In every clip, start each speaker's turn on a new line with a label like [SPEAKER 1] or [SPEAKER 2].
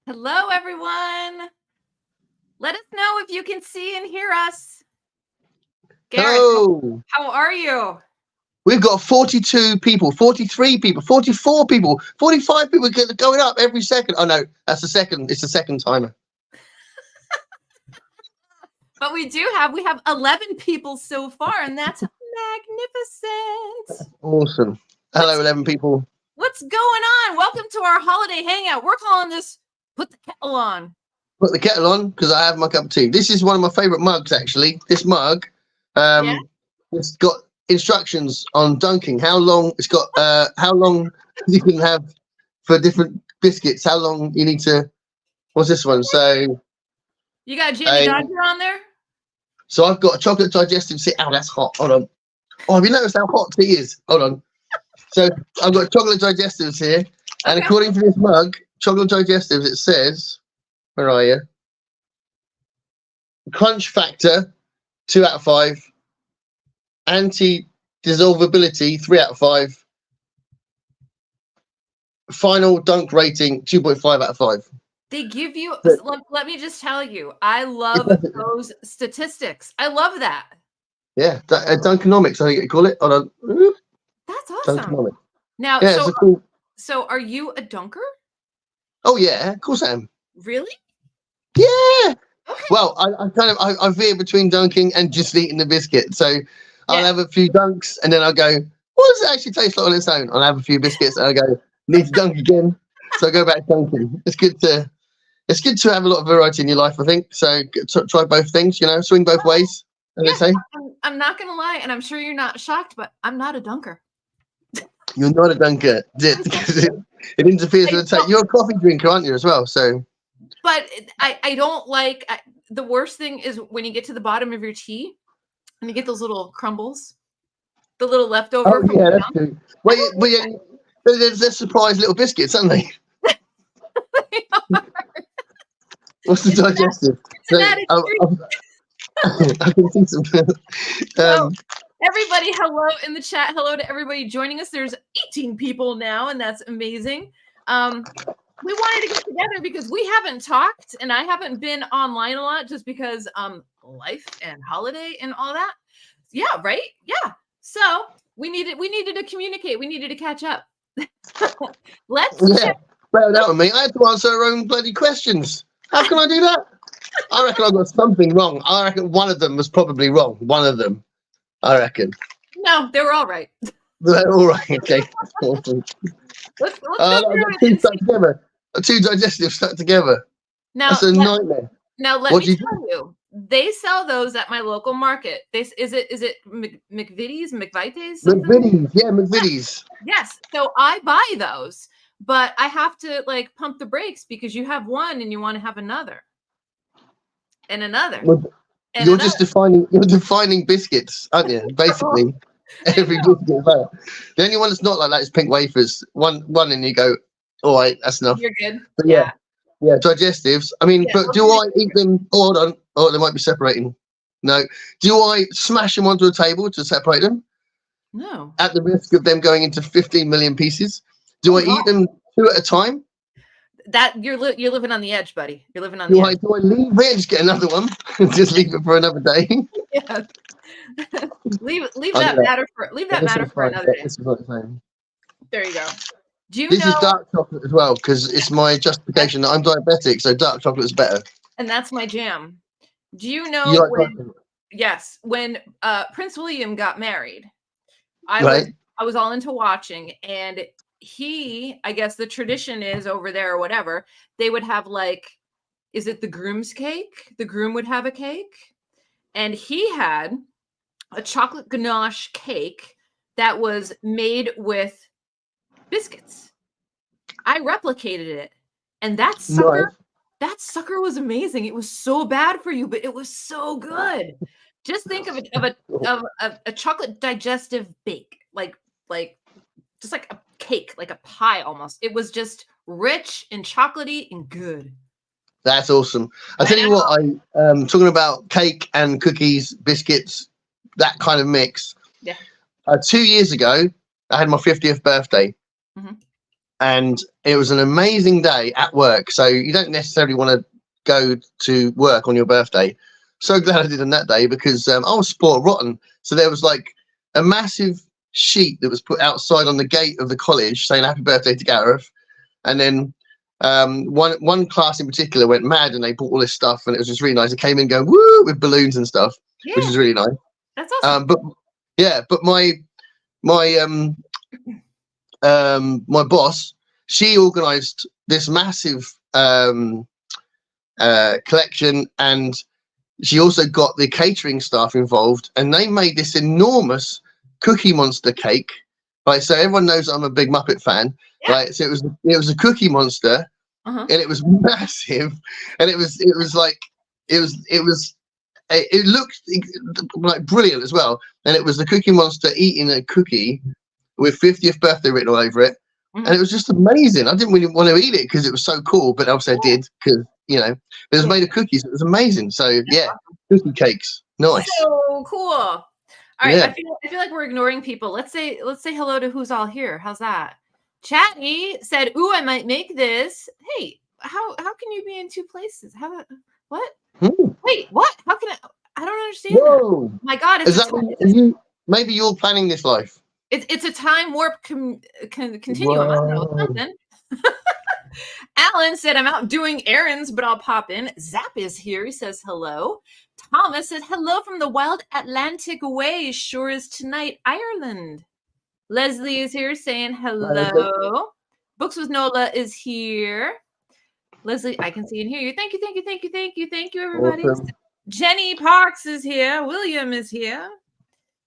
[SPEAKER 1] Hello, everyone. Let us know if you can see and hear us. Gareth,
[SPEAKER 2] Hello.
[SPEAKER 1] how are you?
[SPEAKER 2] We've got 42 people, 43 people, 44 people, 45 people going up every second. Oh, no, that's the second. It's the second timer.
[SPEAKER 1] But we have 11 people so far, and that's magnificent.
[SPEAKER 2] That's awesome. Hello, 11 people.
[SPEAKER 1] What's going on? Welcome to our holiday hangout. We're calling this Put the Kettle On.
[SPEAKER 2] Put the kettle on because I have my cup of tea. This is one of my favorite mugs, actually. This mug, it's got instructions on dunking. How long it's got? How long you can have for different biscuits? How long you need to? What's this one? So
[SPEAKER 1] you got Jamie Dodger on there.
[SPEAKER 2] So I've got a chocolate digestive tea. Oh, that's hot. Hold on. Oh, have you noticed how hot tea is? Hold on. So I've got chocolate digestives here, and according to this mug, chocolate digestives, it says, where are you? Crunch factor, 2 out of 5. Anti-dissolvability, 3 out of 5. Final dunk rating, 2.5 out of 5.
[SPEAKER 1] They give you, let me just tell you, I love those statistics. I love that.
[SPEAKER 2] Yeah, Dunkonomics, I think you call it. Hold on.
[SPEAKER 1] That's awesome.
[SPEAKER 2] Dunkonomics.
[SPEAKER 1] Now,
[SPEAKER 2] yeah,
[SPEAKER 1] so are you a dunker?
[SPEAKER 2] Oh, yeah, of course I am.
[SPEAKER 1] Really?
[SPEAKER 2] Yeah.
[SPEAKER 1] Okay.
[SPEAKER 2] Well, I veer between dunking and just eating the biscuit. So I'll have a few dunks and then I'll go, what does it actually taste like on its own? I'll have a few biscuits and I'll go, need to dunk again. So I go back dunking. It's good to have a lot of variety in your life, I think. So try both things, swing both ways, as they say.
[SPEAKER 1] I'm not going to lie, and I'm sure you're not shocked, but I'm not a dunker.
[SPEAKER 2] You're not a dunker. It interferes with the taste. You're a coffee drinker, aren't you, as well? So.
[SPEAKER 1] But I don't like, the worst thing is when you get to the bottom of your tea and you get those little crumbles, the little leftover.
[SPEAKER 2] Oh, yeah, that's true. Well, they're surprise little biscuits, aren't they? What's the digestive? I can see some.
[SPEAKER 1] Everybody, hello in the chat. Hello to everybody joining us. There's 18 people now, and that's amazing. We wanted to get together because we haven't talked, and I haven't been online a lot just because life and holiday and all that. Yeah, right? Yeah. So we needed to communicate. We needed to catch up. Let's check.
[SPEAKER 2] Well, that with me. I had to answer our own bloody questions. How can I do that? I reckon I got something wrong. I reckon one of them was probably wrong. One of them, I reckon.
[SPEAKER 1] No, they were all right.
[SPEAKER 2] They're all right. Okay. Awesome.
[SPEAKER 1] Let's go
[SPEAKER 2] two stuck together. 2 digestives stuck together.
[SPEAKER 1] Now,
[SPEAKER 2] that's a nightmare.
[SPEAKER 1] Now let me tell you, they sell those at my local market. Is it McVitie's?
[SPEAKER 2] McVitie's, yeah, McVitie's.
[SPEAKER 1] Yes. So I buy those, but I have to like pump the brakes because you have one and you want to have another. And another.
[SPEAKER 2] Well, you're defining biscuits, aren't you? Basically. Every biscuit is better. The only one that's not like that is pink wafers. One and you go, all right, that's enough.
[SPEAKER 1] You're good.
[SPEAKER 2] But yeah, digestives. I mean, but do I eat them? Oh, hold on. Oh, they might be separating. No. Do I smash them onto a table to separate them?
[SPEAKER 1] No.
[SPEAKER 2] At the risk of them going into 15 million pieces? Do I eat them 2 at a time?
[SPEAKER 1] That you're living on the edge, buddy. You're living on the edge.
[SPEAKER 2] Do I leave it and just get another one and just leave it for another day?
[SPEAKER 1] Yeah. leave that matter for another day.
[SPEAKER 2] This is what I'm saying.
[SPEAKER 1] There you go.
[SPEAKER 2] This is dark chocolate as well because it's my justification that I'm diabetic, so dark chocolate is better.
[SPEAKER 1] And that's my jam. Do you know when Prince William got married? I was all into watching, and I guess the tradition is over there or whatever, they would have like, is it the groom's cake? The groom would have a cake, and he had a chocolate ganache cake that was made with biscuits. I replicated it, and that sucker was amazing. It was so bad for you, but it was so good. Just think of a chocolate digestive bake, like just like a cake, like a pie almost. It was just rich and chocolatey and good.
[SPEAKER 2] That's awesome. I tell you what, talking about cake and cookies, biscuits, that kind of mix.
[SPEAKER 1] Yeah.
[SPEAKER 2] 2 years ago, I had my 50th birthday.
[SPEAKER 1] Mm-hmm.
[SPEAKER 2] and it was an amazing day at work. So you don't necessarily want to go to work on your birthday. So glad I did on that day because I was spoiled rotten. So there was like a massive sheet that was put outside on the gate of the college saying happy birthday to Gareth. And then one class in particular went mad and they bought all this stuff and it was just really nice. It came in going woo with balloons and stuff, which is really nice.
[SPEAKER 1] That's awesome.
[SPEAKER 2] But my boss, she organised this massive collection, and she also got the catering staff involved, and they made this enormous Cookie Monster cake. Right, so everyone knows I'm a big Muppet fan. Yeah. Right, so it was a Cookie Monster, and it was massive, and it looked like brilliant as well. And it was the Cookie Monster eating a cookie with 50th birthday written all over it, and it was just amazing. I didn't really want to eat it because it was so cool, but obviously I did because it was made of cookies. It was amazing. So yeah, cookie cakes, nice.
[SPEAKER 1] So cool. All right, I feel like we're ignoring people. Let's say hello to who's all here. How's that? Chatty said, "Ooh, I might make this." Hey, how can you be in two places? What? Wait, what? How can I don't understand.
[SPEAKER 2] Whoa.
[SPEAKER 1] That. My God,
[SPEAKER 2] maybe you're planning this life.
[SPEAKER 1] It's a time warp continuum. I don't know, something. Alan said, "I'm out doing errands, but I'll pop in." Zap is here. He says hello. Thomas said, "Hello from the wild Atlantic way. Sure is tonight, Ireland." Leslie is here saying hello. Books with Nola is here. Leslie, I can see and hear you. Thank you, everybody. Awesome. Jenny Parks is here. William is here.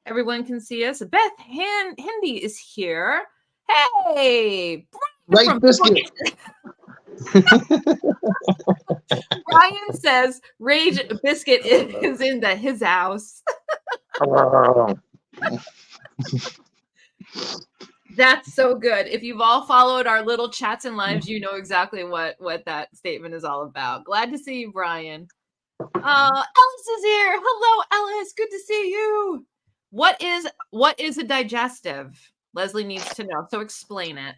[SPEAKER 1] Everyone can see us. Beth Hendy is here. Hey,
[SPEAKER 2] Rage Biscuit.
[SPEAKER 1] Brian says Rage Biscuit is into his house. That's so good. If you've all followed our little chats and lives, you know exactly what that statement is all about. Glad to see you, Brian. Alice is here. Hello, Alice. Good to see you. What is a digestive? Leslie needs to know. So explain it.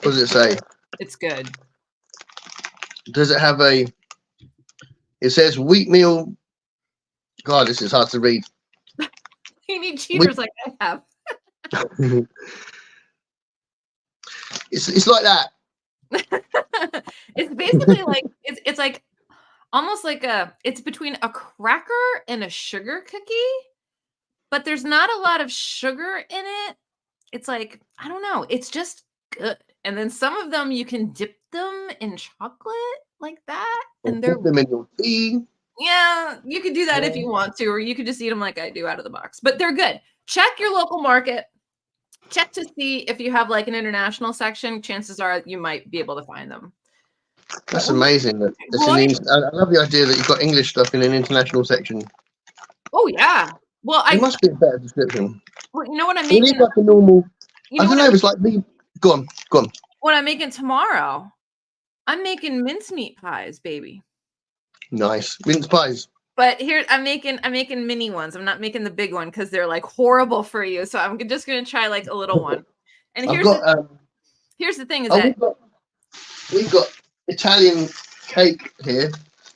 [SPEAKER 2] What does it say?
[SPEAKER 1] It's good.
[SPEAKER 2] Does it have it says wheatmeal. God, this is hard to read.
[SPEAKER 1] You need cheaters like I have.
[SPEAKER 2] It's like that.
[SPEAKER 1] It's basically like it's like almost like it's between a cracker and a sugar cookie, but there's not a lot of sugar in it. It's like, I don't know, it's just good. And then some of them you can dip them in chocolate like that, and they're
[SPEAKER 2] dip them in your tea.
[SPEAKER 1] Yeah, you could do that if you want to, or you could just eat them like I do out of the box. But they're good. Check your local market. Check to see if you have like an international section. Chances are you might be able to find them.
[SPEAKER 2] That's amazing. I love the idea that you've got English stuff in an international section.
[SPEAKER 1] Oh yeah. Well,
[SPEAKER 2] it must be a better description.
[SPEAKER 1] Well, you know what I'm making?
[SPEAKER 2] It is like a normal. I don't know. It's like the. Go on.
[SPEAKER 1] What I'm making tomorrow? I'm making mincemeat pies, baby.
[SPEAKER 2] Nice mince pies.
[SPEAKER 1] But here I'm making mini ones. I'm not making the big one because they're like horrible for you. So I'm just gonna try like a little one. And here's the thing is that
[SPEAKER 2] we've got Italian cake here.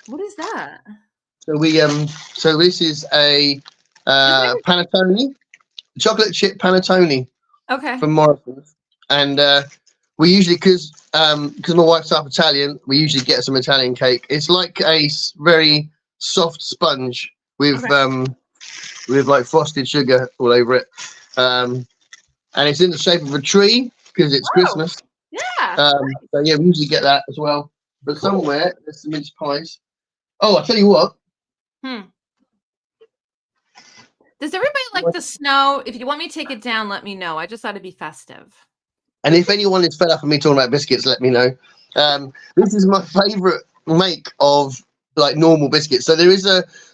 [SPEAKER 1] What is that?
[SPEAKER 2] So this is a panettone, chocolate chip panettone.
[SPEAKER 1] Okay.
[SPEAKER 2] From Morrison's, and we usually because my wife's half Italian, we usually get some Italian cake. It's like a very soft sponge with like frosted sugar all over it, and it's in the shape of a tree because it's Christmas.
[SPEAKER 1] Yeah.
[SPEAKER 2] So yeah, we usually get that as well. But somewhere there's some mince pies. Oh, I'll tell you what.
[SPEAKER 1] Does everybody like the snow? If you want me to take it down, let me know. I just thought it'd be festive.
[SPEAKER 2] And if anyone is fed up of me talking about biscuits, let me know. This is my favorite make of like normal biscuits. So there is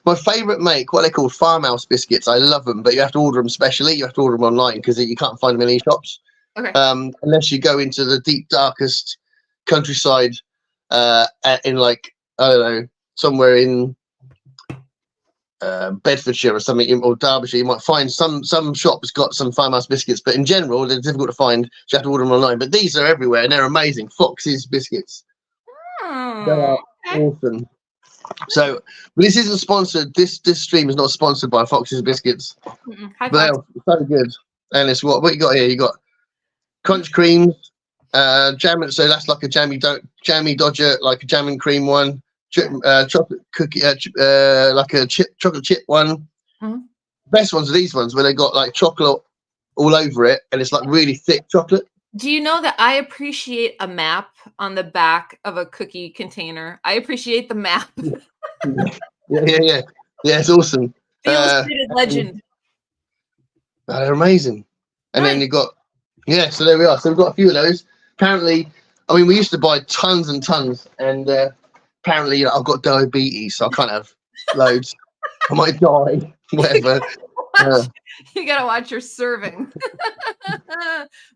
[SPEAKER 2] my favorite make, what they call farmhouse biscuits. I love them, but you have to order them specially. You have to order them online because you can't find them in any shops.
[SPEAKER 1] Okay.
[SPEAKER 2] Unless you go into the deep darkest countryside in like, I don't know, somewhere in Bedfordshire or something, or Derbyshire, you might find some shops got some farmhouse biscuits, but in general they're difficult to find. So you have to order them online. But these are everywhere and they're amazing. Fox's biscuits. They are awesome. So this isn't sponsored. This stream is not sponsored by Fox's biscuits, but they're so good. And it's what you got here. You got crunch creams, jam. So that's like a jammy dodger, like a jam and cream one. Chocolate cookie, like a chocolate chip one. Best ones are these ones where they got like chocolate all over it, and it's like really thick chocolate.
[SPEAKER 1] Do you know that I appreciate a map on the back of a cookie container? I appreciate the map.
[SPEAKER 2] Yeah. It's awesome.
[SPEAKER 1] The illustrated legend.
[SPEAKER 2] They're amazing. And then you got, so there we are. So we've got a few of those. Apparently, I mean, we used to buy tons and tons, and apparently, I've got diabetes, so I can't have loads. I might die, whatever.
[SPEAKER 1] You gotta watch your serving.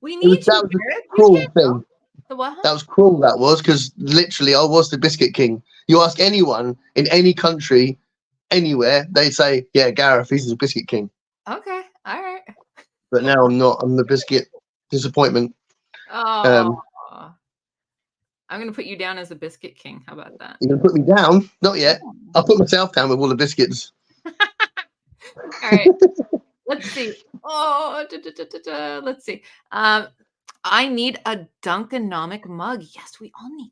[SPEAKER 1] We need
[SPEAKER 2] that
[SPEAKER 1] you,
[SPEAKER 2] was
[SPEAKER 1] Gareth.
[SPEAKER 2] a cruel thing.
[SPEAKER 1] What?
[SPEAKER 2] That was cruel, that was, because literally I was the biscuit king. You ask anyone in any country, anywhere, they'd say, yeah, Gareth, he's the biscuit king.
[SPEAKER 1] Okay, all right.
[SPEAKER 2] But now I'm not. I'm the biscuit disappointment.
[SPEAKER 1] Oh. I'm going to put you down as a biscuit king. How about that?
[SPEAKER 2] You're going to put me down? Not yet. I'll put myself down with all the biscuits.
[SPEAKER 1] All right. Let's see. Let's see. I need a Dunkanomic mug. Yes, we all need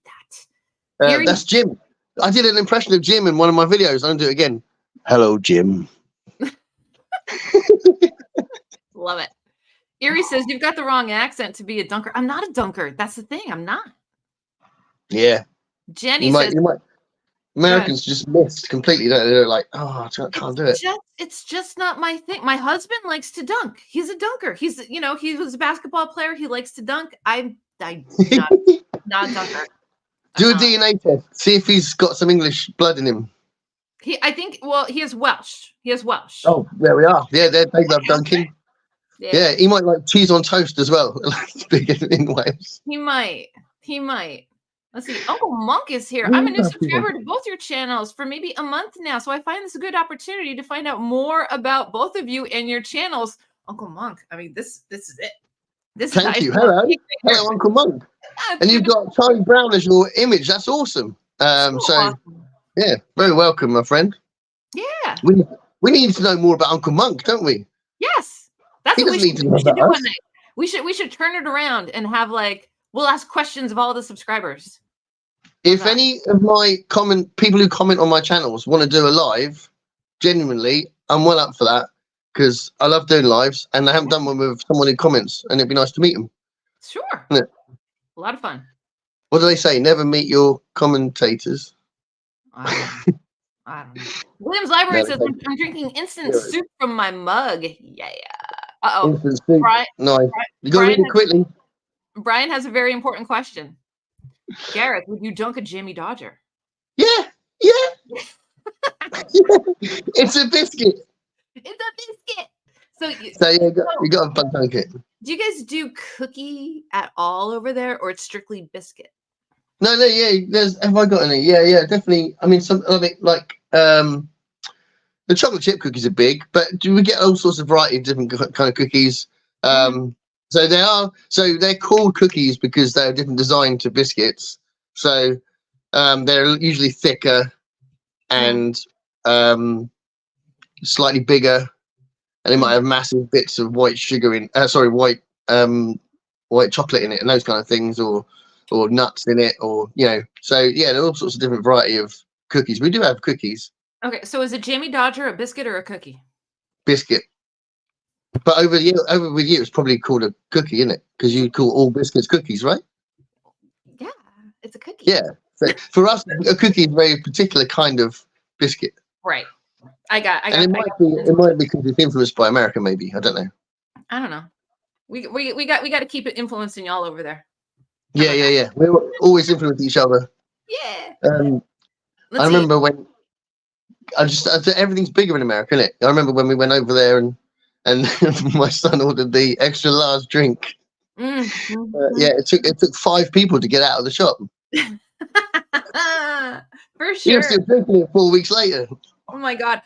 [SPEAKER 1] that.
[SPEAKER 2] That's Jim. I did an impression of Jim in one of my videos. I'll do it again. Hello, Jim.
[SPEAKER 1] Love it. Erie says, you've got the wrong accent to be a dunker. I'm not a dunker. That's the thing. I'm not.
[SPEAKER 2] Yeah.
[SPEAKER 1] Jenny says,
[SPEAKER 2] Americans just missed completely. They're like, oh, I can't do it.
[SPEAKER 1] It's just not my thing. My husband likes to dunk. He's a dunker. He was a basketball player. He likes to dunk. I'm not a dunker.
[SPEAKER 2] Do a DNA test. See if he's got some English blood in him.
[SPEAKER 1] He is Welsh. He is Welsh.
[SPEAKER 2] Oh, there we are. Yeah, they love dunking. Yeah, he might like cheese on toast as well. Big in Wales.
[SPEAKER 1] He might. Let's see. Uncle Monk is here. I'm a new subscriber to both your channels for maybe a month now, so I find this a good opportunity to find out more about both of you and your channels. Uncle Monk, I mean, this is it.
[SPEAKER 2] Thank you. Hello, Uncle Monk. And you've got Charlie Brown as your image. That's awesome. Awesome. Yeah, very welcome, my friend.
[SPEAKER 1] Yeah.
[SPEAKER 2] We need to know more about Uncle Monk, don't we?
[SPEAKER 1] Yes. That's what we should do one night. We should turn it around and have we'll ask questions of all the subscribers.
[SPEAKER 2] If any of my people who comment on my channels want to do a live, genuinely, I'm well up for that because I love doing lives and I haven't done one with someone who comments and it'd be nice to meet them.
[SPEAKER 1] Sure.
[SPEAKER 2] Yeah.
[SPEAKER 1] A lot of fun.
[SPEAKER 2] What do they say? Never meet your commentators.
[SPEAKER 1] I don't know. Williams Library says, I'm drinking instant soup from my mug. Yeah. Uh-oh.
[SPEAKER 2] Instant soup. Nice. You got to read it quickly.
[SPEAKER 1] Brian has a very important question. Gareth, would you dunk a Jamie Dodger?
[SPEAKER 2] Yeah. It's a biscuit. So you got to dunk it.
[SPEAKER 1] Do you guys do cookie at all over there, or it's strictly biscuit?
[SPEAKER 2] No, yeah. Have I got any? Yeah, definitely. I mean, some of it, like the chocolate chip cookies are big, but do we get all sorts of variety of different kind of cookies? So they're called cookies because they're different design to biscuits. So they're usually thicker and slightly bigger, and they might have massive bits of white sugar in. White chocolate in it, and those kind of things, or nuts in it, or So yeah, there are all sorts of different variety of cookies. We do have cookies.
[SPEAKER 1] Okay, so is a Jamie Dodger a biscuit or a cookie?
[SPEAKER 2] Biscuit. But over with you, it's probably called a cookie, isn't it? Because you call all biscuits cookies, right?
[SPEAKER 1] Yeah, it's a cookie.
[SPEAKER 2] Yeah. So for us, a cookie is a very particular kind of biscuit.
[SPEAKER 1] Right. I got.
[SPEAKER 2] It might be because it's influenced by America, maybe. I don't know.
[SPEAKER 1] I don't know. We got to keep it influencing y'all over there.
[SPEAKER 2] Yeah. We always influence each other.
[SPEAKER 1] Yeah.
[SPEAKER 2] I remember when everything's bigger in America, isn't it? I remember when we went over there and my son ordered the extra large drink. It took 5 people to get out of the shop.
[SPEAKER 1] For sure.
[SPEAKER 2] You're still drinking it 4 weeks later.
[SPEAKER 1] Oh my God.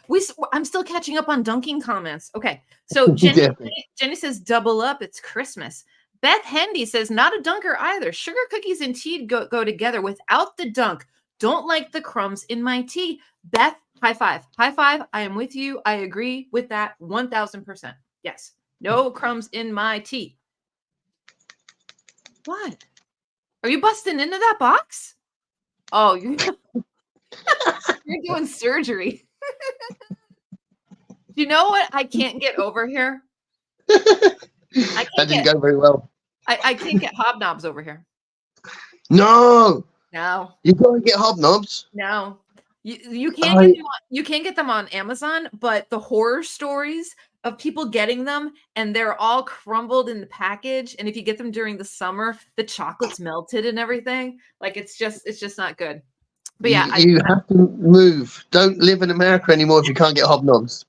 [SPEAKER 1] I'm still catching up on dunking comments. Okay. So Jenny says double up. It's Christmas. Beth Hendy says not a dunker either. Sugar cookies and tea go together without the dunk. Don't like the crumbs in my tea. Beth, high five. High five. I am with you. I agree with that 1000%. Yes. No crumbs in my tea. What? Are you busting into that box? Oh, you're doing surgery. You know what I can't get over here?
[SPEAKER 2] That didn't go very well.
[SPEAKER 1] I can't get hobnobs over here.
[SPEAKER 2] No.
[SPEAKER 1] You
[SPEAKER 2] can't get hobnobs.
[SPEAKER 1] No. You can't get them on Amazon, but the horror stories of people getting them and they're all crumbled in the package, and if you get them during the summer, the chocolate's melted and everything. Like it's just not good. But yeah,
[SPEAKER 2] you have to move. Don't live in America anymore if you can't get hobnobs.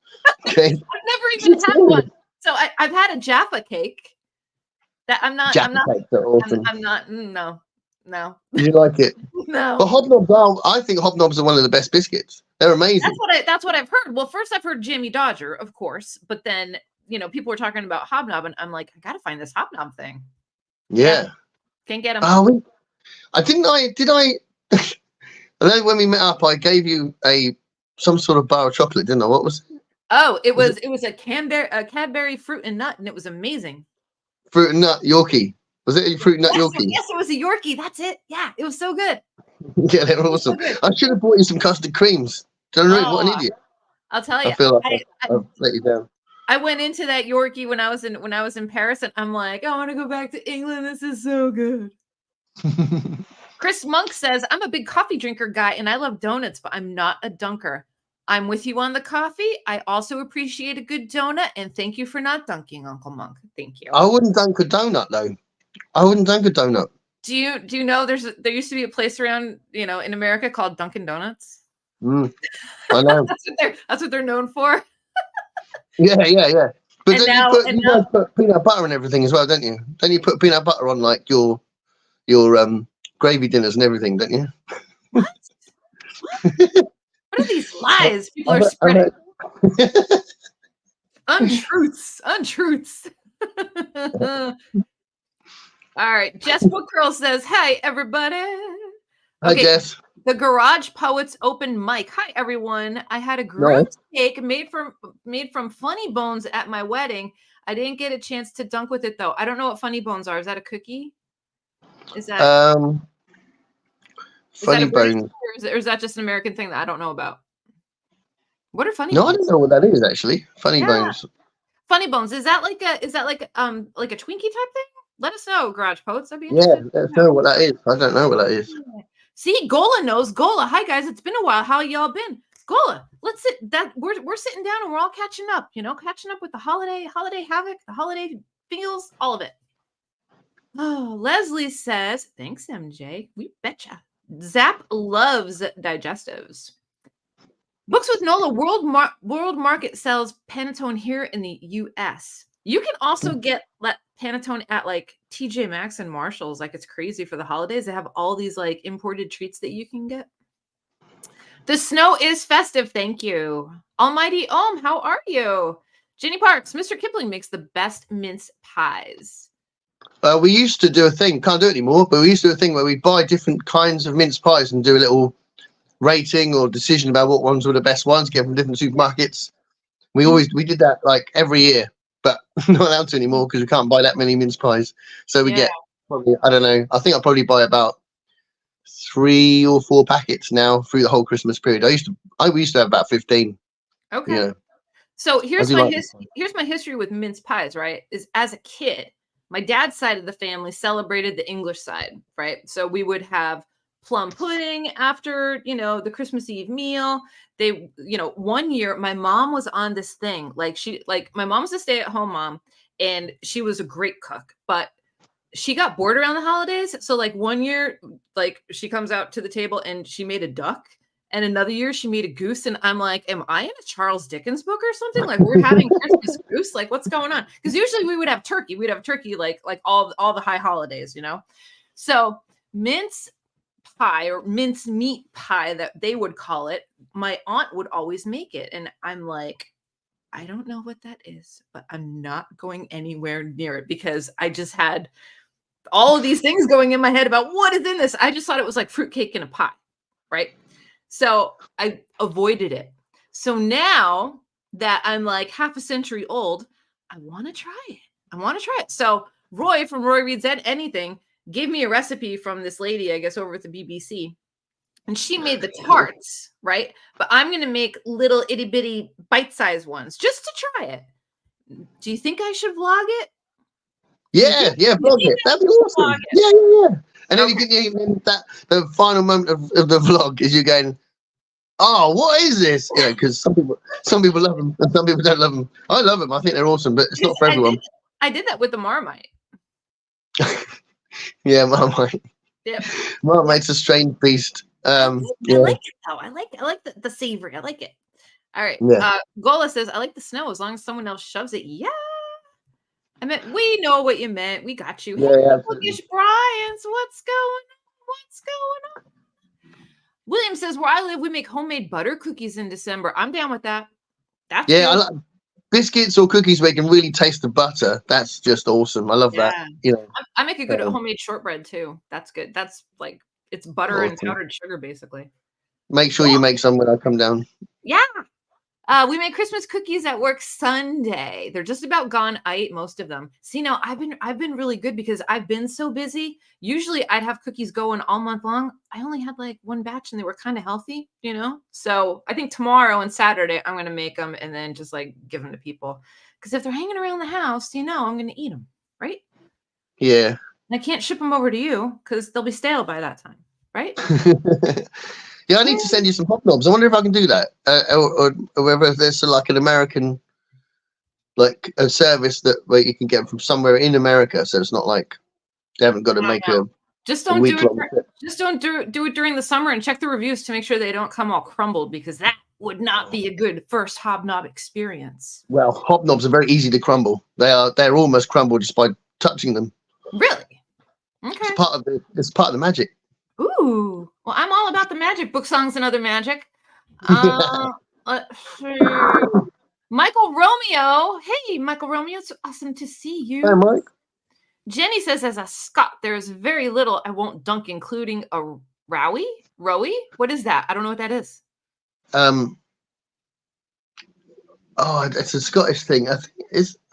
[SPEAKER 2] Okay.
[SPEAKER 1] I've never even had one. So I've had a Jaffa cake. That I'm not. No.
[SPEAKER 2] You like it?
[SPEAKER 1] No.
[SPEAKER 2] But hobnobs I think hobnobs are one of the best biscuits. They're amazing.
[SPEAKER 1] That's what I've heard. Well, first I've heard Jimmy Dodger, of course, but then people were talking about hobnob, and I'm like, I gotta find this hobnob thing.
[SPEAKER 2] Yeah.
[SPEAKER 1] Can't get them.
[SPEAKER 2] Did I? And then when we met up, I gave you some sort of bar of chocolate, didn't I? What was it?
[SPEAKER 1] Oh, it was a Cadbury fruit and nut, and it was amazing.
[SPEAKER 2] Fruit and nut Yorkie. Was it a fruit and nut Yorkie?
[SPEAKER 1] Yes, it was a Yorkie. That's it. Yeah, it was so good.
[SPEAKER 2] Yeah, they were awesome. So I should have bought you some custard creams. What an idiot!
[SPEAKER 1] I'll tell you.
[SPEAKER 2] I feel like I've let you down.
[SPEAKER 1] I went into that Yorkie when I was in Paris, and I'm like, I want to go back to England. This is so good. Chris Monk says, I'm a big coffee drinker guy and I love donuts, but I'm not a dunker. I'm with you on the coffee. I also appreciate a good donut, and thank you for not dunking, Uncle Monk. Thank you.
[SPEAKER 2] I wouldn't dunk a donut though. I wouldn't dunk a donut.
[SPEAKER 1] Do you know there used to be a place around, in America called Dunkin' Donuts?
[SPEAKER 2] I know.
[SPEAKER 1] That's what they're known for.
[SPEAKER 2] Yeah. But you guys put peanut butter and everything as well, don't you? Don't you put peanut butter on like your gravy dinners and everything, don't you?
[SPEAKER 1] What? What are these lies people are spreading? Untruths. All right. Jess Book Girl says, hey, everybody.
[SPEAKER 2] Hi, Jess.
[SPEAKER 1] The Garage Poets open mic. Hi, everyone. I had a great cake made from funny bones at my wedding. I didn't get a chance to dunk with it, though. I don't know what funny bones are. Is that a cookie? Is that
[SPEAKER 2] funny bones?
[SPEAKER 1] Or is that just an American thing that I don't know about? What are funny
[SPEAKER 2] bones?
[SPEAKER 1] No,
[SPEAKER 2] I don't know what that is actually. Funny bones.
[SPEAKER 1] Funny bones. Is that like a Twinkie type thing? Let us know, Garage Poets. I'd be interested.
[SPEAKER 2] Yeah, let's know what that is. I don't know what that is.
[SPEAKER 1] See, Gola knows. Gola, hi guys. It's been a while. How y'all been? Gola, let's sit. We're sitting down and we're all catching up. Catching up with the holiday havoc, the holiday feels, all of it. Oh, Leslie says, thanks, MJ. We betcha. Zap loves digestives. Books with Nola World Market sells Panettone here in the U.S. You can also get Panettone at like TJ Maxx and Marshalls. Like, it's crazy for the holidays. They have all these like imported treats that you can get. The snow is festive. Thank you. Almighty Om, how are you? Jenny Parks, Mr. Kipling makes the best mince pies.
[SPEAKER 2] We used to do a thing, can't do it anymore, but we used to do a thing where we buy different kinds of mince pies and do a little rating or decision about what ones were the best ones, get from different supermarkets. We did that like every year, but not allowed to anymore because we can't buy that many mince pies. So we get probably, I don't know, I think I'll probably buy about 3 or 4 packets now through the whole Christmas period. We used to have about 15.
[SPEAKER 1] Okay. So here's my history with mince pies, right? Is as a kid, my dad's side of the family celebrated the English side, right? So we would have plum pudding after, the Christmas Eve meal. They, one year my mom was on this thing. My mom's a stay-at-home mom and she was a great cook, but she got bored around the holidays. So like one year, like she comes out to the table and she made a duck. And another year she made a goose, and I'm like, am I in a Charles Dickens book or something? Like, we're having Christmas goose? Like, what's going on? Because usually we would have turkey. We'd have turkey like all the high holidays, So mince pie or mince meat pie that they would call it. My aunt would always make it. And I'm like, I don't know what that is, but I'm not going anywhere near it because I just had all of these things going in my head about what is in this. I just thought it was like fruitcake in a pie, right? So I avoided it. So now that I'm like half a century old, I want to try it. I want to try it. So Roy from Roy Reads Anything gave me a recipe from this lady, I guess, over at the BBC. And she made the tarts, right? But I'm going to make little itty bitty bite-sized ones just to try it. Do you think I should vlog it?
[SPEAKER 2] Yeah, vlog it. That'd be awesome. Yeah. And then you can the final moment of the vlog is you going, oh, what is this? You know, because some people love them and some people don't love them. I love them. I think they're awesome, but it's not for everyone.
[SPEAKER 1] I did that with the Marmite.
[SPEAKER 2] Yeah, Marmite.
[SPEAKER 1] Yep.
[SPEAKER 2] Marmite's a strange beast.
[SPEAKER 1] I like it though. I like the savory. I like it. All right.
[SPEAKER 2] Yeah.
[SPEAKER 1] Gola says, I like the snow as long as someone else shoves it. Yeah. I meant, we know what you meant. We got you.
[SPEAKER 2] Yeah,
[SPEAKER 1] hey, bookish Bryans, what's going on? William says, where I live, we make homemade butter cookies in December. I'm down with that. That's
[SPEAKER 2] I like biscuits or cookies where you can really taste the butter. That's just awesome. I love that. You know,
[SPEAKER 1] I make a good homemade shortbread too. That's good. That's like, it's butter and powdered sugar, basically.
[SPEAKER 2] Make sure you make some when I come down.
[SPEAKER 1] Yeah. We made Christmas cookies at work Sunday. They're just about gone. I ate most of them. See, now I've been really good because I've been so busy. Usually I'd have cookies going all month long. I only had like one batch and they were kind of healthy, you know? So I think tomorrow and Saturday, I'm going to make them and then just like give them to people. Because if they're hanging around the house, you know, I'm going to eat them, right?
[SPEAKER 2] Yeah.
[SPEAKER 1] And I can't ship them over to you because they'll be stale by that time, right?
[SPEAKER 2] Yeah, I need to send you some hobnobs. I wonder if I can do that, or whether there's like an American, like a service where you can get them from somewhere in America, so it's not like they haven't got to make a.
[SPEAKER 1] Just don't do it. Just don't do it during the summer and check the reviews to make sure they don't come all crumbled because that would not be a good first hobnob experience.
[SPEAKER 2] Well, hobnobs are very easy to crumble. They're almost crumbled just by touching them.
[SPEAKER 1] Really? Okay.
[SPEAKER 2] It's part of the magic.
[SPEAKER 1] Ooh, well, I'm all about the magic, book songs and other magic. Michael Romeo. Hey, Michael Romeo, it's awesome to see you.
[SPEAKER 2] Hey, Mike.
[SPEAKER 1] Jenny says, as a Scot, there is very little I won't dunk, including a rowie. Rowie? What is that? I don't know what that is.
[SPEAKER 2] It's a Scottish thing. I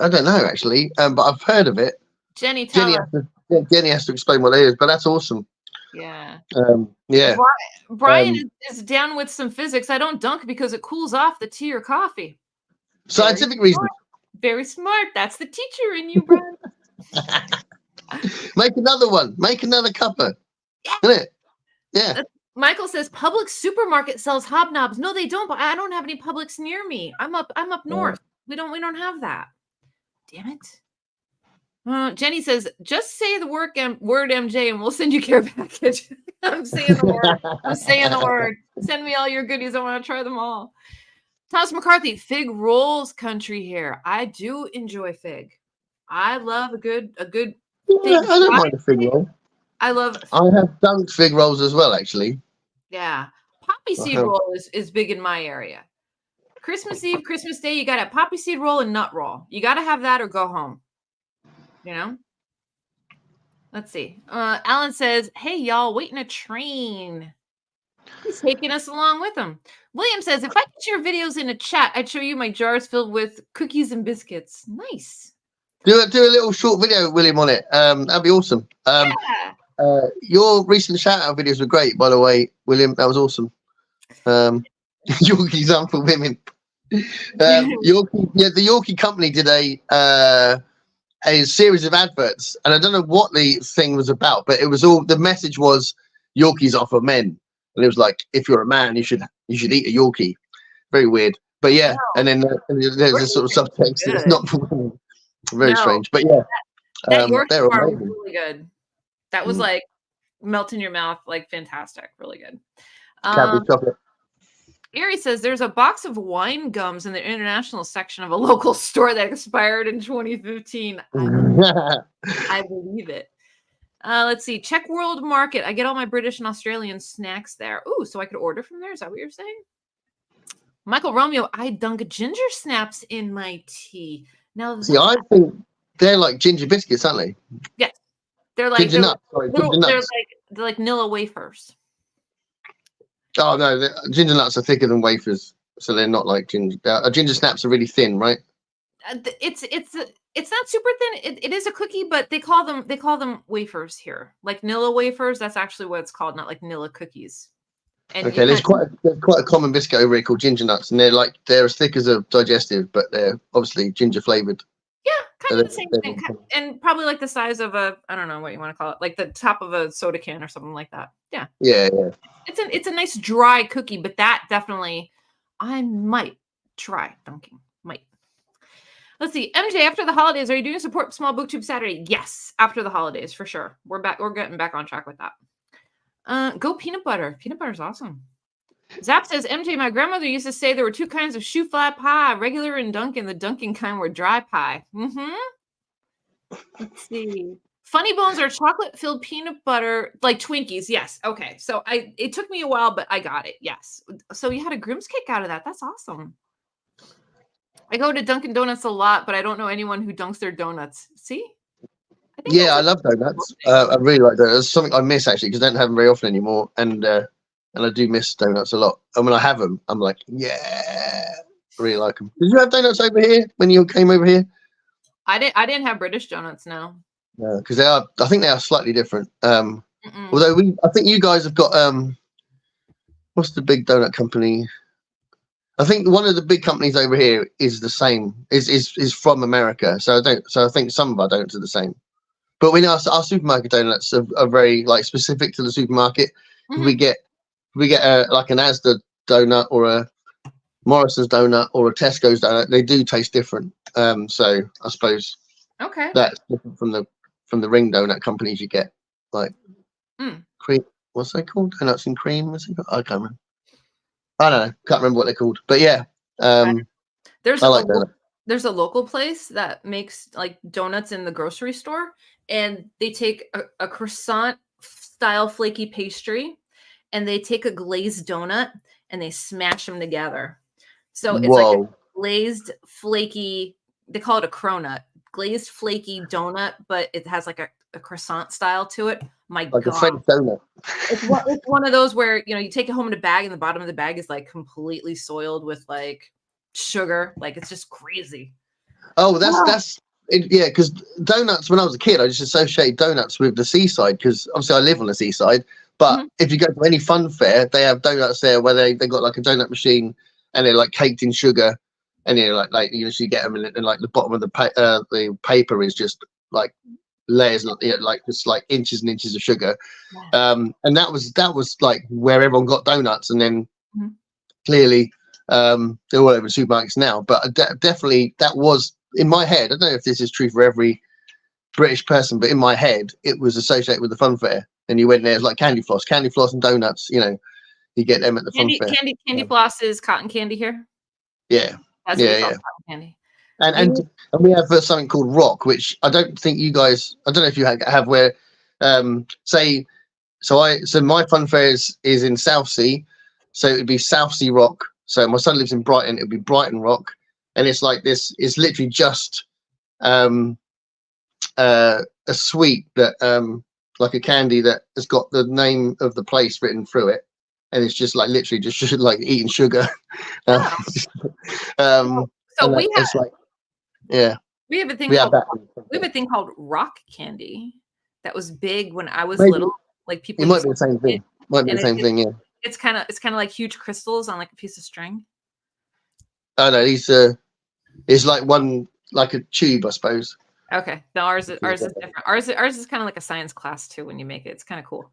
[SPEAKER 2] don't know actually, but I've heard of it.
[SPEAKER 1] Jenny
[SPEAKER 2] has to explain what it is, but that's awesome.
[SPEAKER 1] Yeah.
[SPEAKER 2] Yeah.
[SPEAKER 1] Brian is down with some physics. I don't dunk because it cools off the tea or coffee.
[SPEAKER 2] Scientific reason.
[SPEAKER 1] Very smart. That's the teacher in you, Brian.
[SPEAKER 2] Make another one. Make another cuppa. Yeah. Isn't it? Yeah.
[SPEAKER 1] Michael says Publix supermarket sells hobnobs. No, they don't. But I don't have any Publix near me. I'm up north. We don't have that. Damn it. Jenny says, just say the word MJ and we'll send you care package. I'm saying the word. I'm saying the word. Send me all your goodies. I want to try them all. Thomas McCarthy, fig rolls country here. I do enjoy fig. I love a good fig.
[SPEAKER 2] I don't mind a fig roll.
[SPEAKER 1] I have
[SPEAKER 2] dunked fig rolls as well, actually.
[SPEAKER 1] Yeah. Poppy seed roll is big in my area. Christmas Eve, Christmas Day, you got a poppy seed roll and nut roll. You got to have that or go home. You know? Let's see. Alan says, hey, y'all, waiting a train. He's taking us along with him. William says, if I put your videos in a chat, I'd show you my jars filled with cookies and biscuits. Nice.
[SPEAKER 2] Do a little short video, William, on it. That'd be awesome. Your recent shout-out videos were great, by the way, William. That was awesome. Yorkies aren't for women. The Yorkie company did a series of adverts, and I don't know what the thing was about, but it was the message was Yorkies are for men, and it was like, if you're a man, you should eat a Yorkie. Very weird, but yeah. Wow. And then there's a sort of subtext. It's not for women. Very strange, but yeah.
[SPEAKER 1] That Yorkie bar was really good. That was like melt in your mouth, like fantastic, really good.
[SPEAKER 2] Cadbury chocolate.
[SPEAKER 1] Erie says there's a box of wine gums in the international section of a local store that expired in 2015. I believe it. Let's see. Check World Market. I get all my British and Australian snacks there. Ooh, so I could order from there? Is that what you're saying? Michael Romeo, I dunk ginger snaps in my tea. Now,
[SPEAKER 2] see, I think they're like ginger biscuits, aren't they?
[SPEAKER 1] Yes, they're like
[SPEAKER 2] ginger nuts. Sorry, ginger nuts.
[SPEAKER 1] They're like Nilla wafers.
[SPEAKER 2] Oh no, ginger nuts are thicker than wafers, so they're not like ginger. Ginger snaps are really thin, right?
[SPEAKER 1] It's not super thin. It is a cookie, but they call them wafers here, like Nilla wafers. That's actually what it's called, not like Nilla cookies. And
[SPEAKER 2] okay, there's quite a common biscuit over here called ginger nuts, and they're as thick as a digestive, but they're obviously ginger flavored.
[SPEAKER 1] Yeah, kind of the same thing, and probably like the size of a, I don't know what you want to call it, like the top of a soda can or something like that. Yeah.
[SPEAKER 2] Yeah.
[SPEAKER 1] It's a nice dry cookie, but that definitely I might try dunking. Might. Let's see. MJ, after the holidays, are you doing support small booktube Saturday? Yes, after the holidays for sure. We're back. We're getting back on track with that. Go peanut butter. Peanut butter is awesome. Zap says, MJ, my grandmother used to say there were two kinds of shoe fly pie, regular and Dunkin'. The Dunkin' kind were dry pie. Let's see. Funny Bones are chocolate-filled peanut butter, like Twinkies. Yes. Okay. So it took me a while, but I got it. Yes. So you had a Grimm's cake out of that. That's awesome. I go to Dunkin' Donuts a lot, but I don't know anyone who dunks their donuts. See?
[SPEAKER 2] I love donuts. I really like donuts. It's something I miss actually because I don't have them very often anymore, and I do miss donuts a lot. And when I have them, I'm like, yeah, I really like them. Did you have donuts over here when you came over here?
[SPEAKER 1] I didn't have British donuts, no.
[SPEAKER 2] No, because I think they are slightly different. Although I think you guys have got what's the big donut company? I think one of the big companies over here is the same. Is from America, so I think some of our donuts are the same. But our supermarket donuts are very like specific to the supermarket. We get like an Asda donut or a Morrison's donut or a Tesco's donut. They do taste different. So I suppose that's different from the ring donut companies you get, like cream. What's they called? Donuts and cream? Is it? I can't remember. I don't know. Can't remember what they're called. But yeah,
[SPEAKER 1] there's a local place that makes like donuts in the grocery store, and they take a croissant style flaky pastry, and they take a glazed donut and they smash them together. So it's like a glazed flaky. They call it a cronut. Glazed flaky donut, but it has like a croissant style to it. My God,
[SPEAKER 2] a French donut.
[SPEAKER 1] It's one of those where you take it home in a bag, and the bottom of the bag is like completely soiled with like sugar. Like it's just crazy.
[SPEAKER 2] Oh, that's yeah. Because donuts, when I was a kid, I just associated donuts with the seaside because obviously I live on the seaside. But if you go to any fun fair, they have donuts there where they got like a donut machine and they're like caked in sugar. And like you usually get them, and like the bottom of the paper is just like layers, like just like inches and inches of sugar. And that was like where everyone got donuts, and then clearly they're all over supermarkets now. But definitely that was in my head. I don't know if this is true for every British person, but in my head it was associated with the fun fair. And you went there, it's like candy floss and donuts. You get them at the fun fair.
[SPEAKER 1] Candy floss is cotton candy here.
[SPEAKER 2] Yeah.
[SPEAKER 1] That's what we call cotton candy.
[SPEAKER 2] And we have something called rock, which I don't think you guys. I don't know if you have where, So my fun fair is in Southsea, so it would be Southsea rock. So my son lives in Brighton. It would be Brighton rock, and it's like this. It's literally just a sweet that like a candy that has got the name of the place written through it. And it's just like literally just like eating sugar.
[SPEAKER 1] So we have we have a thing called rock candy that was big when I was little. Like people,
[SPEAKER 2] it might be the same thing. Yeah.
[SPEAKER 1] It's kind of like huge crystals on like a piece of string.
[SPEAKER 2] Oh no, these it's like one like a tube, I suppose.
[SPEAKER 1] Okay, no, ours is different. Ours is kind of like a science class too. When you make it, it's kind of cool.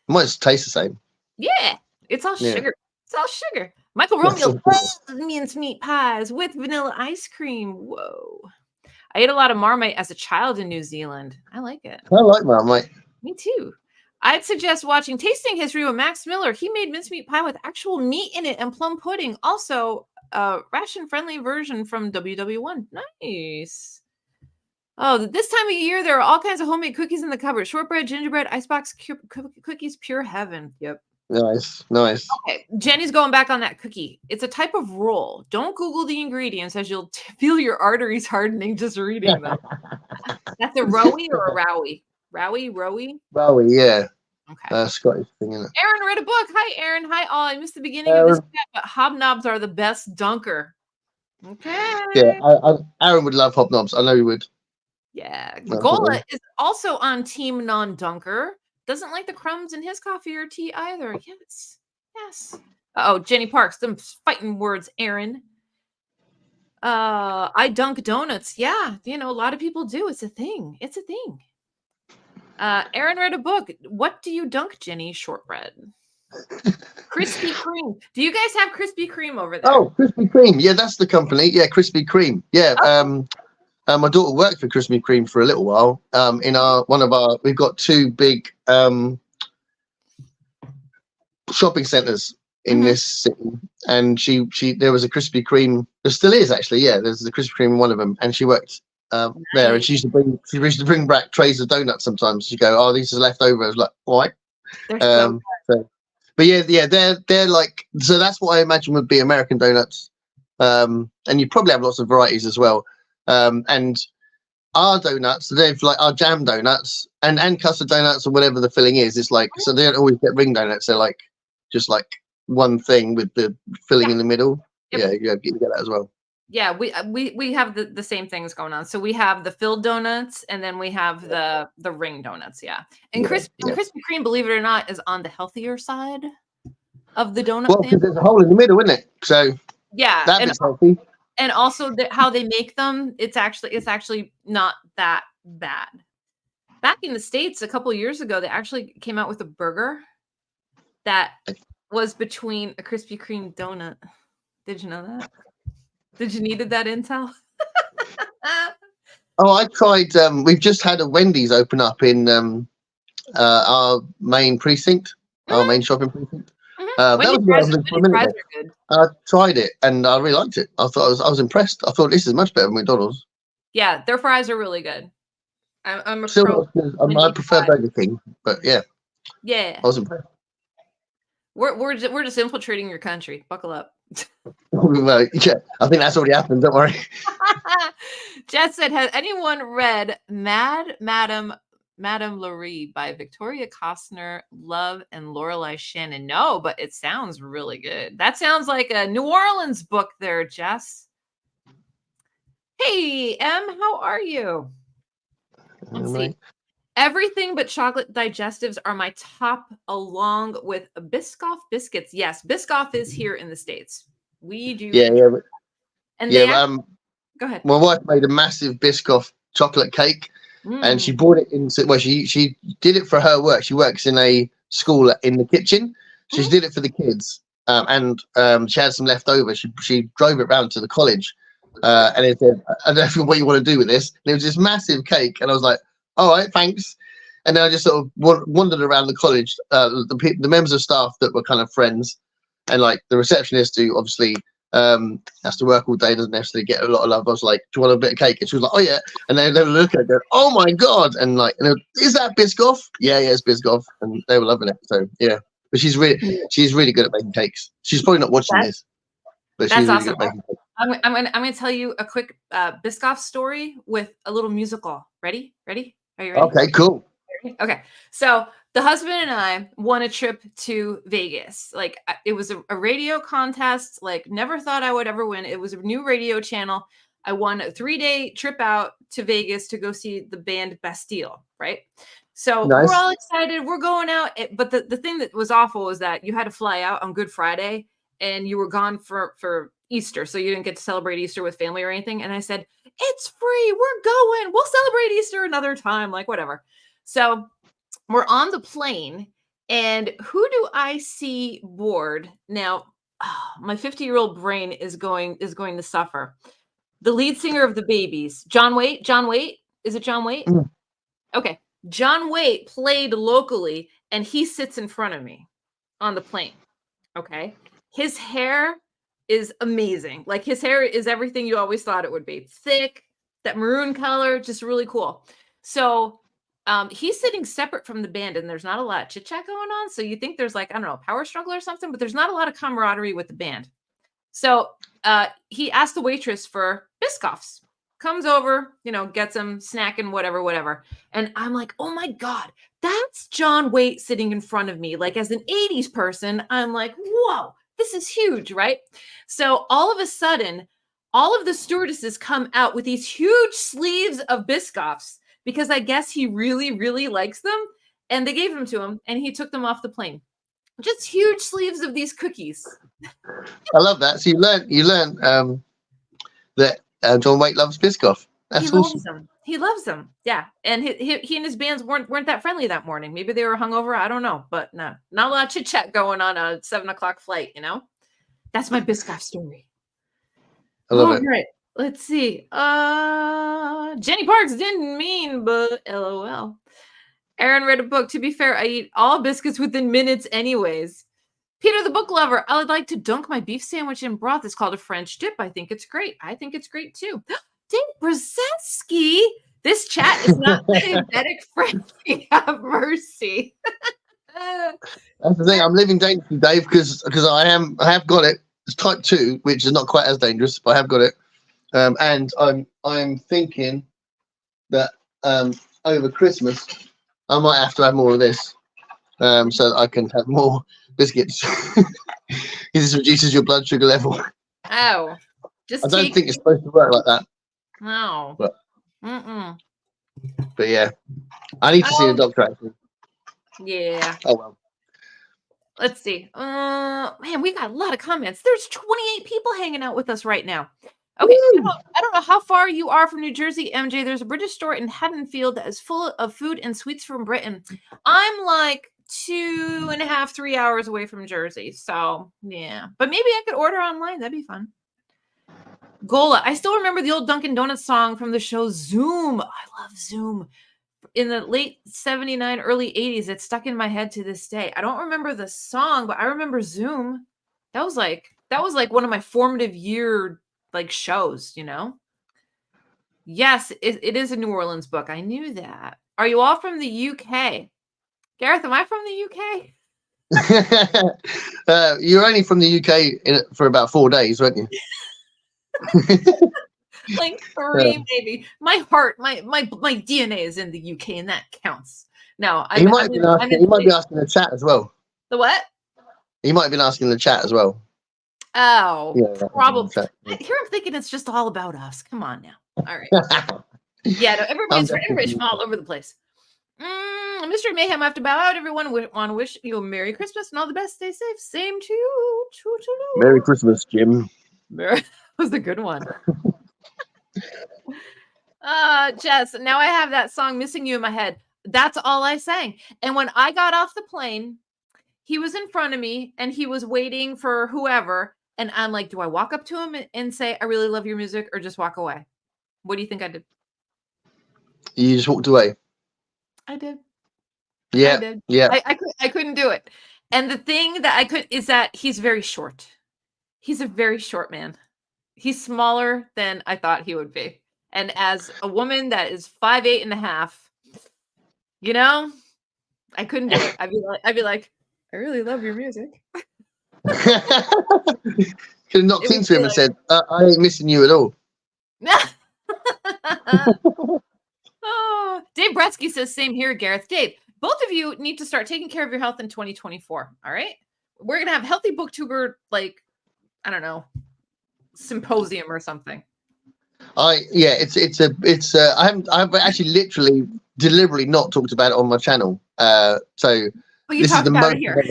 [SPEAKER 2] It might just taste the same.
[SPEAKER 1] Yeah, it's all sugar. It's all sugar. Michael Romeo loves mincemeat pies with vanilla ice cream. Whoa. I ate a lot of Marmite as a child in New Zealand. I like it.
[SPEAKER 2] I like Marmite.
[SPEAKER 1] Me too. I'd suggest watching Tasting History with Max Miller. He made mincemeat pie with actual meat in it and plum pudding. Also, a ration-friendly version from WW1. Nice. Oh, this time of year, there are all kinds of homemade cookies in the cupboard. Shortbread, gingerbread, icebox cookies, pure heaven. Yep.
[SPEAKER 2] Nice, nice.
[SPEAKER 1] Okay, Jenny's going back on that cookie. It's a type of roll. Don't Google the ingredients as you'll feel your arteries hardening just reading them. That's a rowie or a rowie? Rowie?
[SPEAKER 2] Rowie, yeah.
[SPEAKER 1] Okay.
[SPEAKER 2] Scottish thing, isn't it?
[SPEAKER 1] Aaron read a book. Hi, Aaron. Hi, all. I missed the beginning of this chat, but hobnobs are the best dunker. Okay.
[SPEAKER 2] Yeah, Aaron would love hobnobs. I know he would.
[SPEAKER 1] Yeah. Gola is also on Team Non-Dunker. Doesn't like the crumbs in his coffee or tea either. Yes. Yes. Oh, Jenny Parks. Them fighting words, Aaron. I dunk donuts. Yeah. You know, a lot of people do. It's a thing. It's a thing. Aaron read a book. What do you dunk, Jenny? Shortbread. Krispy Kreme. Do you guys have Krispy Kreme over there?
[SPEAKER 2] Oh, Krispy Kreme. Yeah, that's the company. Yeah, Krispy Kreme. Yeah. Oh. My daughter worked for Krispy Kreme for a little while. We've got two big shopping centers in this city, and there was a Krispy Kreme. There still is actually. Yeah, there's a Krispy Kreme in one of them, and she worked there, and she used to bring back trays of donuts sometimes. She'd go, "Oh, these are leftovers." Like, why? But yeah, they're like, so that's what I imagine would be American donuts. And you probably have lots of varieties as well. And our donuts, they've like our jam donuts and custard donuts or whatever the filling is. It's like, so they don't always get ring donuts. They're like just like one thing with the filling in the middle. Yep. Yeah, you get that as well.
[SPEAKER 1] Yeah, we have the same things going on. So we have the filled donuts, and then we have the ring donuts. Yeah, and Krispy Kreme, believe it or not, is on the healthier side of the donut.
[SPEAKER 2] Well, because there's a hole in the middle, isn't it? So
[SPEAKER 1] yeah,
[SPEAKER 2] that's healthy.
[SPEAKER 1] And also how they make them, it's actually not that bad. Back in the States a couple of years ago, they actually came out with a burger that was between a Krispy Kreme donut. Did you know that? Did you needed that intel?
[SPEAKER 2] Oh, I tried. We've just had a Wendy's open up in our main precinct, our main shopping precinct. That was for a minute. I tried it and I really liked it. I was impressed. I thought this is much better than McDonald's.
[SPEAKER 1] Yeah, their fries are really good. I'm a
[SPEAKER 2] pro. I prefer Burger King, but yeah.
[SPEAKER 1] Yeah.
[SPEAKER 2] I was impressed.
[SPEAKER 1] We're just infiltrating your country. Buckle up.
[SPEAKER 2] Well, yeah, I think that's already happened. Don't worry.
[SPEAKER 1] Jess said, "Has anyone read Madame Laurie by Victoria Costner, Love, and Lorelei Shannon?" No, but it sounds really good. That sounds like a New Orleans book there, Jess. Hey, Em, how are you? Let's see. Everything but chocolate digestives are my top, along with Biscoff biscuits. Yes, Biscoff is here in the States. We do.
[SPEAKER 2] Yeah.
[SPEAKER 1] And go ahead.
[SPEAKER 2] My wife made a massive Biscoff chocolate cake, and she brought it into. Well, she did it for her work. She works in a school in the kitchen. So she did it for the kids, and she had some left over. She drove it round to the college, and it said, "I don't know what you want to do with this." And it was this massive cake, and I was like, "All right, thanks." And then I just sort of wandered around the college, the members of staff that were kind of friends, and like the receptionist who obviously has to work all day, doesn't necessarily get a lot of love. I was like, "Do you want a bit of cake?" And she was like, "Oh yeah." And they were looking at it, "Oh my god!" And like, "Is that Biscoff?" Yeah, it's Biscoff, and they were loving it. So yeah, but she's really good at making cakes. She's probably not watching this, but she's really good at making cakes.
[SPEAKER 1] I'm gonna tell you a quick Biscoff story with a little musical. Ready? Are you ready?
[SPEAKER 2] Okay, cool.
[SPEAKER 1] Okay, so the husband and I won a trip to Vegas. Like, it was a radio contest. Like, never thought I would ever win. It was a new radio channel. I won a 3-day trip out to Vegas to go see the band Bastille, right? So nice. We're all excited. We're going out. But the thing that was awful was that you had to fly out on Good Friday, and you were gone for Easter. So you didn't get to celebrate Easter with family or anything. And I said, "It's free. We're going. We'll celebrate Easter another time." Like, whatever. So we're on the plane, and who do I see board? Now, my 50-year-old brain is going to suffer. The lead singer of the Babies, John Waite. John Waite? Is it John Waite? Mm. Okay. John Waite played locally, and he sits in front of me on the plane. Okay. His hair is amazing. Like, his hair is everything you always thought it would be. Thick, that maroon color, just really cool. So he's sitting separate from the band, and there's not a lot of chit chat going on. So you think there's like, I don't know, power struggle or something, but there's not a lot of camaraderie with the band. So he asked the waitress for Biscoffs. Comes over, gets them, snacking, whatever. And I'm like, oh my God, that's John Waite sitting in front of me. Like, as an 80s person, I'm like, whoa, this is huge, right? So all of a sudden, all of the stewardesses come out with these huge sleeves of Biscoffs because I guess he really, really likes them. And they gave them to him, and he took them off the plane. Just huge sleeves of these cookies.
[SPEAKER 2] I love that. So you learn that John Waite loves Biscoff. That's awesome.
[SPEAKER 1] He loves them. Yeah. And he and his bands weren't that friendly that morning. Maybe they were hungover. I don't know. But no, not a lot of chit chat going on a 7:00 flight, That's my Biscoff story.
[SPEAKER 2] I love it.
[SPEAKER 1] Right. Let's see. Jenny Parks didn't mean, but LOL. Aaron read a book. To be fair, I eat all biscuits within minutes anyways. Peter the Book Lover. I would like to dunk my beef sandwich in broth. It's called a French dip. I think it's great. I think it's great too. Dave Brzezinski. This chat is not diabetic friendly. Have mercy.
[SPEAKER 2] That's the thing. I'm living dangerously, Dave, because I have got it. It's type 2, which is not quite as dangerous, but I have got it. And I'm thinking that over Christmas I might have to have more of this, so that I can have more biscuits. This reduces your blood sugar level.
[SPEAKER 1] Oh,
[SPEAKER 2] I don't think it's supposed to work like that.
[SPEAKER 1] No.
[SPEAKER 2] But yeah, I need to see a doctor actually.
[SPEAKER 1] Yeah.
[SPEAKER 2] Oh well.
[SPEAKER 1] Let's see. Man, we got a lot of comments. There's 28 people hanging out with us right now. Okay, I don't know how far you are from New Jersey, MJ. There's a British store in Haddonfield that is full of food and sweets from Britain. I'm like 2.5, 3 hours away from Jersey. So, yeah. But maybe I could order online. That'd be fun. Gola. I still remember the old Dunkin' Donuts song from the show Zoom. I love Zoom. In the late 79, early 80s, it's stuck in my head to this day. I don't remember the song, but I remember Zoom. That was like one of my formative year shows, Yes, it is a New Orleans book. I knew that. Are you all from the UK? Gareth, am I from the
[SPEAKER 2] UK? You're only from the UK for about 4 days, weren't you?
[SPEAKER 1] Like 3, maybe. My heart, my DNA is in the UK, and that counts. No,
[SPEAKER 2] he might be asking the chat as well.
[SPEAKER 1] The what?
[SPEAKER 2] He might have been asking the chat as well.
[SPEAKER 1] Oh, yeah, probably. Here I'm thinking it's just all about us. Come on now. All right. Yeah, no, everybody's from all over the place. Mr. Mayhem, I have to bow out. Everyone want to wish you a Merry Christmas and all the best. Stay safe. Same to you.
[SPEAKER 2] Merry Christmas, Jim.
[SPEAKER 1] That was a good one. Jess, now I have that song Missing You in my head. That's all I sang. And when I got off the plane, he was in front of me and he was waiting for whoever. And I'm like, do I walk up to him and say, I really love your music, or just walk away? What do you think I did?
[SPEAKER 2] You just walked away.
[SPEAKER 1] I did.
[SPEAKER 2] Yeah.
[SPEAKER 1] I did.
[SPEAKER 2] Yeah.
[SPEAKER 1] I couldn't do it. And the thing that I could is that he's very short. He's a very short man. He's smaller than I thought he would be. And as a woman that is 5'8.5", I couldn't do it. I'd be like, I really love your music.
[SPEAKER 2] Could have knocked into him and said, I ain't missing you at all.
[SPEAKER 1] Oh, Dave Bretsky says, same here, Gareth. Dave, both of you need to start taking care of your health in 2024. All right. We're going to have healthy booktuber, I don't know, symposium or something. I've
[SPEAKER 2] actually literally deliberately not talked about it on my channel. So
[SPEAKER 1] but you talked about it here.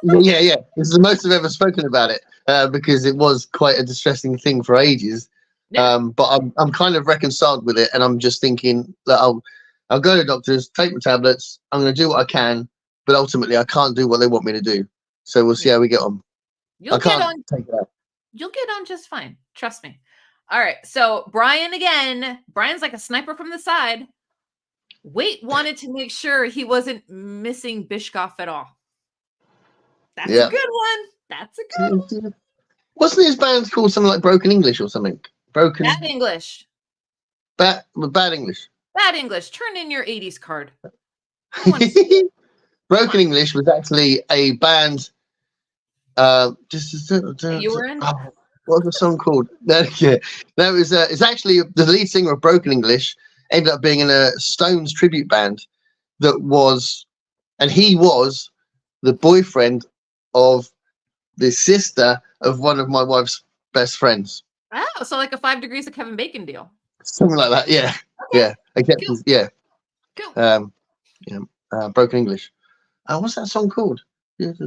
[SPEAKER 2] Yeah. This is the most I've ever spoken about it because it was quite a distressing thing for ages. Yeah. But I'm kind of reconciled with it, and I'm just thinking that I'll go to doctors, take my tablets. I'm going to do what I can, but ultimately I can't do what they want me to do. So we'll see how we get on.
[SPEAKER 1] You'll get on just fine. Trust me. All right. So Brian again. Brian's like a sniper from the side. Waite wanted to make sure he wasn't missing Biscoff at all. That's a good one. That's a good one.
[SPEAKER 2] Wasn't his band called something like Broken English or something?
[SPEAKER 1] Bad English.
[SPEAKER 2] Bad English.
[SPEAKER 1] Bad English. Turn in your 80s card.
[SPEAKER 2] Broken English was actually a band.
[SPEAKER 1] You were in?
[SPEAKER 2] Oh, what was the song called? It's actually the lead singer of Broken English ended up being in a Stones tribute band he was the boyfriend of the sister of one of my wife's best friends.
[SPEAKER 1] Oh, so like a 5 Degrees of Kevin Bacon deal.
[SPEAKER 2] Something like that, yeah.
[SPEAKER 1] Okay.
[SPEAKER 2] Yeah. Except
[SPEAKER 1] Cool.
[SPEAKER 2] yeah.
[SPEAKER 1] Cool.
[SPEAKER 2] Broken English. What's that song called? It's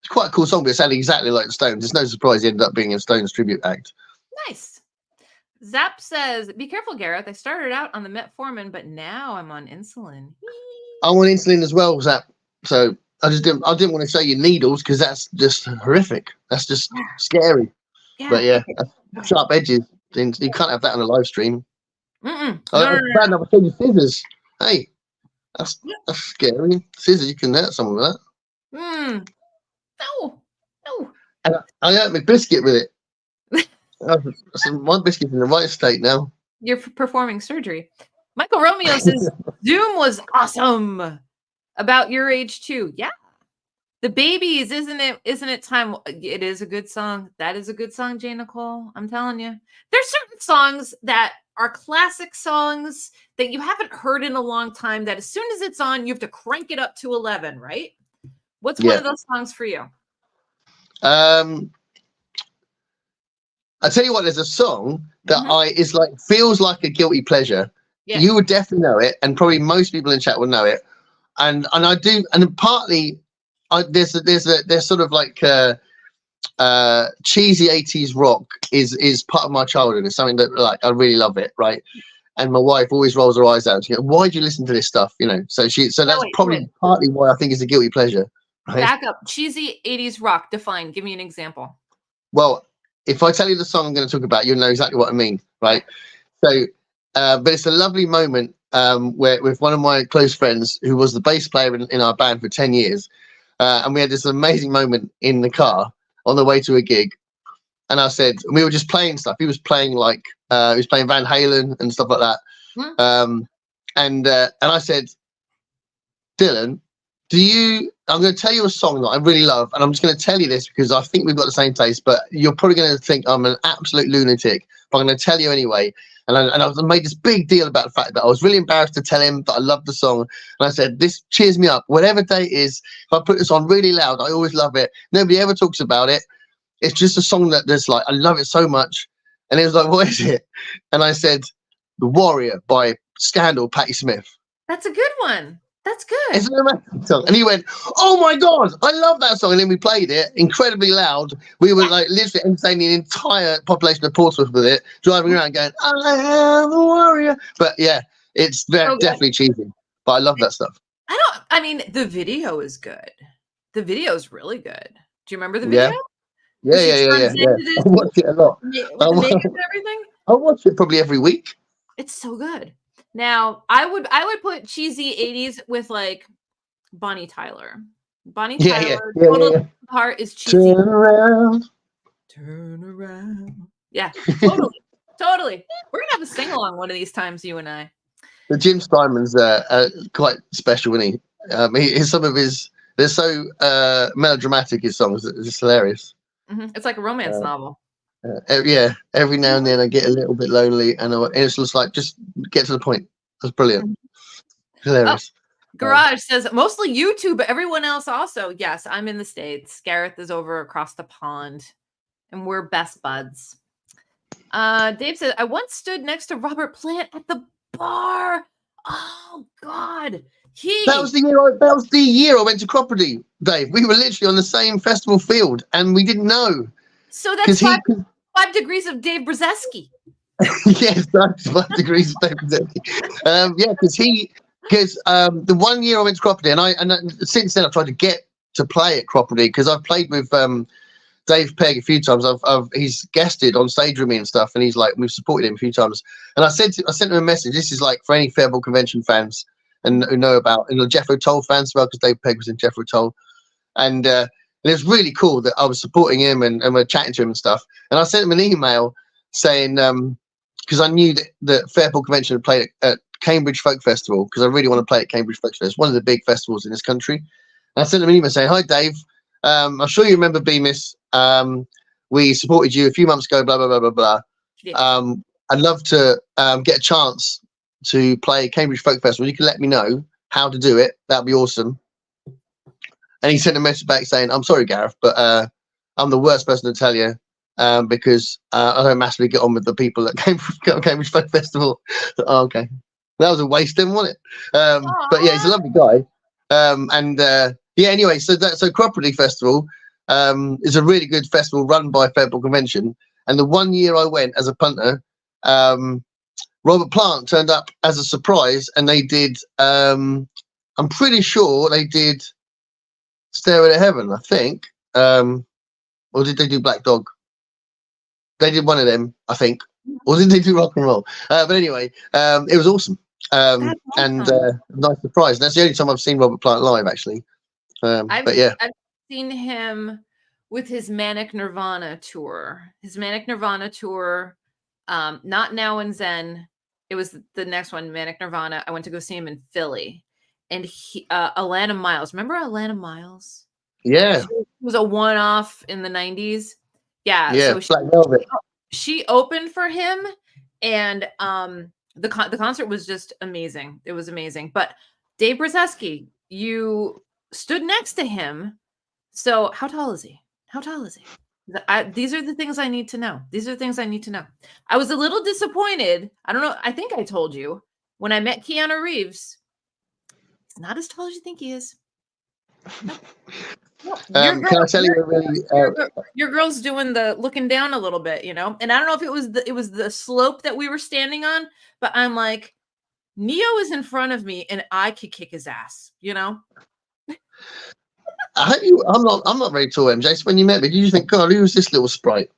[SPEAKER 2] quite a cool song, but it sounded exactly like the Stones. It's no surprise he ended up being a Stones tribute act.
[SPEAKER 1] Nice. Zap says, "Be careful, Gareth. I started out on the metformin, but now I'm on insulin."
[SPEAKER 2] I'm on insulin as well, Zap. So I didn't want to show you needles because that's just horrific. That's just scary. Yeah. But yeah, sharp edges. You can't have that on a live stream.
[SPEAKER 1] No.
[SPEAKER 2] Bad enough, I showed you scissors. Hey, that's scary. Scissors, you can hurt someone with that.
[SPEAKER 1] No.
[SPEAKER 2] And I hurt my biscuit with it. My biscuit's in the right state now.
[SPEAKER 1] You're performing surgery. Michael Romeo says, Zoom was awesome. About your age too. Yeah. The Babies, isn't it time? It is a good song. That is a good song, J. Nicole. I'm telling you. There's certain songs that are classic songs that you haven't heard in a long time that as soon as it's on, you have to crank it up to 11, right? What's one of those songs for you?
[SPEAKER 2] I tell you what, there's a song that feels like a guilty pleasure. Yeah. You would definitely know it, and probably most people in chat will know it. And I do, and partly there's sort of like cheesy 80s rock is part of my childhood. It's something that like I really love it, right? And my wife always rolls her eyes out. She goes, "Why do you listen to this stuff?" You know, so that's probably partly why I think it's a guilty pleasure. Right?
[SPEAKER 1] Back up, cheesy 80s rock. Define. Give me an example.
[SPEAKER 2] Well, if I tell you the song I'm going to talk about, you'll know exactly what I mean, right? So, but it's a lovely moment where with one of my close friends who was the bass player in our band for 10 years. And we had this amazing moment in the car on the way to a gig. And I said, we were just playing stuff. He was playing he was playing Van Halen and stuff like that. And I said, Dylan, I'm going to tell you a song that I really love. And I'm just going to tell you this because I think we've got the same taste, but you're probably going to think I'm an absolute lunatic. But I'm going to tell you anyway. And I made this big deal about the fact that I was really embarrassed to tell him that I loved the song. And I said, this cheers me up. Whatever day it is, if I put this on really loud, I always love it. Nobody ever talks about it. It's just a song that there's like, I love it so much. And he was like, what is it? And I said, The Warrior by Scandal, Patti Smith.
[SPEAKER 1] That's a good one. That's good.
[SPEAKER 2] It's an amazing song. And he went, oh my God, I love that song. And then we played it incredibly loud. We were like literally entertaining the entire population of Portsmouth with it, driving around going, I am the warrior. But yeah, it's definitely cheesy. But I love that stuff.
[SPEAKER 1] I mean, the video is good. The video is really good. Do you remember the video?
[SPEAKER 2] Yeah. I watch it a lot.
[SPEAKER 1] With the makeup and everything?
[SPEAKER 2] I watch it probably every week.
[SPEAKER 1] It's so good. Now, I would put cheesy 80s with like Bonnie Tyler. Bonnie Tyler, Total Heart is cheesy. Turn around. Yeah, totally. We're gonna have a sing along one of these times, you and I.
[SPEAKER 2] The Jim Steinman's quite special, isn't he? Some of his they're so melodramatic. His songs, it's just hilarious.
[SPEAKER 1] It's like a romance novel.
[SPEAKER 2] Every now and then I get a little bit lonely, and it's just like, just get to the point. That's brilliant. Hilarious.
[SPEAKER 1] Garage says mostly YouTube, but everyone else also. Yes, I'm in the States. Gareth is over across the pond, and we're best buds. Dave says, I once stood next to Robert Plant at the bar. Oh God. That was the year I went to Cropperty, Dave. We were literally on the same festival field, and we didn't know. So that's 5 degrees of Dave Brzezinski.
[SPEAKER 2] Yes, 5 degrees of Dave Brzezinski. Because the 1 year I went to Cropperty, and since then I've tried to get to play at Cropperty because I've played with Dave Pegg a few times. He's guested on stage with me and stuff, and he's like, we've supported him a few times. And I sent him a message. This is like for any Fairball Convention fans and who know about, and the Jethro Tull fans as well, because Dave Pegg was in Jethro Tull, and it was really cool that I was supporting him and we're chatting to him and stuff. And I sent him an email saying, because I knew that Fairport Convention had played at Cambridge Folk Festival, because I really want to play at Cambridge Folk Festival. It's one of the big festivals in this country. And I sent them an email saying, "Hi, Dave. I'm sure you remember Bemis. We supported you a few months ago, blah, blah, blah, blah, blah. Yeah. I'd love to get a chance to play Cambridge Folk Festival. You can let me know how to do it. That'd be awesome." And he sent a message back saying, "I'm sorry, Gareth, but I'm the worst person to tell you because I don't massively get on with the people at Cambridge Folk Festival." Oh, okay. That was a waste then, wasn't it? But yeah, he's a lovely guy. Yeah, anyway, so Cooperative Festival is a really good festival run by Fairport Convention. And the one year I went as a punter, Robert Plant turned up as a surprise, and they did, I'm pretty sure they did Stairway to Heaven, I think. Or did they do Black Dog? They did one of them, I think. Or did they do Rock and Roll? But anyway, it was awesome. And nice surprise. And that's the only time I've seen Robert Plant live, actually. But yeah.
[SPEAKER 1] I've seen him with his Manic Nirvana tour. His Manic Nirvana tour, not Now and Zen. It was the next one, Manic Nirvana. I went to go see him in Philly. And Alana Miles. Remember Alana Miles?
[SPEAKER 2] Yeah.
[SPEAKER 1] She was a one-off in the 90s. Yeah.
[SPEAKER 2] Yeah,
[SPEAKER 1] so she opened for him, and the concert was just amazing. It was amazing. But Dave Brzezinski, you stood next to him. So how tall is he? How tall is he? These are the things I need to know. These are the things I need to know. I was a little disappointed. I don't know. I think I told you when I met Keanu Reeves. He's not as tall as you think he is. No.
[SPEAKER 2] Can I tell you a really?
[SPEAKER 1] Your girl's doing the looking down a little bit, you know. And I don't know if it was the slope that we were standing on, but I'm like, Neo is in front of me, and I could kick his ass, you know.
[SPEAKER 2] I'm not very tall, MJ. So when you met me, did you think, God, who was this little sprite?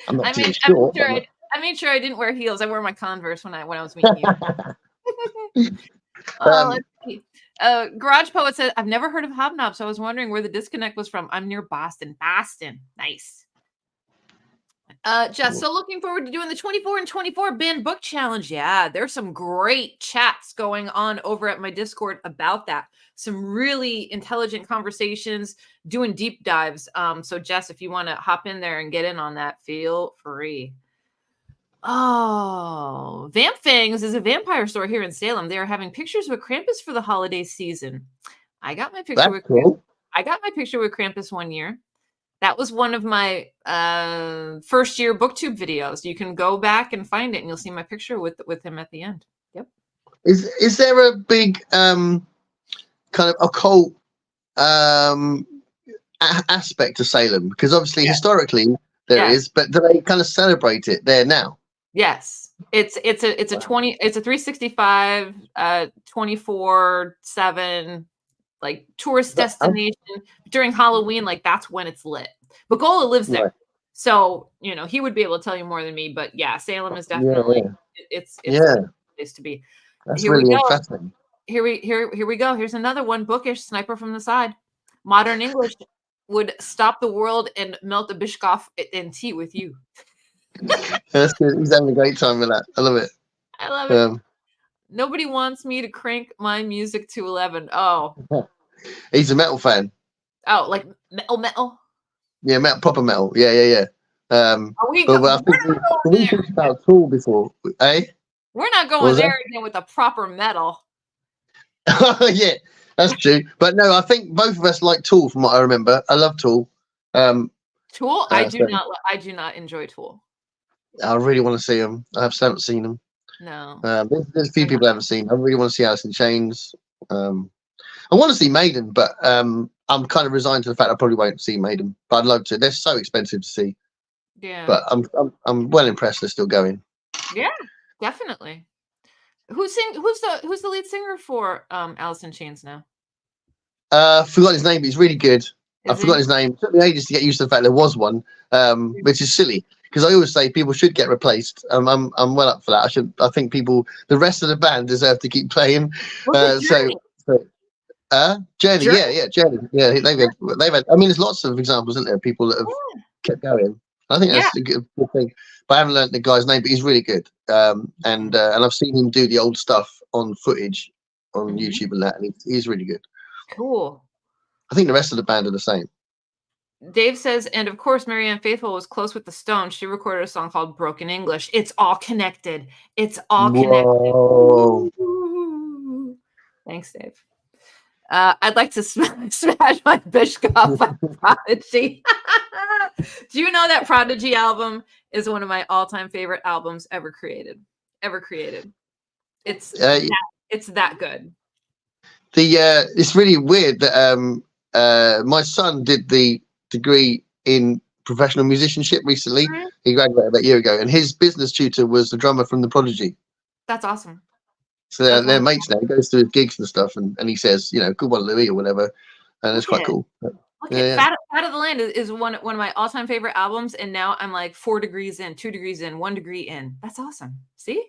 [SPEAKER 2] I'm not too short.
[SPEAKER 1] I made sure I didn't wear heels. I wore my Converse when I was meeting you. Let's see. Garage Poet said, "I've never heard of Hobnob, so I was wondering where the disconnect was from. I'm near Boston." Boston. Nice. Jess, so looking forward to doing the 24 and 24 Banned Book Challenge. Yeah, there's some great chats going on over at my Discord about that. Some really intelligent conversations, doing deep dives. So Jess, if you want to hop in there and get in on that, feel free. Oh, Vamp Fangs is a vampire store here in Salem. They are having pictures with Krampus for the holiday season. I got my picture with Krampus. I got my picture with Krampus one year. That was one of my first year booktube videos. You can go back and find it, and you'll see my picture with him at the end. Yep.
[SPEAKER 2] Is there a big kind of occult aspect to Salem? Because obviously historically there is, but do they kind of celebrate it there now?
[SPEAKER 1] Yes, it's a 365 24/7 like tourist destination during Halloween. Like that's when it's lit. Bagola lives there, right. So you know he would be able to tell you more than me. But yeah, Salem is definitely it's a place to be.
[SPEAKER 2] That's really interesting.
[SPEAKER 1] Here we go. Here's another one. Bookish Sniper from the Side. Modern English would stop the world and melt a Biscoff in tea with you.
[SPEAKER 2] That's good. He's having a great time with that. I love it.
[SPEAKER 1] I love it. Nobody wants me to crank my music to 11. Oh.
[SPEAKER 2] He's a metal fan.
[SPEAKER 1] Oh, like metal?
[SPEAKER 2] Yeah, proper metal. Yeah.
[SPEAKER 1] We
[SPEAKER 2] talked about Tool before, eh?
[SPEAKER 1] We're not going there again with the proper metal.
[SPEAKER 2] Yeah, that's true. But no, I think both of us like Tool from what I remember. I love Tool.
[SPEAKER 1] Tool? I do not enjoy Tool.
[SPEAKER 2] I really want to see them. I haven't seen them.
[SPEAKER 1] No.
[SPEAKER 2] There's a few people I haven't seen. I really want to see Alice in Chains. I want to see Maiden, but I'm kind of resigned to the fact I probably won't see Maiden. But I'd love to. They're so expensive to see.
[SPEAKER 1] Yeah.
[SPEAKER 2] But I'm well impressed they're still going.
[SPEAKER 1] Yeah, definitely. Who's the lead singer for Alice in Chains now?
[SPEAKER 2] Forgot his name, but he's really good. I forgot his name. It took me ages to get used to the fact there was one, which is silly. Because I always say people should get replaced. I'm well up for that. I think the rest of the band deserve to keep playing. Journey. Journey, yeah, Journey. Yeah, they've had. I mean, there's lots of examples, isn't there? People that have kept going. I think that's a good thing. But I haven't learned the guy's name, but he's really good. And I've seen him do the old stuff on footage on YouTube and that, and he's really good.
[SPEAKER 1] Cool.
[SPEAKER 2] I think the rest of the band are the same.
[SPEAKER 1] Dave says, and of course, Marianne Faithfull was close with the Stones. She recorded a song called Broken English. It's all connected. It's all connected. Ooh. Thanks, Dave. I'd like to smash my Bishkop by Prodigy. Do you know that Prodigy album is one of my all-time favorite albums ever created? It's that good.
[SPEAKER 2] It's really weird that my son did the degree in professional musicianship recently. He graduated about a year ago, and his business tutor was the drummer from the Prodigy.
[SPEAKER 1] That's awesome.
[SPEAKER 2] So they're mates now. He goes to his gigs and stuff, and he says, good one, Louis, or whatever, and it's quite cool.
[SPEAKER 1] Fat of the Land is one of my all-time favorite albums, and now I'm like 4 degrees in, 2 degrees in, 1 degree in. That's awesome. See?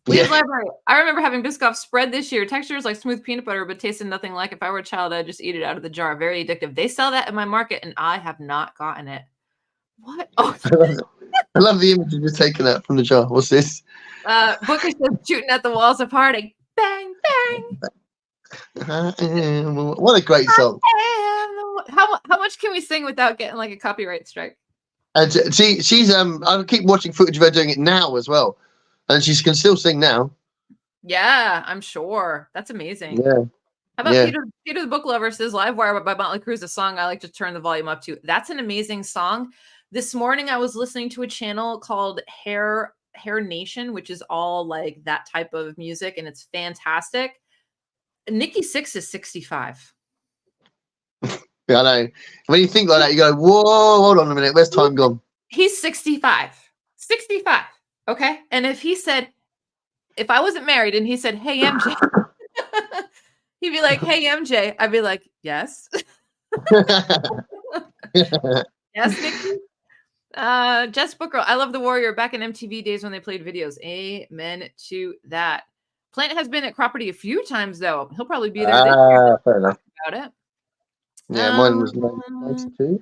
[SPEAKER 1] Lee's Library. I remember having Biscoff spread this year. Texture is like smooth peanut butter, but tasted nothing like. If I were a child, I'd just eat it out of the jar. Very addictive. They sell that in my market, and I have not gotten it. Oh,
[SPEAKER 2] I love the image you've just taken out from the jar. What's this?
[SPEAKER 1] Bookish is shooting at the walls of party. Bang, bang.
[SPEAKER 2] What a great song.
[SPEAKER 1] How much can we sing without getting like a copyright strike?
[SPEAKER 2] And she's I keep watching footage of her doing it now as well, and she can still sing now.
[SPEAKER 1] Yeah, I'm sure. That's amazing.
[SPEAKER 2] Yeah.
[SPEAKER 1] How about Peter the Book Lover says Livewire by Motley Crue is a song I like to turn the volume up to. That's an amazing song. This morning I was listening to a channel called Hair Nation, which is all like that type of music, and it's fantastic. Nikki Sixx is 65.
[SPEAKER 2] Yeah, I know. When you think like that, you go, whoa, hold on a minute. Where's time gone?
[SPEAKER 1] He's 65. 65. Okay. And if I wasn't married and he said, hey, MJ, he'd be like, hey, MJ. I'd be like, yes. Yes, Nikki. Jess Booker, I love the Warrior back in MTV days when they played videos. Amen to that. Plant has been at Cropperty a few times, though. He'll probably be there this year.
[SPEAKER 2] Fair enough.
[SPEAKER 1] About it.
[SPEAKER 2] Yeah, mine was 92.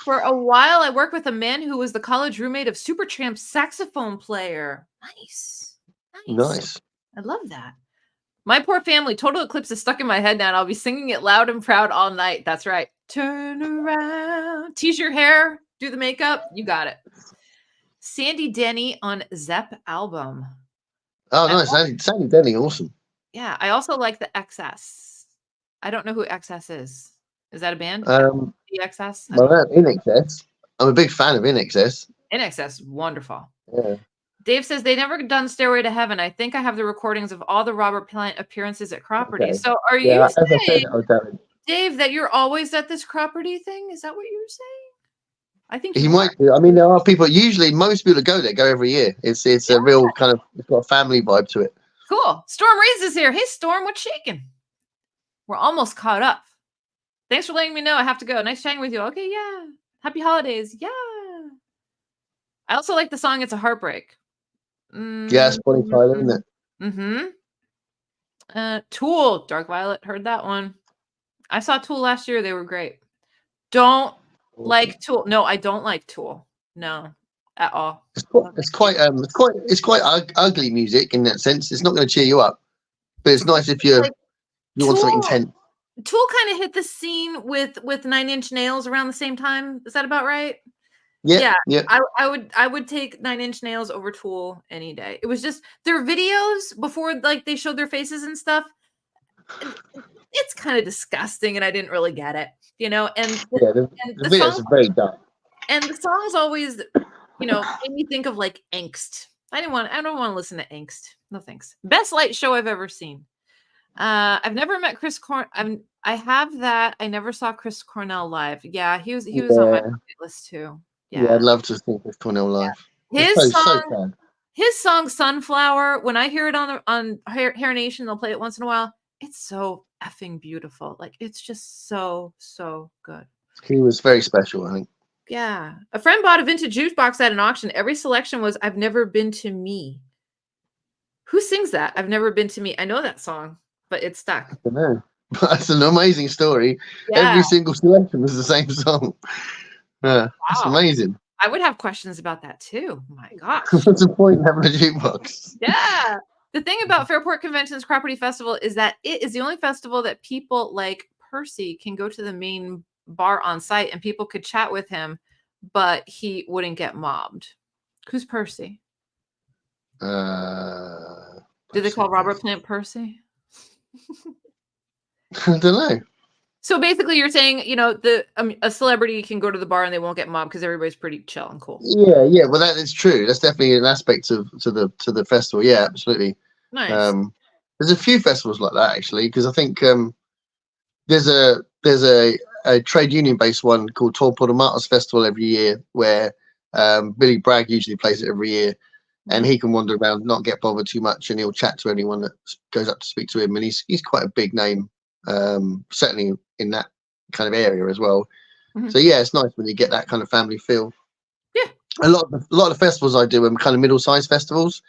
[SPEAKER 1] For a while, I worked with a man who was the college roommate of Supertramp's saxophone player. Nice. I love that. My Poor Family, Total Eclipse is stuck in my head now, and I'll be singing it loud and proud all night. That's right. Turn around. Tease your hair. Do the makeup. You got it. Sandy Denny on Zepp album.
[SPEAKER 2] Oh, nice. Sandy Denny, awesome.
[SPEAKER 1] Yeah, I also like the XS. I don't know who XS is. Is that a band?
[SPEAKER 2] The
[SPEAKER 1] XS?
[SPEAKER 2] Well, INXS. I'm a big fan of INXS.
[SPEAKER 1] INXS, wonderful.
[SPEAKER 2] Yeah.
[SPEAKER 1] Dave says they never done Stairway to Heaven. I think I have the recordings of all the Robert Plant appearances at Cropperty. Okay. So are you saying, Dave, that you're always at this Cropperty thing? Is that what you're saying? I think
[SPEAKER 2] he might do. I mean, there are people. Usually, most people that go there go every year. It's a real kind of. It's got a family vibe to it.
[SPEAKER 1] Cool. Storm Reeves is here. Hey, Storm, what's shaking? We're almost caught up. Thanks for letting me know. I have to go. Nice chatting with you. Okay, yeah. Happy holidays. Yeah. I also like the song "It's a Heartbreak."
[SPEAKER 2] Yeah, it's Bonnie Tyler, isn't it?
[SPEAKER 1] Tool, Dark Violet. Heard that one. I saw Tool last year. They were great. Don't like Tool. No, I don't like Tool. No, at all.
[SPEAKER 2] It's quite ugly music in that sense. It's not going to cheer you up, but it's nice if you want something intense.
[SPEAKER 1] Tool kind of hit the scene with 9 Inch Nails around the same time. Is that about right?
[SPEAKER 2] Yeah.
[SPEAKER 1] I would take 9 Inch Nails over Tool any day. It was just their videos before, like they showed their faces and stuff. It's kind of disgusting, and I didn't really get it, And
[SPEAKER 2] the videos are very dark.
[SPEAKER 1] And the songs always, made me think of like angst. I don't want to listen to angst. No thanks. Best light show I've ever seen. I've never met Chris I have that. I never saw Chris Cornell live. Yeah, he was on my list too.
[SPEAKER 2] Yeah, I'd love to see Chris Cornell live.
[SPEAKER 1] Yeah. His song Sunflower, when I hear it on Hair Nation, they'll play it once in a while. It's so effing beautiful. Like, it's just so good.
[SPEAKER 2] He was very special, I think.
[SPEAKER 1] Yeah. A friend bought a vintage juice box at an auction. Every selection was I've Never Been to Me. Who sings that? I've Never Been to Me. I know that song, but it's stuck.
[SPEAKER 2] I don't know. That's an amazing story. Yeah. Every single selection was the same song. Yeah, that's amazing.
[SPEAKER 1] I would have questions about that too. My gosh.
[SPEAKER 2] What's the point in having a jukebox?
[SPEAKER 1] Yeah. The thing about Fairport Convention's Property Festival is that it is the only festival that people like Percy can go to the main bar on site and people could chat with him, but he wouldn't get mobbed. Who's Percy? Did they call Robert Plant Percy?
[SPEAKER 2] I don't know.
[SPEAKER 1] So basically, you're saying, you know, a celebrity can go to the bar and they won't get mobbed because everybody's pretty chill and cool.
[SPEAKER 2] Yeah. Well, that is true. That's definitely an aspect to the festival. Yeah, absolutely.
[SPEAKER 1] Nice.
[SPEAKER 2] There's a few festivals like that actually, because I think there's a trade union based one called Torpor Martyrs Festival every year, where Billy Bragg usually plays it every year, and he can wander around, not get bothered too much, and he'll chat to anyone that goes up to speak to him, and he's quite a big name, certainly in that kind of area as well. So yeah, it's nice when you get that kind of family feel.
[SPEAKER 1] Yeah,
[SPEAKER 2] a lot of the festivals I do are kind of middle-sized festivals.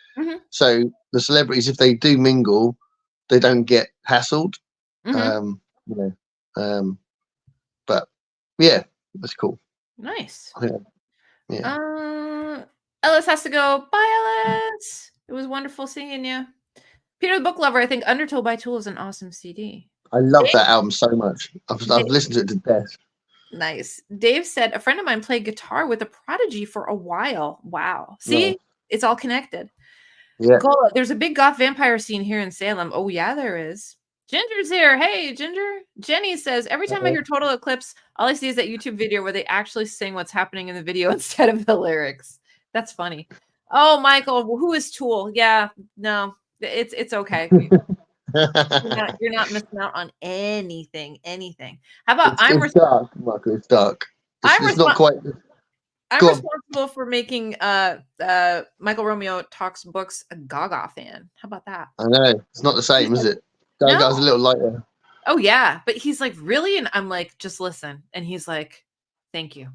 [SPEAKER 2] So the celebrities, if they do mingle, they don't get hassled. You know, but yeah, that's cool.
[SPEAKER 1] Nice.
[SPEAKER 2] Yeah.
[SPEAKER 1] Ellis has to go. Bye, Ellis. It was wonderful seeing you. Peter the Book Lover, I think Undertow by Tool is an awesome CD.
[SPEAKER 2] I love that album so much. I've listened to it to death.
[SPEAKER 1] Nice. Dave said, a friend of mine played guitar with a Prodigy for a while. Wow. See, it's all connected.
[SPEAKER 2] Yeah.
[SPEAKER 1] Gola, there's a big goth vampire scene here in Salem. Oh, yeah, there is. Ginger's here. Hey, Ginger. Jenny says, every time I hear Total Eclipse, all I see is that YouTube video where they actually sing what's happening in the video instead of the lyrics. That's funny. Oh, Michael, who is Tool? Yeah, no, it's okay. You're not missing out on anything. How about
[SPEAKER 2] it's dark, Michael? It's dark. It's not quite.
[SPEAKER 1] I'm responsible for making Michael Romeo Talks Books a Gaga fan. How about that?
[SPEAKER 2] I know. It's not the same, is it? Gaga's a little lighter.
[SPEAKER 1] Oh, yeah. But he's like, really? And I'm like, just listen. And he's like, thank you.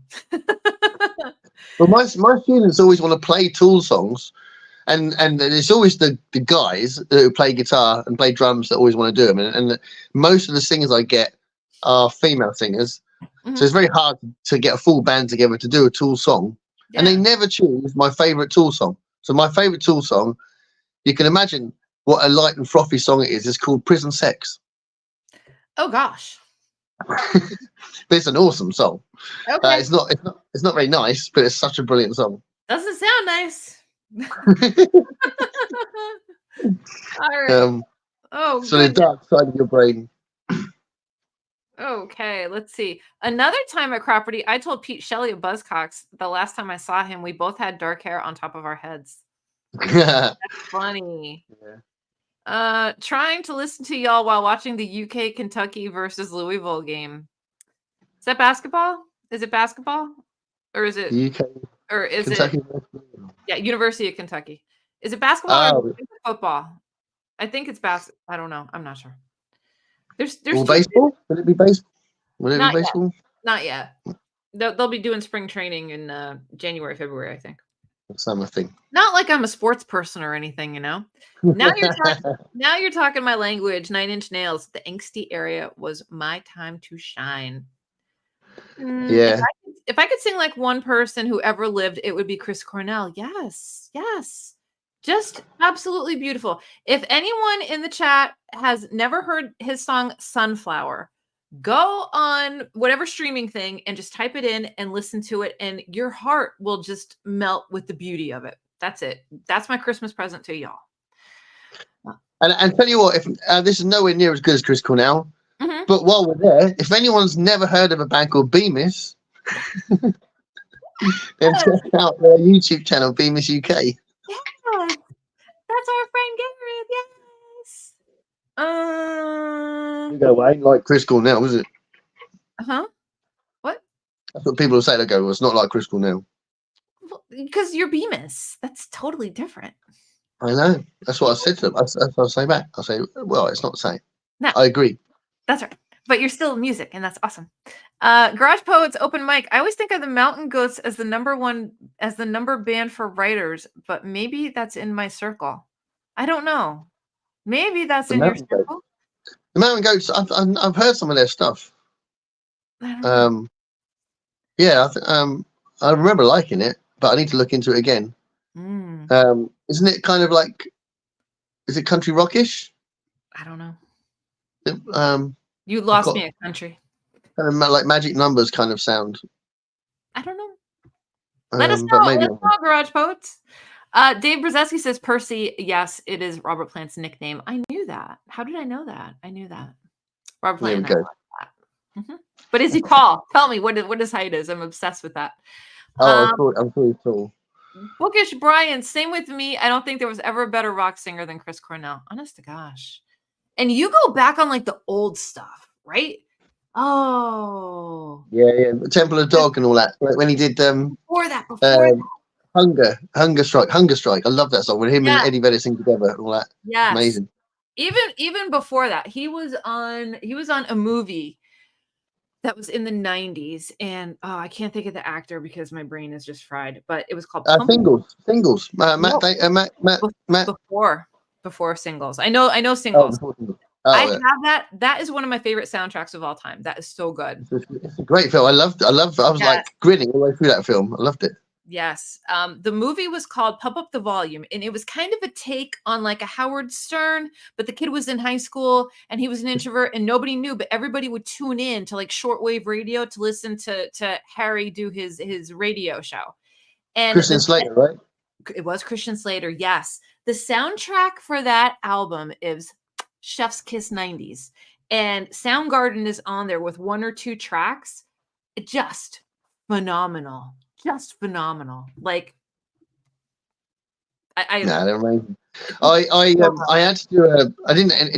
[SPEAKER 2] Well, my students always want to play Tool songs. And it's always the guys who play guitar and play drums that always want to do them. And most of the singers I get are female singers. So it's very hard to get a full band together to do a Tool song. Yeah. And they never choose my favorite Tool song. So my favorite Tool song, you can imagine what a light and frothy song it is. It's called Prison Sex.
[SPEAKER 1] Oh, gosh.
[SPEAKER 2] But it's an awesome song.
[SPEAKER 1] Okay.
[SPEAKER 2] It's not very nice, but it's such a brilliant song.
[SPEAKER 1] Doesn't sound nice. All right.
[SPEAKER 2] So the dark side of your brain.
[SPEAKER 1] Okay, let's see. Another time at Cropperty, I told Pete Shelley of Buzzcocks the last time I saw him, we both had dark hair on top of our heads. That's funny. Yeah. Trying to listen to y'all while watching the UK Kentucky versus Louisville game. Is that basketball? Is it basketball? Or is it
[SPEAKER 2] UK?
[SPEAKER 1] Or is
[SPEAKER 2] Kentucky?
[SPEAKER 1] Yeah, University of Kentucky. Is it basketball or football? I think it's basketball. I don't know. I'm not sure. There's
[SPEAKER 2] baseball? Would it be baseball? Would it be baseball?
[SPEAKER 1] Not yet. They'll be doing spring training in January, February, I think.
[SPEAKER 2] Summer thing.
[SPEAKER 1] Not like I'm a sports person or anything, you know. Now you're talking my language. 9 Inch Nails. The angsty area was my time to shine.
[SPEAKER 2] Yeah.
[SPEAKER 1] If I could sing like one person who ever lived, it would be Chris Cornell. Yes. Just absolutely beautiful. If anyone in the chat has never heard his song Sunflower, go on whatever streaming thing and just type it in and listen to it, and your heart will just melt with the beauty of it. That's it. That's my Christmas present to y'all.
[SPEAKER 2] And tell you what, if this is nowhere near as good as Chris Cornell, but while we're there, if anyone's never heard of a band called Bemis, then check out their YouTube channel, Bemis UK.
[SPEAKER 1] Yeah, that's our friend Gareth. Yes.
[SPEAKER 2] You go, well, ain't like Chris Cornell, is it?
[SPEAKER 1] What?
[SPEAKER 2] That's what people will say. They go, well, it's not like Chris Cornell.
[SPEAKER 1] Well, because you're Bemis. That's totally different.
[SPEAKER 2] I know. That's what I said to them. That's what I'll say back. I'll say, well, it's not the same.
[SPEAKER 1] No.
[SPEAKER 2] I agree.
[SPEAKER 1] That's right. But you're still music, and that's awesome. Garage Poets open mic. I always think of the Mountain Goats as the number band for writers, but maybe that's in my circle. I don't know. Maybe that's in your circle.
[SPEAKER 2] The Mountain Goats. I've heard some of their stuff.
[SPEAKER 1] I don't know.
[SPEAKER 2] Yeah, I remember liking it, but I need to look into it again. Isn't it kind of like, is it country rockish?
[SPEAKER 1] I don't know.
[SPEAKER 2] It,
[SPEAKER 1] you lost me at country.
[SPEAKER 2] Kind of like Magic Numbers kind of sound.
[SPEAKER 1] I don't know. Let us know. Let us know, Garage Poets. Dave Brzezinski says Percy. Yes, it is Robert Plant's nickname. I knew that. How did I know that? I knew that. Robert Plant.
[SPEAKER 2] There we go.
[SPEAKER 1] But is he tall? Tell me what his height is. I'm obsessed with that.
[SPEAKER 2] Oh, I'm pretty tall.
[SPEAKER 1] Bookish Brian, same with me. I don't think there was ever a better rock singer than Chris Cornell. Honest to gosh. And you go back on like the old stuff, right? Oh.
[SPEAKER 2] Yeah. Temple of Dog and all that. When he did
[SPEAKER 1] before that.
[SPEAKER 2] Hunger Strike. I love that song with him and Eddie Vedder sing together and all that.
[SPEAKER 1] Yeah.
[SPEAKER 2] Amazing.
[SPEAKER 1] Even before that, he was on a movie that was in the 90s, and I can't think of the actor because my brain is just fried. But it was called
[SPEAKER 2] Singles. Matt.
[SPEAKER 1] Before Singles. I know Singles. I have that. That is one of my favorite soundtracks of all time. That is so good.
[SPEAKER 2] It's a great film. I was like grinning all the way through that film. I loved it.
[SPEAKER 1] Yes. The movie was called Pump Up the Volume, and it was kind of a take on like a Howard Stern, but the kid was in high school and he was an introvert and nobody knew, but everybody would tune in to like shortwave radio to listen to Harry do his radio show. And
[SPEAKER 2] Christian Slater, right?
[SPEAKER 1] It was Christian Slater. Yes. The soundtrack for that album is Chef's Kiss 90s, and Soundgarden is on there with 1 or 2 tracks. Just phenomenal. Like
[SPEAKER 2] they're amazing. I had to do it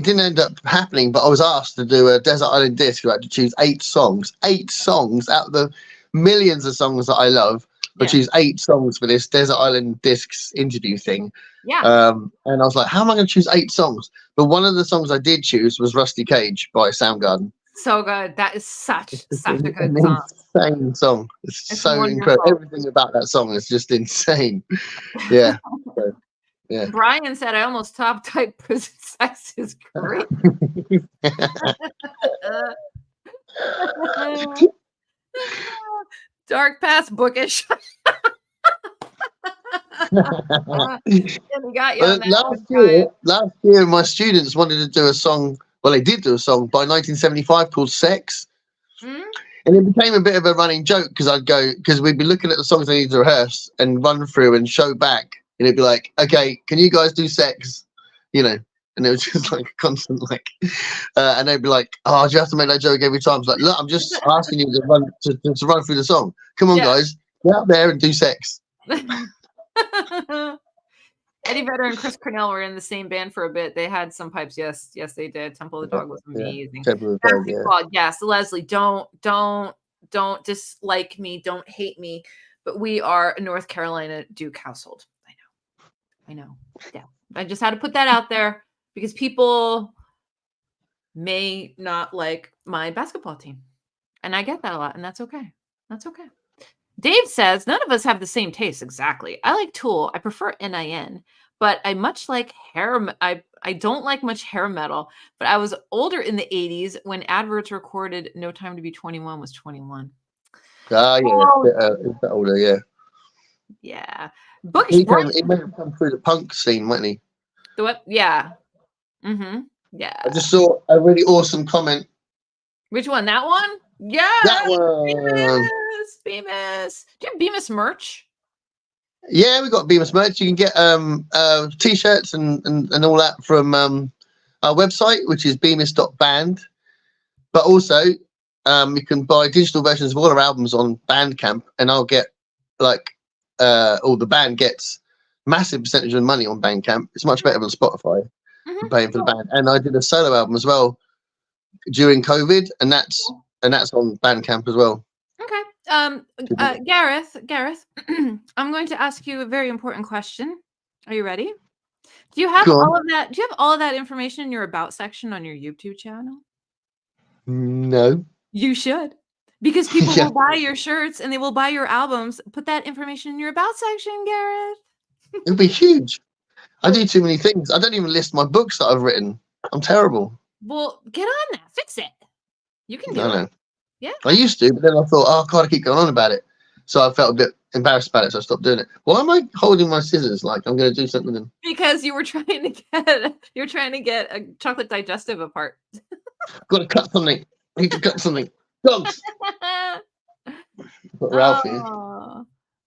[SPEAKER 2] didn't end up happening, but I was asked to do a Desert Island disc. I had to choose 8 songs out of the millions of songs that I love. But choose 8 songs for this Desert Island Discs interview thing.
[SPEAKER 1] Yeah.
[SPEAKER 2] And I was like, how am I going to choose 8 songs? But one of the songs I did choose was Rusty Cage by Soundgarden.
[SPEAKER 1] So good. That is such a good song.
[SPEAKER 2] Insane song. It's so wonderful. Incredible. Everything about that song is just insane. Yeah. Yeah.
[SPEAKER 1] Brian said, I almost top type prison sex is great. Dark past bookish.
[SPEAKER 2] Last year, my students wanted to do a song. Well, they did do a song by 1975 called Sex. And it became a bit of a running joke because we'd be looking at the songs they need to rehearse and run through and show back. And it'd be like, okay, can you guys do Sex? And it was just like a constant and they'd be like, oh, do you have to make that joke every time? It's like, look, I'm just asking you to run through the song. Come on, guys, get out there and do Sex.
[SPEAKER 1] Eddie Vedder and Chris Cornell were in the same band for a bit. They had some pipes. Yes, they did. Temple of the Dog was amazing.
[SPEAKER 2] Temple of the Dog,
[SPEAKER 1] yes, Leslie, don't dislike me, don't hate me, but we are a North Carolina Duke household. I know. Yeah, I just had to put that out there because people may not like my basketball team, and I get that a lot, and that's okay. Dave says, none of us have the same taste. Exactly. I like Tool. I prefer NIN, but I much like hair. I don't like much hair metal, but I was older in the 80s when adverts recorded No Time to Be 21 was 21.
[SPEAKER 2] Ah, yeah. It's a bit older, yeah.
[SPEAKER 1] Yeah.
[SPEAKER 2] He may have come through the punk scene, mightn't he?
[SPEAKER 1] The what? Yeah. Mm-hmm. Yeah.
[SPEAKER 2] I just saw a really awesome comment.
[SPEAKER 1] Which one? That one? Yeah.
[SPEAKER 2] That one.
[SPEAKER 1] Bemis. Do you have Bemis merch?
[SPEAKER 2] Yeah, we got Bemis merch. You can get t-shirts and all that from our website, which is bemis.band. But also, you can buy digital versions of all our albums on Bandcamp, and I'll get all the band gets massive percentage of the money on Bandcamp. It's much better than Spotify for paying for the band. And I did a solo album as well during COVID, and that's on Bandcamp as well.
[SPEAKER 1] Okay. Gareth, I'm going to ask you a very important question. Are you ready? Do you have all of that? Do you have all of that information in your about section on your YouTube channel?
[SPEAKER 2] No.
[SPEAKER 1] You should, because people will buy your shirts and they will buy your albums. Put that information in your about section, Gareth.
[SPEAKER 2] It'll be huge. I do too many things. I don't even list my books that I've written. I'm terrible.
[SPEAKER 1] Well, get on that. Fix it. You can do it. Yeah.
[SPEAKER 2] I used to, but then I thought, oh God, I keep going on about it. So I felt a bit embarrassed about it, so I stopped doing it. Why am I holding my scissors like I'm going to do something with them?
[SPEAKER 1] Because you were trying to get a chocolate digestive apart.
[SPEAKER 2] Got to cut something. I need to cut something. Dogs. Ralphie.
[SPEAKER 1] Oh,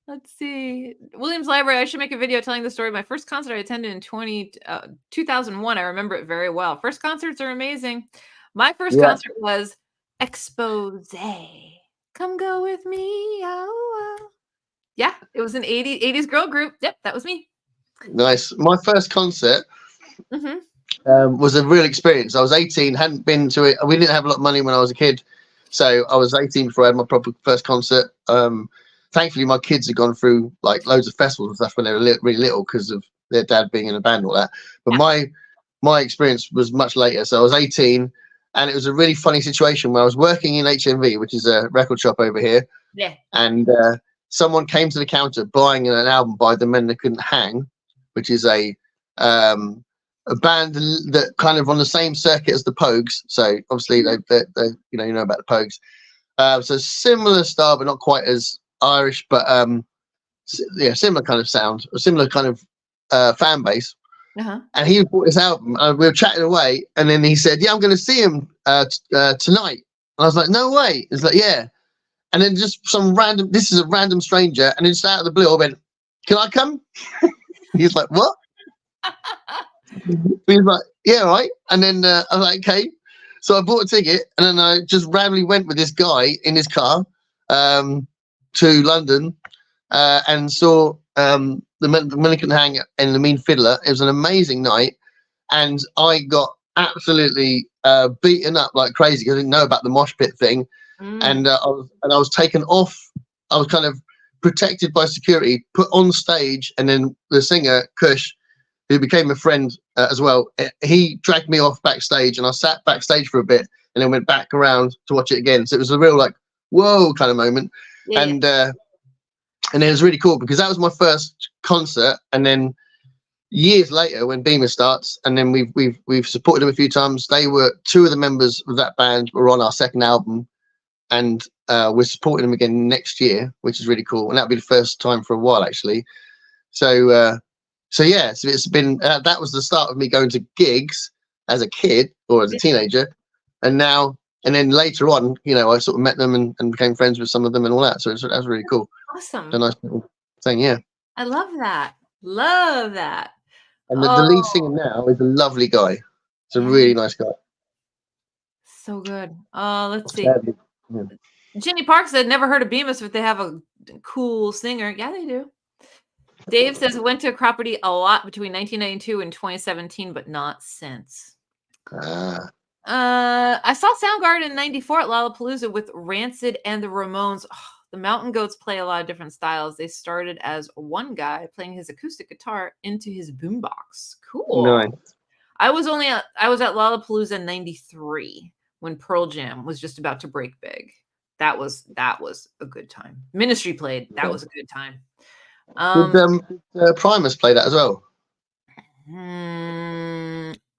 [SPEAKER 1] let's see. Williams Library. I should make a video telling the story of my first concert I attended in 2001. I remember it very well. First concerts are amazing. My first concert was Expose. Come go with me. Oh. Yeah, it was an 80s girl group. Yep, that was me.
[SPEAKER 2] Nice. My first concert was a real experience. I was 18, hadn't been to it. We didn't have a lot of money when I was a kid. So I was 18 before I had my proper first concert. Thankfully, my kids had gone through like loads of festivals and stuff when they were really little because of their dad being in a band and all that. But my experience was much later. So I was 18, and it was a really funny situation where I was working in HMV, which is a record shop over here.
[SPEAKER 1] Yeah.
[SPEAKER 2] And someone came to the counter buying an album by The Men That Couldn't Hang, which is a band that kind of on the same circuit as the Pogues. So obviously they you know about the Pogues. So similar style, but not quite as Irish, but yeah, similar kind of sound, or similar kind of fan base. And he bought this album. We were chatting away, and then he said, "Yeah, I'm going to see him tonight." And I was like, "No way!" It's like, "Yeah." And then just this is a random stranger, and then just out of the blue, I went, "Can I come?" He's like, "What?" He's like, "Yeah, right." And then I was like, "Okay." So I bought a ticket, and then I just randomly went with this guy in his car to London and saw the Men Couldn't Hang and the Mean Fiddler. It was an amazing night, and I got absolutely beaten up like crazy because I didn't know about the mosh pit thing. And I was taken off. I was kind of protected by security, put on stage, and then the singer Kush, who became a friend as well, he dragged me off backstage, and I sat backstage for a bit, and then went back around to watch it again. So it was a real like whoa kind of moment, and it was really cool because that was my first concert, and then years later when Beamer starts, and then we've supported them a few times. They were two of the members of that band were on our second album. And we're supporting them again next year, which is really cool. And that'll be the first time for a while, actually. So yeah, so it's been that was the start of me going to gigs as a kid or as a teenager, and then later on, you know, I sort of met them and became friends with some of them and all that. So that was really cool.
[SPEAKER 1] Awesome.
[SPEAKER 2] A nice little thing, yeah.
[SPEAKER 1] I love that. Love that.
[SPEAKER 2] And the lead singer now is a lovely guy. It's a really nice guy.
[SPEAKER 1] So good. Let's see. Yeah. Jenny Park said, never heard of Bemis if they have a cool singer. Yeah, they do. Dave says, went to Acropolis a lot between 1992 and 2017, but not since. I saw Soundgarden in 94 at Lollapalooza with Rancid and the Ramones. Oh, the Mountain Goats play a lot of different styles. They started as one guy playing his acoustic guitar into his boombox. Cool. Nice. I was at Lollapalooza in 93. When Pearl Jam was just about to break big. That was a good time. Ministry played. That was a good time.
[SPEAKER 2] Did Primus play that as well?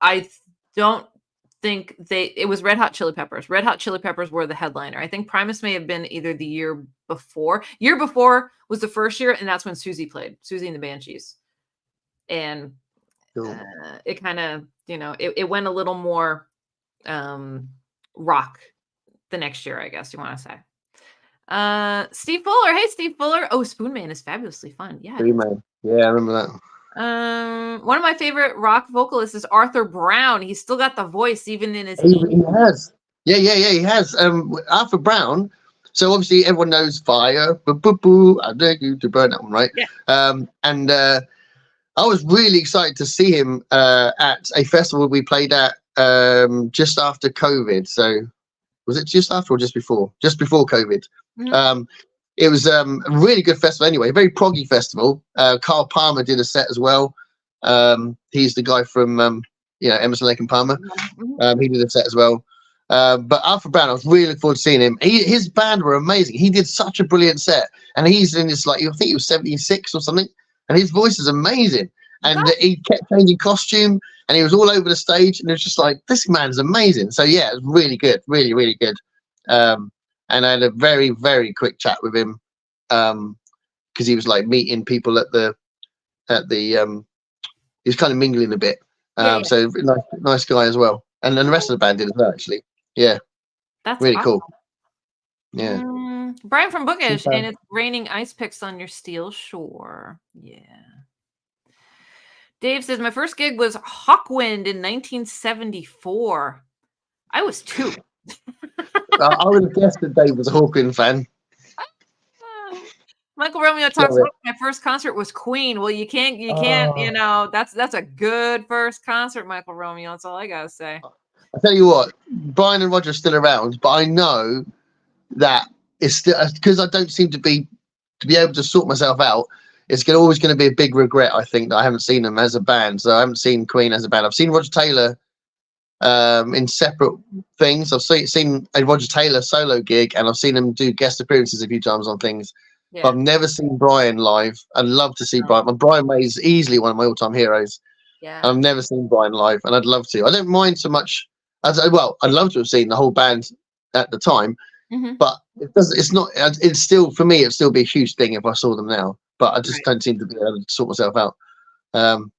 [SPEAKER 1] I don't think it was Red Hot Chili Peppers. Red Hot Chili Peppers were the headliner. I think Primus may have been either the year before. Year before was the first year, and that's when Susie played. Susie and the Banshees. And it kind of, you know, it went a little more rock the next year, I guess you want to say. Steve Fuller. Hey, Steve Fuller. Oh, Spoon Man is fabulously fun. Yeah.
[SPEAKER 2] Man. Yeah, I remember that.
[SPEAKER 1] One of my favorite rock vocalists is Arthur Brown. He's still got the voice even in his
[SPEAKER 2] He has. Yeah, he has. Arthur Brown. So obviously everyone knows Fire. Boo, I dare you to burn that one, right? Yeah. And I was really excited to see him at a festival we played at just after COVID. So was it just after or just before? Just before COVID. Mm-hmm. It was a really good festival anyway, a very proggy festival. Carl Palmer did a set as well. He's the guy from Emerson, Lake and Palmer. Mm-hmm. He did a set as well. But Arthur Brown, I was really looking forward to seeing him. His band were amazing. He did such a brilliant set. And he's in this, like, I think he was 76 or something. And his voice is amazing. And he kept changing costume, and he was all over the stage, and it was just like, this man's amazing. So yeah, it was really good, really, really good. and I had a very, very quick chat with him, because he was like meeting people at the he was kind of mingling a bit. So nice guy as well, and then the rest of the band did as well, actually. Yeah,
[SPEAKER 1] that's
[SPEAKER 2] really
[SPEAKER 1] awesome.
[SPEAKER 2] cool. Yeah,
[SPEAKER 1] Brian from Bookish, and it's raining ice picks on your steel shore. Yeah. Dave says, my first gig was Hawkwind in 1974. I was 2.
[SPEAKER 2] I would have guessed that Dave was a Hawkwind fan.
[SPEAKER 1] Michael Romeo talks about my first concert was Queen. Well, you can't, you know, that's a good first concert, Michael Romeo. That's all I gotta say.
[SPEAKER 2] I tell you what, Brian and Roger are still around, but I know that it's still, because I don't seem to be able to sort myself out. It's always going to be a big regret, I think, that I haven't seen them as a band. So I haven't seen Queen as a band. I've seen Roger Taylor in separate things. I've seen a Roger Taylor solo gig, and I've seen him do guest appearances a few times on things. Yeah. But I've never seen Brian live. I'd love to see Brian. Brian May is easily one of my all-time heroes. Yeah. I've never seen Brian live, and I'd love to. I don't mind so much. I'd love to have seen the whole band at the time, but it's not. It's still, for me, it'd still be a huge thing if I saw them now. But I just don't seem to be able to sort myself out.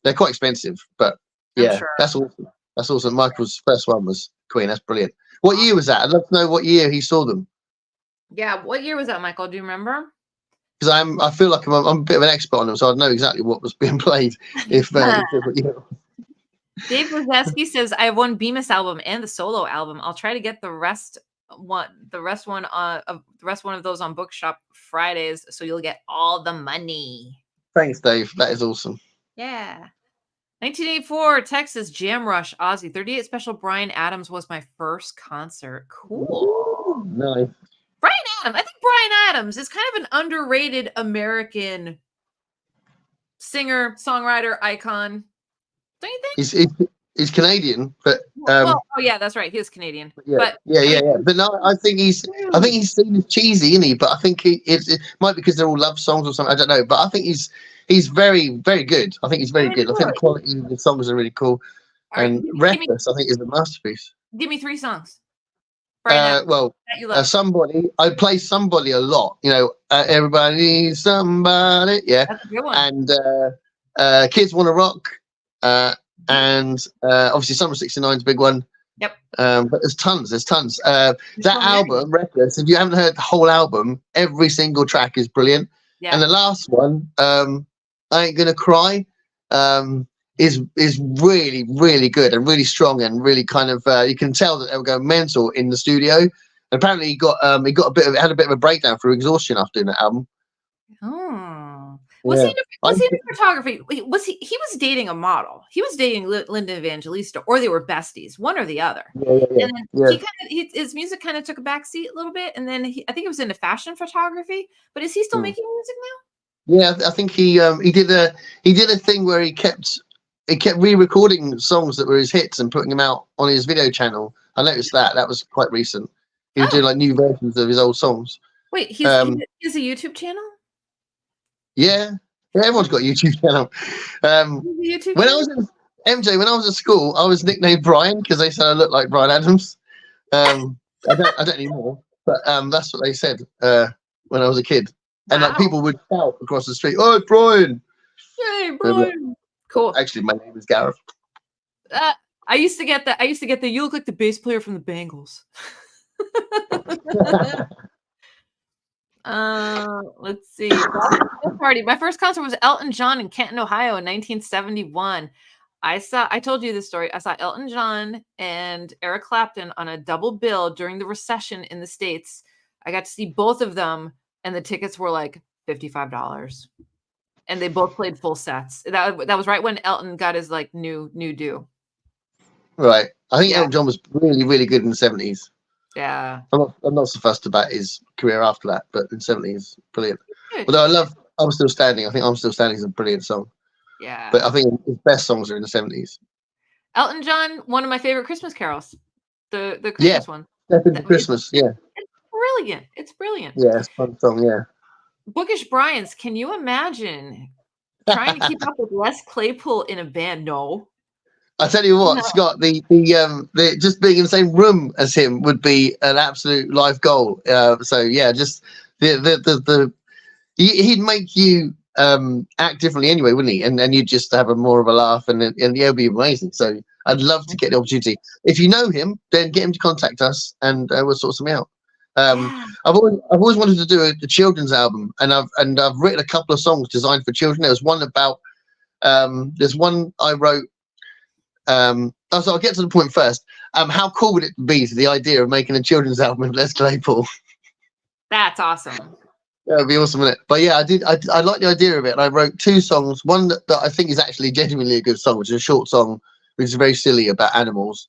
[SPEAKER 2] They're quite expensive, but yeah, sure. That's awesome. That's awesome. Michael's first one was Queen. That's brilliant. What year was that? I'd love to know what year he saw them.
[SPEAKER 1] Yeah, what year was that, Michael? Do you remember?
[SPEAKER 2] Because I feel like I'm a bit of an expert on them, so I'd know exactly what was being played. If
[SPEAKER 1] Dave Lazeski says, I have one Bemis album and the solo album. I'll try to get the rest one of those on Bookshop Fridays, so you'll get all the money.
[SPEAKER 2] Thanks, Dave. That is awesome.
[SPEAKER 1] Yeah. 1984, Texas Jam Rush, Ozzy. 38 Special Bryan Adams was my first concert. Cool.
[SPEAKER 2] Nice.
[SPEAKER 1] Bryan Adams. I think Bryan Adams is kind of an underrated American singer, songwriter, icon. Don't you think?
[SPEAKER 2] He's Canadian, but
[SPEAKER 1] oh yeah, that's right. He is Canadian.
[SPEAKER 2] Yeah, yeah. But no, I think he's seen as cheesy, isn't he? But I think it might be because they're all love songs or something. I don't know. But I think he's very, very good. I think he's very good. I think the quality of the songs are really cool. And Reckless, I think, is a masterpiece.
[SPEAKER 1] Give me 3 songs.
[SPEAKER 2] Somebody. I play Somebody a lot. You know, Everybody Needs Somebody. Yeah. That's a good one. And Kids Wanna Rock. And obviously Summer '69 is a big one.
[SPEAKER 1] Yep.
[SPEAKER 2] But there's tons. That album, Reckless, if you haven't heard the whole album, every single track is brilliant. Yeah. And the last one, I Ain't Gonna Cry, is really, really good and really strong, and really kind of you can tell that they were going mental in the studio. And apparently he had a bit of a breakdown through exhaustion after doing that album.
[SPEAKER 1] Oh. Was he into photography? He was dating a model. He was dating Linda Evangelista, or they were besties, one or the other.
[SPEAKER 2] Yeah.
[SPEAKER 1] And then his music kind of took a backseat a little bit, and then I think it was into fashion photography. But is he still making music now?
[SPEAKER 2] Yeah, I think he did a thing where he kept re-recording songs that were his hits and putting them out on his video channel. I noticed that was quite recent. He was doing like new versions of his old songs.
[SPEAKER 1] Wait, he has a YouTube channel?
[SPEAKER 2] Yeah, everyone's got a YouTube channel. When I was at school, I was nicknamed Brian because they said I looked like Bryan Adams. I don't anymore, but that's what they said when I was a kid. And like people would shout across the street, "Oh, it's Brian!"
[SPEAKER 1] Hey, Brian! Cool.
[SPEAKER 2] Actually, my name is Gareth.
[SPEAKER 1] I used to get that. You look like the bass player from the Bangles. Let's see. Party. My first concert was Elton John in Canton, Ohio in 1971. I told you this story. I saw Elton John and Eric Clapton on a double bill during the recession in the States. I got to see both of them, and the tickets were like $55. And they both played full sets. That was right when Elton got his like new due.
[SPEAKER 2] Right. I think Elton John was really, really good in the 70s.
[SPEAKER 1] Yeah.
[SPEAKER 2] I'm not so fussed about his career after that, but in the 70s, brilliant. Although I'm Still Standing. I think I'm Still Standing is a brilliant song.
[SPEAKER 1] Yeah.
[SPEAKER 2] But I think his best songs are in the 70s.
[SPEAKER 1] Elton John, one of my favorite Christmas carols. The Christmas one.
[SPEAKER 2] Step Into Christmas, yeah.
[SPEAKER 1] It's brilliant. It's brilliant.
[SPEAKER 2] Yeah, it's a fun song, yeah.
[SPEAKER 1] Bookish Bryans, can you imagine trying to keep up with Les Claypool in a band? No.
[SPEAKER 2] I tell you what, Scott, the just being in the same room as him would be an absolute life goal. So yeah, just he'd make you act differently anyway, wouldn't he? And you'd just have a more of a laugh, and yeah, it'd be amazing. So I'd love to get the opportunity. If you know him, then get him to contact us, and we'll sort something out. I've always wanted to do a children's album, and I've written a couple of songs designed for children. There was one about there's one I wrote. So I'll get to the point first. How cool would it be to the idea of making a children's album with Les Claypool?
[SPEAKER 1] That's awesome.
[SPEAKER 2] That would be awesome, wouldn't it? But yeah, I like the idea of it. And I wrote 2 songs. One that I think is actually genuinely a good song, which is a short song, which is very silly about animals,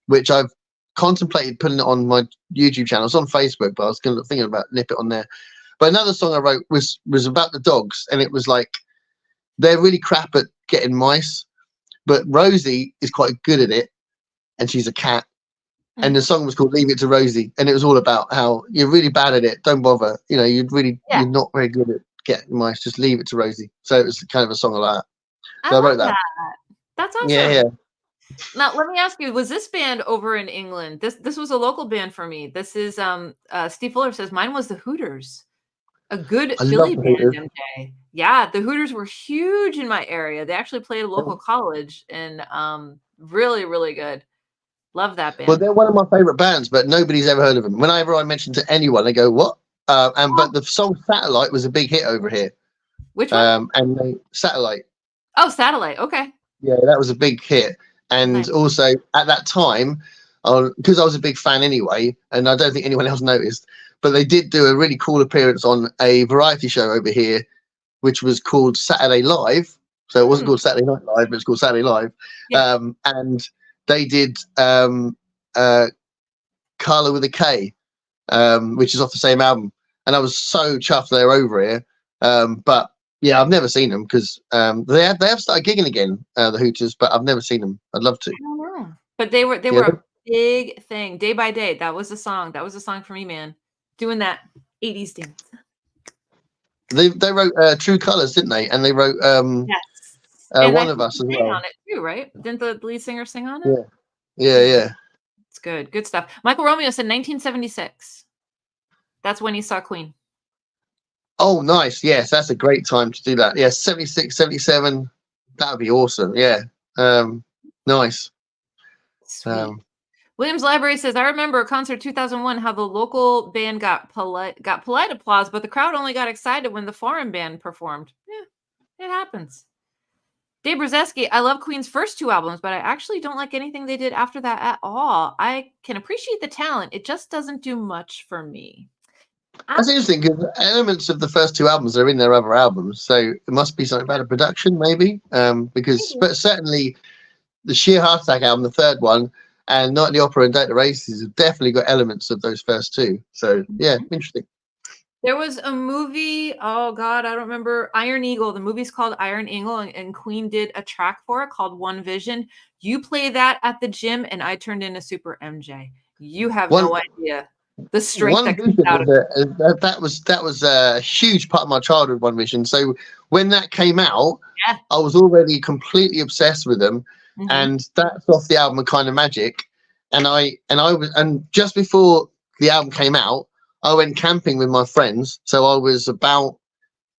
[SPEAKER 2] which I've contemplated putting it on my YouTube channel. It's on Facebook, but I was thinking about nip it on there. But another song I wrote was about the dogs, and it was like they're really crap at getting mice, but Rosie is quite good at it, and she's a cat. And the song was called "Leave It to Rosie," and it was all about how you're really bad at it. Don't bother. You know, you're not very good at getting mice. Just leave it to Rosie. So it was kind of a song like that. So I wrote that.
[SPEAKER 1] That's awesome.
[SPEAKER 2] Yeah.
[SPEAKER 1] Now let me ask you: was this band over in England? This was a local band for me. This is Steve Fuller says mine was the Hooters, a good Philly band. MJ. Yeah, the Hooters were huge in my area. They actually played a local college, and really, really good. Love that band.
[SPEAKER 2] Well, they're one of my favorite bands, but nobody's ever heard of them. Whenever I mention to anyone, they go, "What?" But the song "Satellite" was a big hit over here.
[SPEAKER 1] Which one?
[SPEAKER 2] Satellite.
[SPEAKER 1] Oh, Satellite. Okay.
[SPEAKER 2] Yeah, that was a big hit. And also at that time, because I was a big fan anyway, and I don't think anyone else noticed, but they did do a really cool appearance on a variety show over here, which was called Saturday Live. So it wasn't called Saturday Night Live, but it's called Saturday Live. Yeah. And they did Carla with a K, which is off the same album. And I was so chuffed they were over here. But yeah, I've never seen them because they have started gigging again, the Hooters, but I've never seen them. I'd love to.
[SPEAKER 1] I don't know. But they were a big thing. Day by Day. That was the song. That was the song for me, man. Doing that 80s dance.
[SPEAKER 2] They wrote True Colors, didn't they? And they wrote
[SPEAKER 1] yes.
[SPEAKER 2] One of Us as well.
[SPEAKER 1] On it too, right? Didn't the lead singer sing on it?
[SPEAKER 2] Yeah.
[SPEAKER 1] It's good. Good stuff. Michael Romeo said 1976. That's when he saw Queen.
[SPEAKER 2] Oh, nice. Yes, that's a great time to do that. Yeah, 76, 77. That would be awesome. Yeah. Nice.
[SPEAKER 1] Williams Library says, I remember a concert 2001, how the local band got polite applause, but the crowd only got excited when the foreign band performed. Yeah, it happens. Dave Brzezinski, I love Queen's first 2 albums, but I actually don't like anything they did after that at all. I can appreciate the talent. It just doesn't do much for me.
[SPEAKER 2] That's interesting because elements of the first 2 albums are in their other albums, so it must be something about the production, maybe. But certainly the Sheer Heart Attack album, the 3rd one, and Night at the Opera and Date the Races have definitely got elements of those first 2. So yeah, interesting.
[SPEAKER 1] There was a movie, oh God, I don't remember, Iron Eagle. The movie's called Iron Eagle, and Queen did a track for it called One Vision. You play that at the gym, and I turned into Super MJ. You have no idea the strength that comes out of it.
[SPEAKER 2] That was a huge part of my childhood, One Vision. So when that came out, I was already completely obsessed with them. And that's off the album A Kind of Magic. And just before the album came out, I went camping with my friends. So I was about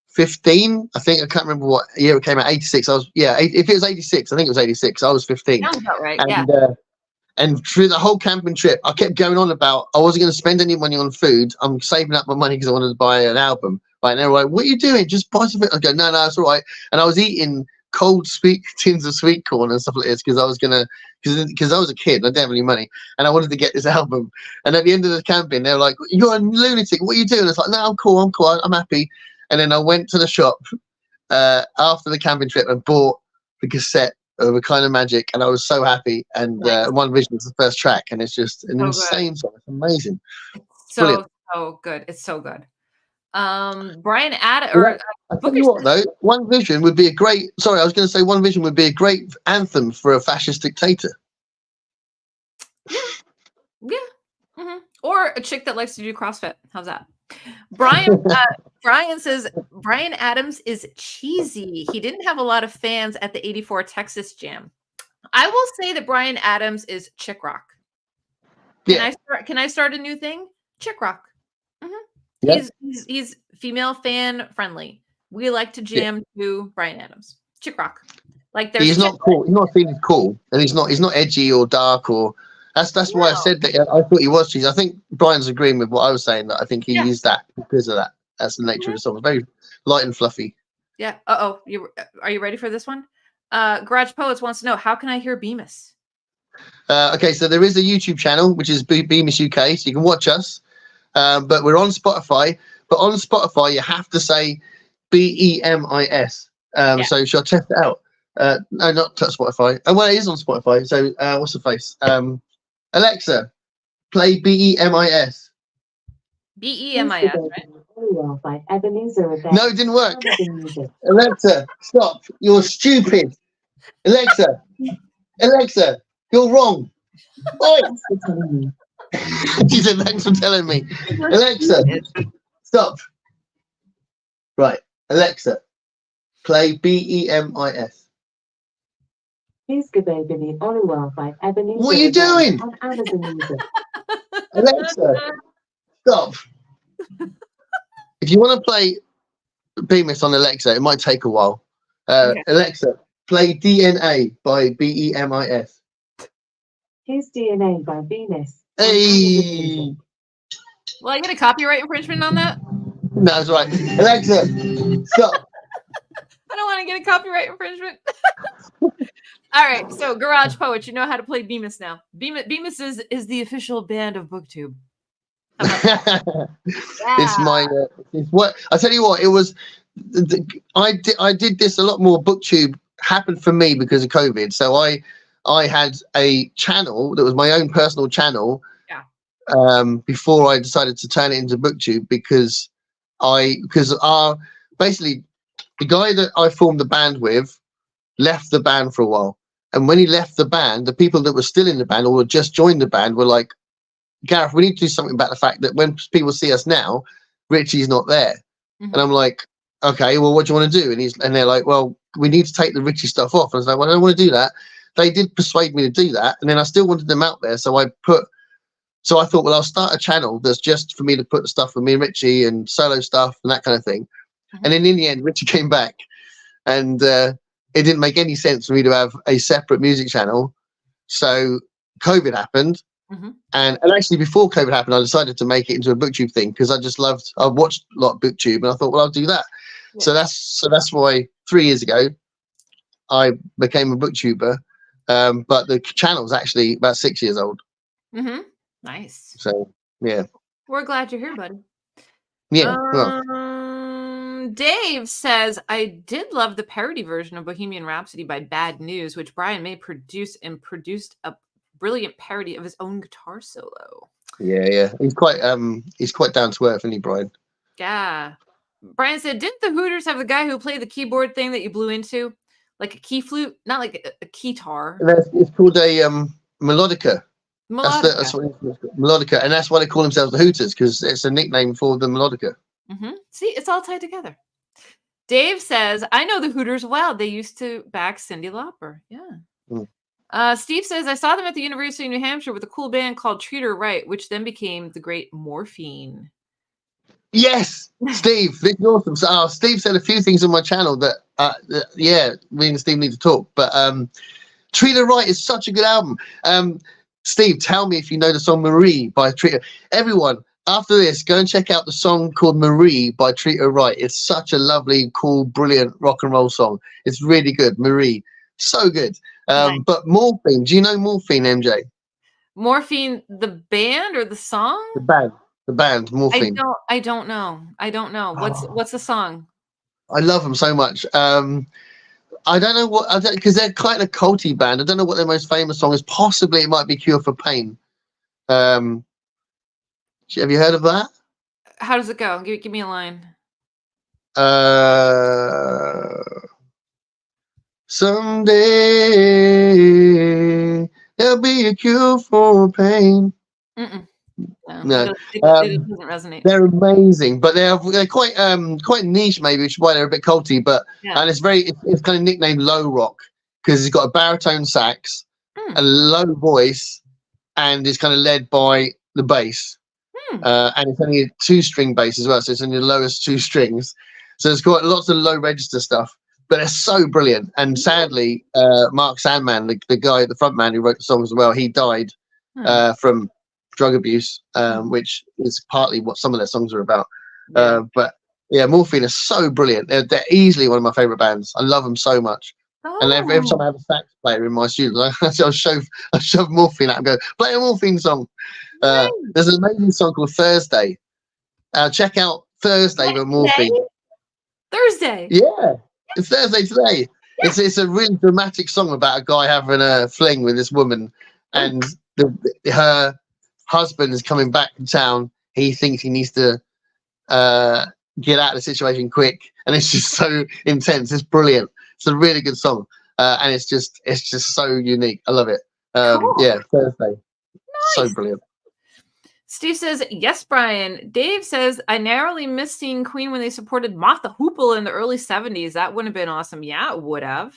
[SPEAKER 2] 15. I think I can't remember what year it came out. 86. If it was 86, I think it was 86. I was 15.
[SPEAKER 1] Sounds about right.
[SPEAKER 2] And through the whole camping trip, I kept going on about I wasn't going to spend any money on food. I'm saving up my money because I wanted to buy an album. Right? And they were like, "What are you doing? Just buy something." I go, "No, it's all right." And I was eating cold tins of sweet corn and stuff like this because I was a kid and I didn't have any money and I wanted to get this album. And at the end of the camping, they were like, "You're a lunatic. What are you doing?" I was like, "No, I'm cool. I'm happy." And then I went to the shop after the camping trip and bought the cassette of A Kind of Magic, and I was so happy. And One Vision is the first track, and it's just an insane song. It's amazing.
[SPEAKER 1] So good. It's so good. Brian I
[SPEAKER 2] tell you what though, One Vision would be a great. Sorry, I was going to say One Vision would be a great anthem for a fascist dictator.
[SPEAKER 1] Yeah. Or a chick that likes to do CrossFit. How's that? Brian says Bryan Adams is cheesy. He didn't have a lot of fans at the '84 Texas Jam. I will say that Bryan Adams is chick rock. Can I start a new thing? Chick rock. Mm-hmm. He's female fan friendly. We like to jam to Bryan Adams. Chick rock. Like
[SPEAKER 2] he's not cool. He's not feeling cool, and he's not edgy or dark or. That's why I said that. I thought he was cheesy. I think Brian's agreeing with what I was saying. That I think he used that because of that. That's the nature of the song. It's very light and fluffy.
[SPEAKER 1] Yeah. Are you ready for this one? Garage Poets wants to know, how can I hear Bemis?
[SPEAKER 2] Okay, so there is a YouTube channel which is Bemis UK, so you can watch us. But we're on Spotify. But on Spotify, you have to say BEMIS. So shall I test it out? No, not Spotify. Oh, well, it is on Spotify. So what's the face? Alexa, play BEMIS.
[SPEAKER 1] BEMIS, right?
[SPEAKER 2] No, it didn't work. Alexa, stop. You're stupid. Alexa, you're wrong. Oi. She said, thanks for telling me. Alexa, stop. Right. Alexa, play BEMIS. What are you doing? Alexa, stop. If you want to play Bemis on Alexa, it might take a while. Alexa, play DNA by BEMIS.
[SPEAKER 3] Here's DNA by Bemis.
[SPEAKER 2] Hey.
[SPEAKER 1] Will I get a copyright infringement on that?
[SPEAKER 2] No, that's right. Alexa, stop.
[SPEAKER 1] I don't want to get a copyright infringement. All right, so Garage Poets, you know how to play Bemis now. Bemis is the official band of BookTube.
[SPEAKER 2] It's my it's what I tell you what, it was I did this a lot more. BookTube happened for me because of COVID, so I had a channel that was my own personal channel before I decided to turn it into BookTube because basically the guy that I formed the band with left the band for a while, and when he left the band, the people that were still in the band or had just joined the band were like, Gareth, we need to do something about the fact that when people see us now, Richie's not there. Mm-hmm. And I'm like, okay, well, what do you want to do? And they're like, well, we need to take the Richie stuff off. And I was like, well, I don't want to do that. They did persuade me to do that. And then I still wanted them out there. So I thought, well, I'll start a channel that's just for me to put the stuff with me and Richie and solo stuff and that kind of thing. Mm-hmm. And then in the end, Richie came back and it didn't make any sense for me to have a separate music channel. So COVID happened. Mm-hmm. And actually before COVID happened, I decided to make it into a BookTube thing because I watched a lot of BookTube and I thought, well, I'll do that. Yeah. So that's why 3 years ago I became a BookTuber. But the channel's actually about 6 years old.
[SPEAKER 1] Mm-hmm. Nice.
[SPEAKER 2] So yeah.
[SPEAKER 1] We're glad you're here, buddy.
[SPEAKER 2] Yeah.
[SPEAKER 1] Dave says, I did love the parody version of Bohemian Rhapsody by Bad News, which Brian May produced a brilliant parody of his own guitar solo.
[SPEAKER 2] Yeah. He's quite down to earth, isn't he, Brian?
[SPEAKER 1] Yeah. Brian said, didn't the Hooters have the guy who played the keyboard thing that you blew into? Like a key flute? Not like a keytar.
[SPEAKER 2] It's called a melodica.
[SPEAKER 1] Melodica.
[SPEAKER 2] That's what it's called. Melodica. And that's why they call themselves the Hooters, because it's a nickname for the melodica.
[SPEAKER 1] Mm-hmm. See, it's all tied together. Dave says, I know the Hooters well. They used to back Cyndi Lauper. Yeah. Mm. Steve says, I saw them at the University of New Hampshire with a cool band called Treat Her Right, which then became the Great Morphine.
[SPEAKER 2] Yes, Steve, this is awesome. So, Steve said a few things on my channel that, me and Steve need to talk. But Treat Her Right is such a good album. Steve, tell me if you know the song Marie by Treat Her. Everyone, after this, go and check out the song called Marie by Treat Her Right. It's such a lovely, cool, brilliant rock and roll song. It's really good, Marie. So good. Nice. But Morphine, do you know Morphine, MJ?
[SPEAKER 1] Morphine, the band or the song?
[SPEAKER 2] The band, Morphine.
[SPEAKER 1] I don't know. What's the song?
[SPEAKER 2] I love them so much. I don't know because they're quite a culty band. I don't know what their most famous song is. Possibly it might be Cure for Pain. Have you heard of that?
[SPEAKER 1] How does it go? Give me a line.
[SPEAKER 2] Someday there'll be a cure for pain. No.
[SPEAKER 1] It doesn't resonate.
[SPEAKER 2] They're amazing, but they're quite niche, maybe, which is why they're a bit culty. But and it's kind of nicknamed low rock because he's got a baritone sax, a low voice, and it's kind of led by the bass. And it's only a 2-string bass as well, so it's only the lowest 2 strings. So it's got lots of low register stuff, but it's so brilliant. And sadly, Mark Sandman, the guy, the frontman who wrote the songs as well, he died from drug abuse, which is partly what some of their songs are about. But yeah, Morphine is so brilliant. They're easily one of my favorite bands. I love them so much. And every time I have a sax player in my studio, I'll shove Morphine out and go, play a Morphine song. There's an amazing song called Thursday. Check out Thursday with Morphine.
[SPEAKER 1] Thursday.
[SPEAKER 2] Yeah, it's Thursday today. Yeah. It's a really dramatic song about a guy having a fling with this woman, and her husband is coming back from town. He thinks he needs to get out of the situation quick, and it's just so intense. It's brilliant. It's a really good song, and it's just so unique. I love it.
[SPEAKER 1] Cool.
[SPEAKER 2] Yeah, Thursday.
[SPEAKER 1] Nice.
[SPEAKER 2] So brilliant.
[SPEAKER 1] Steve says, yes, Brian. Dave says, I narrowly missed seeing Queen when they supported Martha Hoople in the early 70s. That would have been awesome. Yeah, it would have.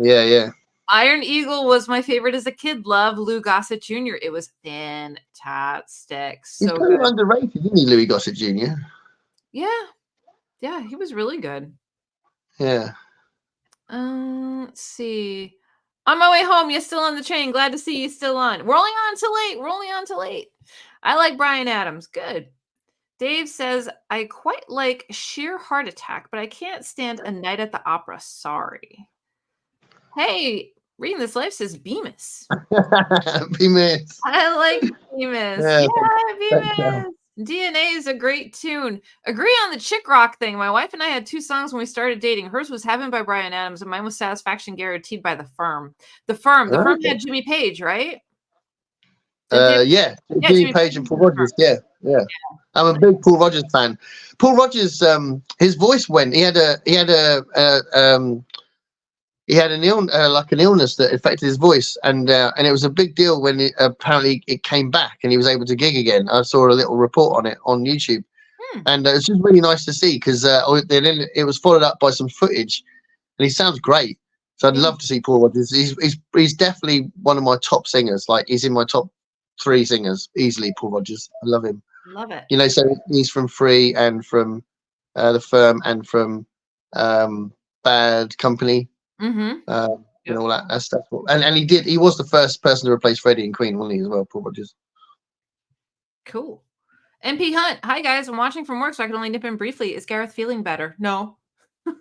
[SPEAKER 2] Yeah.
[SPEAKER 1] Iron Eagle was my favorite as a kid. Love Lou Gossett Jr. It was fantastic.
[SPEAKER 2] He's kind of underrated, isn't he, Louis Gossett Jr.?
[SPEAKER 1] Yeah, he was really good.
[SPEAKER 2] Yeah.
[SPEAKER 1] Let's see. On my way home, you're still on the train. Glad to see you still on. We're only on till late. I like Bryan Adams. Good. Dave says, I quite like Sheer Heart Attack, but I can't stand A Night at the Opera. Sorry. Hey, Reading This Life says Bemis.
[SPEAKER 2] Bemis.
[SPEAKER 1] I like Bemis. Yeah, Bemis. DNA is a great tune. Agree on the chick rock thing. My wife and I had 2 songs when we started dating. Hers was Heaven by Bryan Adams, and mine was Satisfaction Guaranteed by The Firm. The Firm had Jimmy Page, right?
[SPEAKER 2] Jimmy Page and Paul Rodgers. Yeah. I'm a big Paul Rodgers fan. Paul Rodgers, his voice went. He had an illness that affected his voice, and it was a big deal when apparently it came back and he was able to gig again. I saw a little report on it on YouTube, and it's just really nice to see because it was followed up by some footage, and he sounds great. So I'd love to see Paul Rodgers. He's definitely one of my top singers. Like, he's in my top 3 singers easily. Paul Rodgers, I love him.
[SPEAKER 1] Love it.
[SPEAKER 2] You know, so he's from Free and from The Firm and from Bad Company. And all that. That's what, and he was the first person to replace Freddie in Queen, wasn't he, as well, Paul Rodgers?
[SPEAKER 1] Cool. MP Hunt, hi guys, I'm watching from work, so I can only nip in briefly. Is Gareth feeling better? No. No,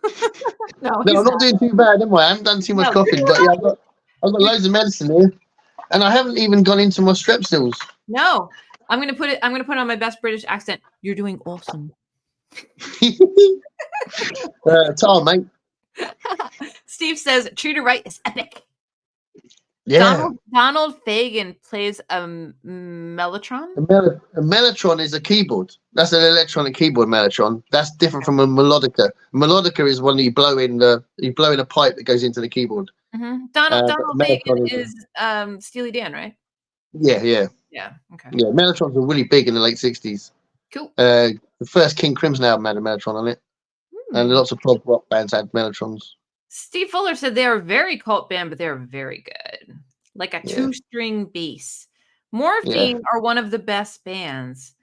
[SPEAKER 2] I'm not doing too bad, am I? I haven't done too much coughing, but yeah, I've got loads of medicine here, and I haven't even gone into my strepsils.
[SPEAKER 1] No, I'm gonna put on my best British accent. You're doing awesome.
[SPEAKER 2] Tom, mate.
[SPEAKER 1] Steve says True to Right is epic.
[SPEAKER 2] Yeah.
[SPEAKER 1] Donald Fagen plays a mellotron.
[SPEAKER 2] A mellotron is a keyboard. That's an electronic keyboard. Mellotron. That's different from a melodica. Melodica is one that you blow in a pipe that goes into the keyboard.
[SPEAKER 1] Donald Fagen is Steely Dan, right?
[SPEAKER 2] Yeah.
[SPEAKER 1] Okay.
[SPEAKER 2] Yeah, mellotrons were really big in the late '60s.
[SPEAKER 1] Cool.
[SPEAKER 2] The first King Crimson album had a mellotron on it, and lots of prog rock bands had mellotrons.
[SPEAKER 1] Steve Fuller said they are a very cult band, but they're very good. Like a 2-string bass. Morphine are one of the best bands.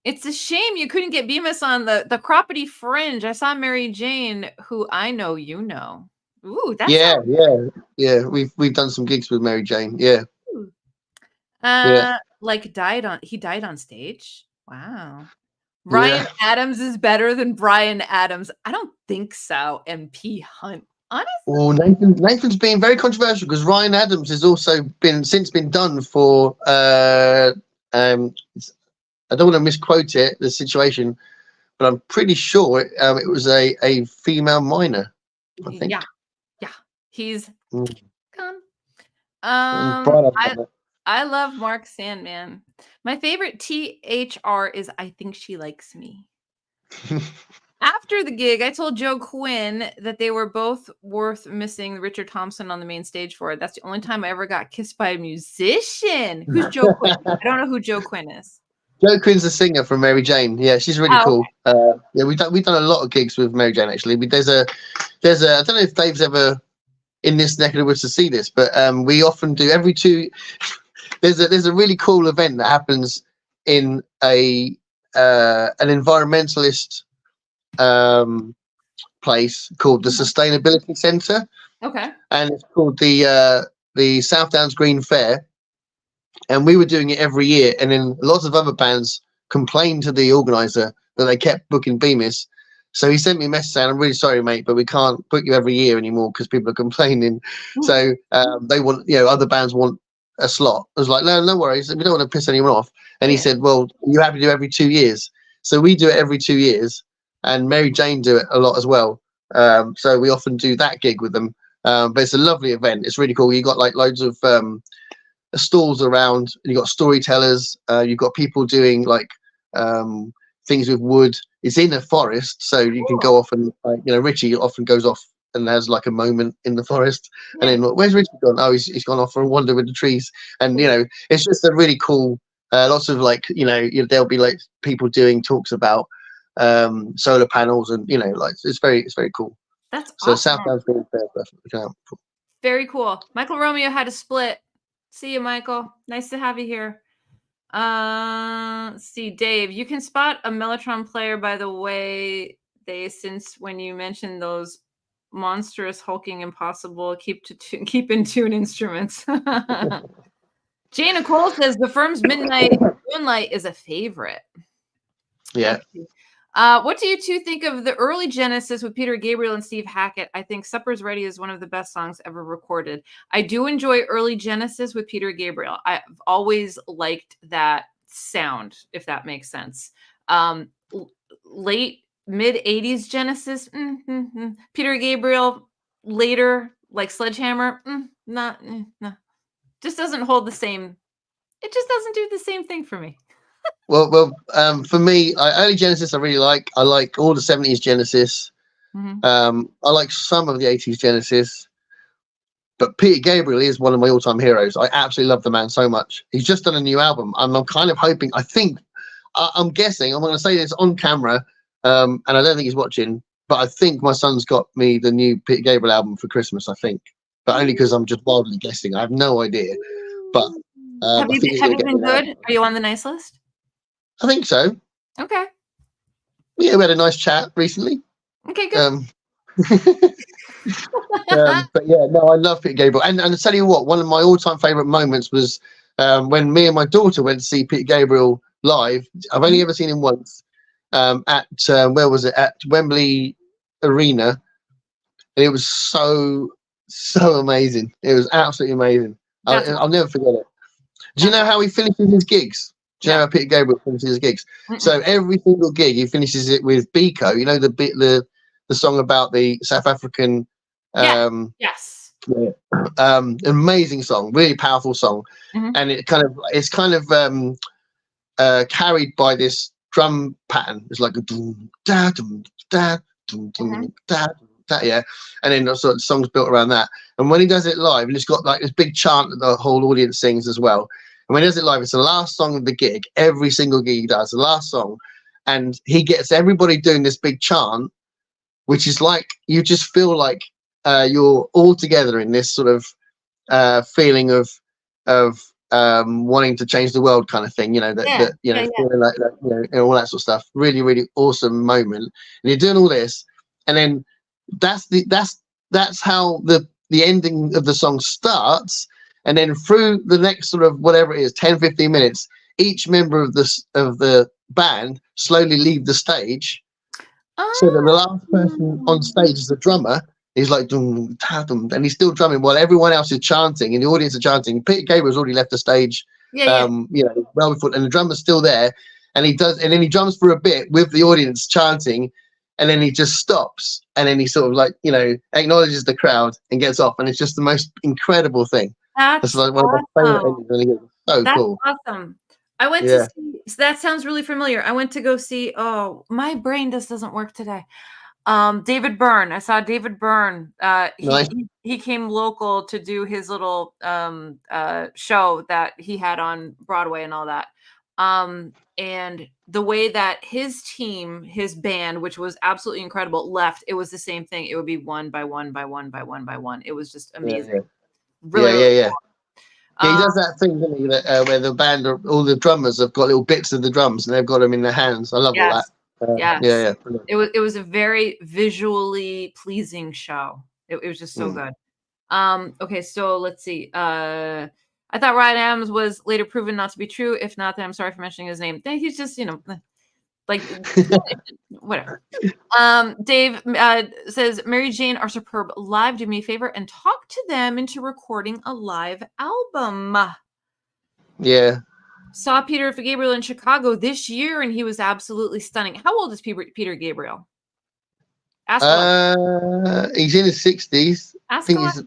[SPEAKER 1] It's a shame you couldn't get Bemis on the Croppity Fringe. I saw Mary Jane, who I know you know. Ooh, that's
[SPEAKER 2] yeah. We've done some gigs with Mary Jane. Yeah.
[SPEAKER 1] He died on stage. Wow. Bryan Adams is better than Bryan Adams. I don't think so. MP Hunt. Honestly.
[SPEAKER 2] Well, Nathan's being very controversial because Bryan Adams has also been done for I don't want to misquote the situation, but I'm pretty sure it was a female minor, I think.
[SPEAKER 1] Yeah. He's gone. I love Mark Sandman. My favorite THR is I think she likes me. After the gig, I told Joe Quinn that they were both worth missing Richard Thompson on the main stage for. That's the only time I ever got kissed by a musician. Who's Joe Quinn? I don't know who Joe Quinn is.
[SPEAKER 2] Joe Quinn's the singer from Mary Jane. Yeah, she's really cool. Okay. We've done a lot of gigs with Mary Jane actually. There's a I don't know if Dave's ever in this neck of the woods to see this, but we often do every two. There's a really cool event that happens in an environmentalist place called the Sustainability Centre.
[SPEAKER 1] Okay.
[SPEAKER 2] And it's called the South Downs Green Fair. And we were doing it every year, and then lots of other bands complained to the organizer that they kept booking Bemis. So he sent me a message saying, "I'm really sorry, mate, but we can't book you every year anymore because people are complaining." So they want, other bands want a slot. I was like, no worries, we don't want to piss anyone off. And he said, "Well, you have to do it every 2 years." So we do it every 2 years, and Mary Jane do it a lot as well. So we often do that gig with them. But it's a lovely event. It's really cool. You got like loads of stalls around. You got storytellers. You've got people doing like things with wood. It's in a forest, so you can go off and Richie often goes off and has like a moment in the forest, and then where's Richie gone? Oh, he's gone off for a wander with the trees, and it's just a really cool. Lots of like there'll be like people doing talks about solar panels, and like it's very cool.
[SPEAKER 1] That's
[SPEAKER 2] so
[SPEAKER 1] awesome.
[SPEAKER 2] South Downs Green Fair.
[SPEAKER 1] Very cool. Michael Romeo had a split. See you, Michael. Nice to have you here. Let's see, Dave. You can spot a Mellotron player by the way since when you mentioned those monstrous hulking impossible keep in tune instruments. Jane Nicole says the Firm's Midnight Moonlight is a favorite.
[SPEAKER 2] Yeah.
[SPEAKER 1] What do you two think of the early Genesis with Peter Gabriel and Steve Hackett? I think Supper's Ready is one of the best songs ever recorded. I do enjoy early Genesis with Peter Gabriel. I've always liked that sound, if that makes sense. Late mid-'80s Genesis, Peter Gabriel, later like Sledgehammer, no. Just doesn't hold the same. It just doesn't do the same thing for me.
[SPEAKER 2] Well, for me, early Genesis I really like. I like all the 70s Genesis. I like some of the 80s Genesis. But Peter Gabriel is one of my all-time heroes. I absolutely love the man so much. He's just done a new album, and I'm kind of hoping. I'm guessing. I'm going to say this on camera, and I don't think he's watching. But I think my son's got me the new Peter Gabriel album for Christmas. I think, but only because I'm just wildly guessing. I have no idea. But
[SPEAKER 1] have you been good? Are you on the nice list?
[SPEAKER 2] I think so.
[SPEAKER 1] Okay.
[SPEAKER 2] Yeah, we had a nice chat recently.
[SPEAKER 1] Okay, good.
[SPEAKER 2] But yeah, no, I love Peter Gabriel. And I tell you what, one of my all-time favourite moments was when me and my daughter went to see Peter Gabriel live. I've only ever seen him once at, where was it? At Wembley Arena. And it was so amazing. It was absolutely amazing. I'll never forget it. Do you know how he finishes his gigs? Do you know how Peter Gabriel finishes his gigs? So every single gig, he finishes it with Biko. You know the song about the South African.
[SPEAKER 1] Yes.
[SPEAKER 2] Amazing song, really powerful song, and it's kind of carried by this drum pattern. It's like a doom da doom da doom doom da da, yeah, and then the song's built around that. And when he does it live, and it's got like this big chant that the whole audience sings as well. And when he does it live, it's the last song of the gig. Every single gig he does, the last song, and he gets everybody doing this big chant, which is like you just feel like you're all together in this sort of feeling of wanting to change the world kind of thing, feeling like that, all that sort of stuff. Really, really awesome moment. And you're doing all this, and then that's how the ending of the song starts. And then through the next sort of whatever it is, 10, 15 minutes, each member of the band slowly leave the stage. So that the last person on stage is the drummer. He's like, dum, da, dum, and he's still drumming while everyone else is chanting, and the audience are chanting. Peter Gabriel's already left the stage, well before, and the drummer's still there, and then he drums for a bit with the audience chanting, and then he just stops, and then he sort of like, acknowledges the crowd and gets off, and it's just the most incredible thing. That's like one of my favorite endings. So
[SPEAKER 1] that's
[SPEAKER 2] cool.
[SPEAKER 1] Awesome. I went to see, that sounds really familiar. I went to go see, my brain doesn't work today. David Byrne. I saw David Byrne. He came local to do his little show that he had on Broadway and all that. And the way that his team, his band, which was absolutely incredible, left, it was the same thing. It would be one by one by one by one by one. It was just amazing.
[SPEAKER 2] Yeah.
[SPEAKER 1] Really,
[SPEAKER 2] Yeah, he does that thing, doesn't he? That, where the band, all the drummers have got little bits of the drums, and they've got them in their hands. I love all that.
[SPEAKER 1] Yes.
[SPEAKER 2] Yeah.
[SPEAKER 1] It was a very visually pleasing show. It was just so good. Okay, so let's see. I thought Ryan Adams was later proven not to be true. If not, then I'm sorry for mentioning his name. He's just, like whatever. Dave says Mary Jane are superb live. Do me a favor and talk to them into recording a live album.
[SPEAKER 2] Yeah.
[SPEAKER 1] Saw Peter Gabriel in Chicago this year, and he was absolutely stunning. How old is Peter Gabriel?
[SPEAKER 2] He's in his 60s. I think he's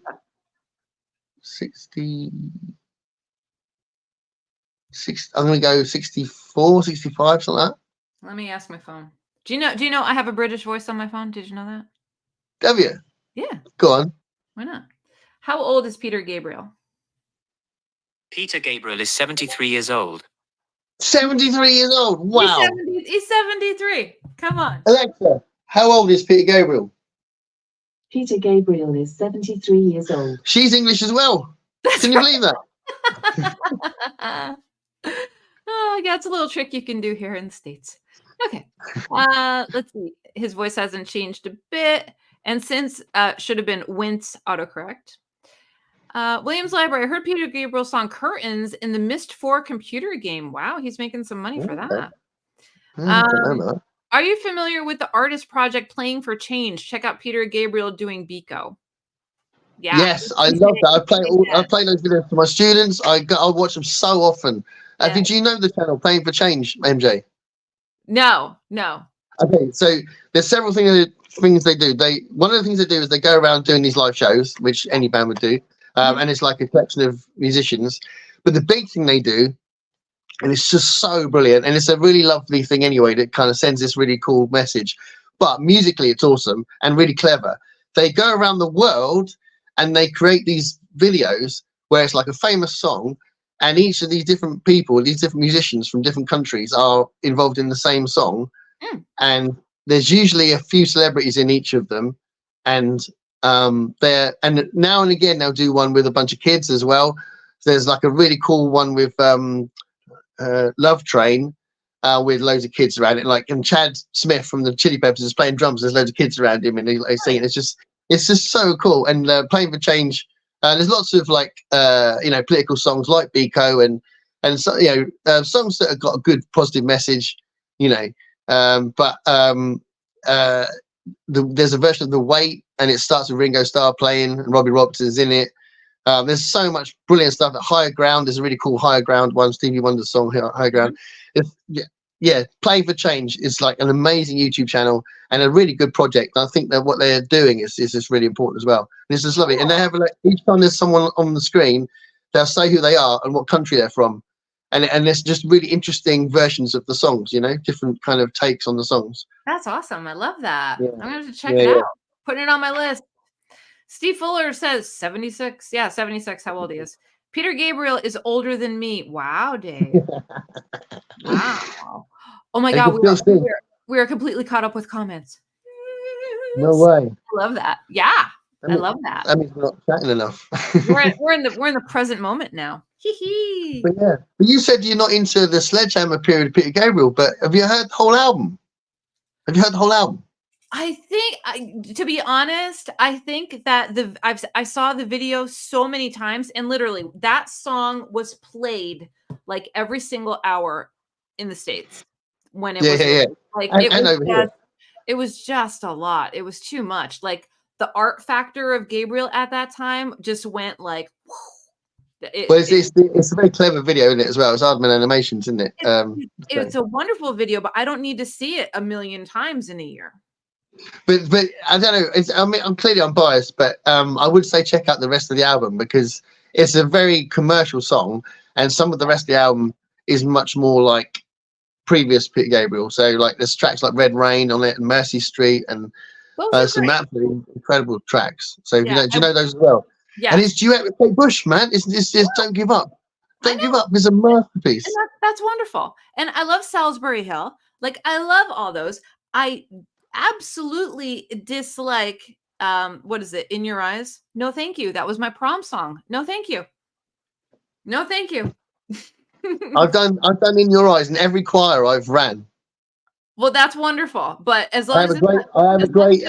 [SPEAKER 2] 60. I'm going to go 64, 65, something like that.
[SPEAKER 1] Let me ask my phone. Do you know I have a British voice on my phone? Did you know that?
[SPEAKER 2] Have you?
[SPEAKER 1] Yeah.
[SPEAKER 2] Go on.
[SPEAKER 1] Why not? How old is Peter Gabriel?
[SPEAKER 4] Peter Gabriel is 73 years old.
[SPEAKER 2] 73 years old. Wow.
[SPEAKER 1] He's 73. Come on.
[SPEAKER 2] Alexa, how old is Peter Gabriel?
[SPEAKER 3] Peter Gabriel is 73 years old.
[SPEAKER 2] She's English as well. Can you believe that?
[SPEAKER 1] Oh, yeah, it's a little trick you can do here in the States. Okay. Let's see. His voice hasn't changed a bit. And since should have been Wince autocorrect. Williams Library. I heard Peter Gabriel's song Curtains in the Mist 4 computer game. Wow, he's making some money for that. Are you familiar with the artist project Playing for Change? Check out Peter Gabriel doing Biko. Yeah.
[SPEAKER 2] Yes, I love that. I play those videos to my students. I watch them so often. Did you know the channel Playing for Change, MJ?
[SPEAKER 1] No.
[SPEAKER 2] Okay, so there's several things they do. One of the things they do is they go around doing these live shows, which any band would do, and it's like a collection of musicians. But the big thing they do, and it's just so brilliant, and it's a really lovely thing anyway that kind of sends this really cool message. But musically, it's awesome and really clever. They go around the world and they create these videos where it's like a famous song, and each of these different people, these different musicians from different countries are involved in the same song. And there's usually a few celebrities in each of them. And and now and again, they'll do one with a bunch of kids as well. There's like a really cool one with Love Train with loads of kids around it. And Chad Smith from the Chili Peppers is playing drums. There's loads of kids around him and he's singing. It's just so cool. And Playing for Change, there's lots of political songs like Biko and so, songs that have got a good positive message, but there's a version of The Wait, and it starts with Ringo Starr playing and Robbie Robertson's in it. There's so much brilliant stuff. At Higher Ground, there's a really cool Higher Ground one, Stevie Wonder's song here, Higher Ground. Playing for Change is like an amazing YouTube channel and a really good project. I think that what they're doing is just really important as well. And it's just lovely. And they have each time there's someone on the screen, they'll say who they are and what country they're from. And there's just really interesting versions of the songs, different kind of takes on the songs.
[SPEAKER 1] That's awesome. I love that.
[SPEAKER 2] Yeah.
[SPEAKER 1] I'm going to have to check it out. Putting it on my list. Steve Fuller says 76. Yeah, 76. How old he is. Peter Gabriel is older than me. Wow, Dave. Wow. Oh my God. We are completely caught up with comments.
[SPEAKER 2] No way.
[SPEAKER 1] I love that. Yeah. I love that.
[SPEAKER 2] That means we're not chatting enough.
[SPEAKER 1] we're in the present moment now.
[SPEAKER 2] But you said you're not into the Sledgehammer period of Peter Gabriel, but have you heard the whole album?
[SPEAKER 1] I think, to be honest, I think that I saw the video so many times, and literally that song was played like every single hour in the States when it was like it was just a lot. It was too much. Like the art factor of Gabriel at that time just went like.
[SPEAKER 2] It's a very clever video, isn't it, as well? It's Aardman Animations, isn't it?
[SPEAKER 1] It's a wonderful video, but I don't need to see it a million times in a year.
[SPEAKER 2] But I don't know. I'm clearly unbiased, but I would say check out the rest of the album because it's a very commercial song, and some of the rest of the album is much more like previous Peter Gabriel. So like there's tracks like Red Rain on it and Mercy Street and some absolutely incredible tracks. So do you know those as well? Yeah. And his duet with Kate Bush, man. It's just Don't Give Up. Don't Give Up is a masterpiece.
[SPEAKER 1] And that's wonderful. And I love Salisbury Hill. Like, I love all those. I absolutely dislike, what is it? In Your Eyes? No, thank you. That was my prom song. No, thank you. No, thank you.
[SPEAKER 2] I've done In Your Eyes in every choir I've ran.
[SPEAKER 1] Well, that's wonderful. But as long
[SPEAKER 2] I have a great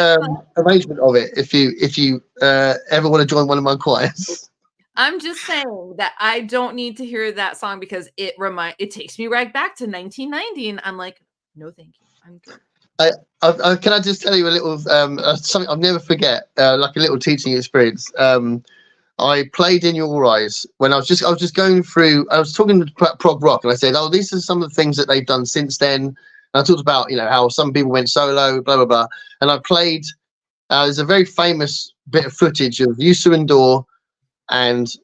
[SPEAKER 2] arrangement of it. If you ever want to join one of my choirs.
[SPEAKER 1] I'm just saying that I don't need to hear that song because it takes me right back to 1990, and I'm like, no, thank you, I'm good.
[SPEAKER 2] Can I just tell you a little something I'll never forget, like a little teaching experience. I played In Your Eyes when I was just going through. I was talking about prog rock, and I said, "Oh, these are some of the things that they've done since then." And I talked about, how some people went solo, blah blah blah, and I played. There's a very famous bit of footage of Yusu Endor and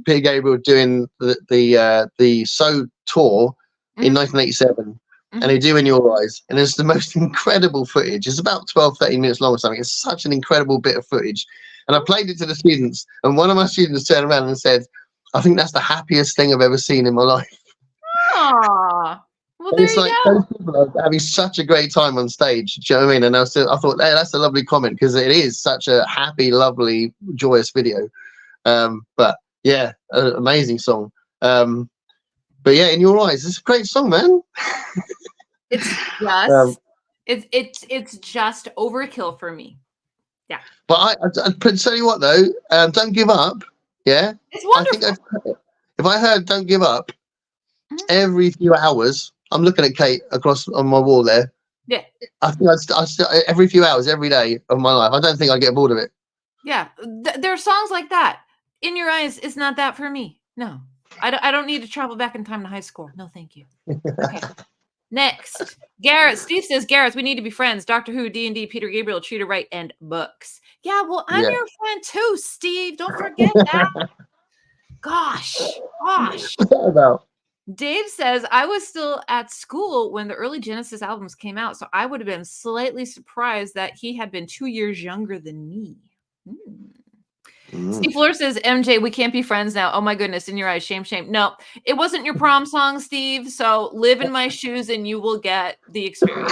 [SPEAKER 2] Peter Gabriel doing the So tour in 1987, and they do In Your Eyes, and it's the most incredible footage. It's about 12-13 minutes long or something. It's such an incredible bit of footage, and I played it to the students, and one of my students turned around and said, "I think that's the happiest thing I've ever seen in my life."
[SPEAKER 1] Aww. Well, there
[SPEAKER 2] it's
[SPEAKER 1] you
[SPEAKER 2] like
[SPEAKER 1] go.
[SPEAKER 2] those people are having such a great time on stage. Do you know what I mean? And I thought, hey, that's a lovely comment because it is such a happy, lovely, joyous video. But yeah, amazing song. But yeah, In Your Eyes, it's a great song, man.
[SPEAKER 1] It's just it's just overkill for me. Yeah.
[SPEAKER 2] But I tell you what though, Don't Give Up. Yeah,
[SPEAKER 1] it's wonderful.
[SPEAKER 2] I think if I heard Don't Give Up every few hours, I'm looking at Kate across on my wall there.
[SPEAKER 1] Yeah.
[SPEAKER 2] I think I every few hours, every day of my life. I don't think I get bored of it.
[SPEAKER 1] Yeah, there are songs like that. In Your Eyes is not that for me. No, I don't need to travel back in time to high school. No, thank you. Okay. Next, Gareth. Steve says, Gareth, we need to be friends. Doctor Who, D&D, Peter Gabriel, True to Write, and books. Yeah, well, I'm your friend too, Steve. Don't forget that. Gosh.
[SPEAKER 2] What's that about?
[SPEAKER 1] Dave says, I was still at school when the early Genesis albums came out, so I would have been slightly surprised that he had been 2 years younger than me. Steve Fuller says, MJ, we can't be friends now. Oh my goodness, In Your Eyes, shame, shame. No, it wasn't your prom song, Steve, so live in my shoes and you will get the experience.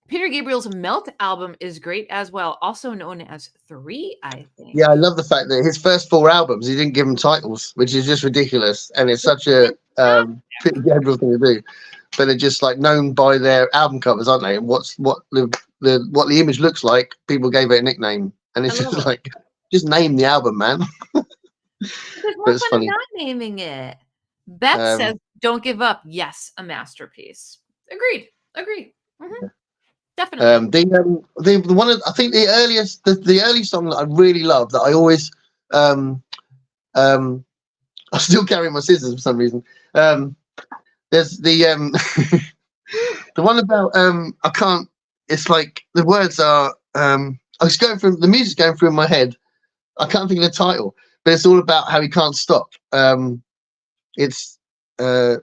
[SPEAKER 1] Peter Gabriel's Melt album is great as well, also known as 3, I think.
[SPEAKER 2] Yeah, I love the fact that his first 4 albums, he didn't give them titles, which is just ridiculous. And it's such a Peter Gabriel thing to do. But they're just like known by their album covers, aren't they? And what the image looks like, people gave it a nickname. And it's just like, just name the album, man.
[SPEAKER 1] But it's funny. Not naming it. Beth says, Don't Give Up. Yes, a masterpiece. Agreed. Mm-hmm. Definitely.
[SPEAKER 2] The one I think the early song that I really love that I always I still carry my scissors for some reason. There's the the one about I can't. It's like the words are I was going through the music's going through in my head. I can't think of the title, but it's all about how he can't stop. It's what's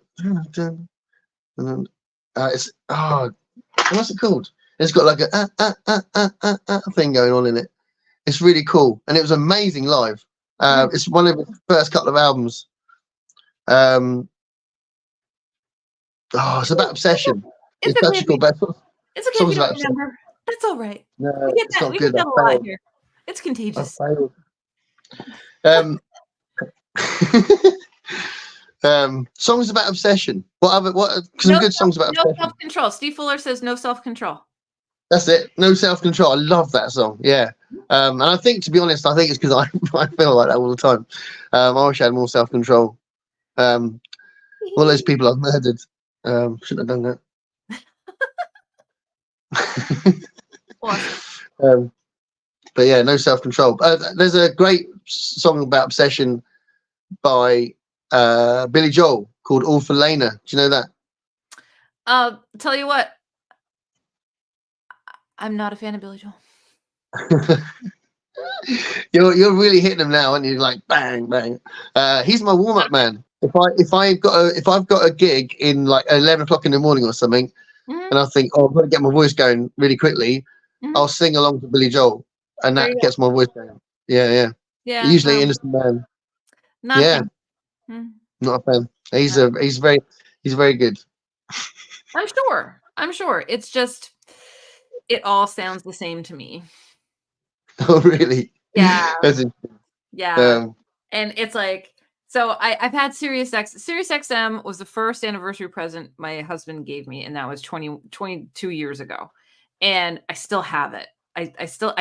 [SPEAKER 2] it called? It's got like a thing going on in it. It's really cool, and it was amazing live. It's one of the first couple of albums. It's about obsession. It's such a cool best.
[SPEAKER 1] It's okay if you don't remember. That's all right.
[SPEAKER 2] No,
[SPEAKER 1] we get that. We get that a lot here. It's contagious.
[SPEAKER 2] Songs about obsession. What? Some good songs about obsession.
[SPEAKER 1] No self-control. Steve Fuller says no self-control.
[SPEAKER 2] That's it. No self-control. I love that song. Yeah. And I think, to be honest, I think it's because I feel like that all the time. I wish I had more self-control. All those people I've murdered. Shouldn't have done that. But yeah, no self-control. There's a great song about obsession by Billy Joel called All for Lena. Do you know that?
[SPEAKER 1] Tell you what, I'm not a fan of Billy Joel.
[SPEAKER 2] You're really hitting him now, aren't you? Like bang bang. He's my warm-up man. If I've got a gig in like 11 o'clock in the morning or something, and I think, I've got to get my voice going really quickly, I'll sing along to Billy Joel, and that gets my voice going. Yeah.
[SPEAKER 1] Yeah.
[SPEAKER 2] Usually innocent man.
[SPEAKER 1] Not
[SPEAKER 2] Yeah. Not a fan. He's very good.
[SPEAKER 1] I'm sure. It's just it all sounds the same to me.
[SPEAKER 2] Oh, really?
[SPEAKER 1] Yeah.
[SPEAKER 2] That's interesting.
[SPEAKER 1] Yeah. And it's like, so I've had Sirius XM was the first anniversary present my husband gave me, and that was 22 years ago. And I still have it. I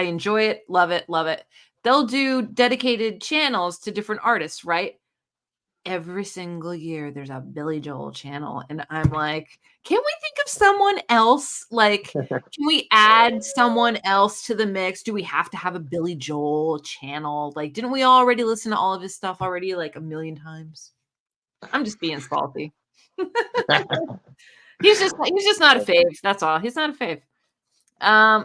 [SPEAKER 1] enjoy it, love it, love it. They'll do dedicated channels to different artists, right? Every single year there's a Billy Joel channel, and I'm like, can we think of someone else? Like, can we add someone else to the mix? Do we have to have a Billy Joel channel? Like, didn't we already listen to all of his stuff already like a million times? I'm just being salty. he's just not a fave. That's all. He's not a fave.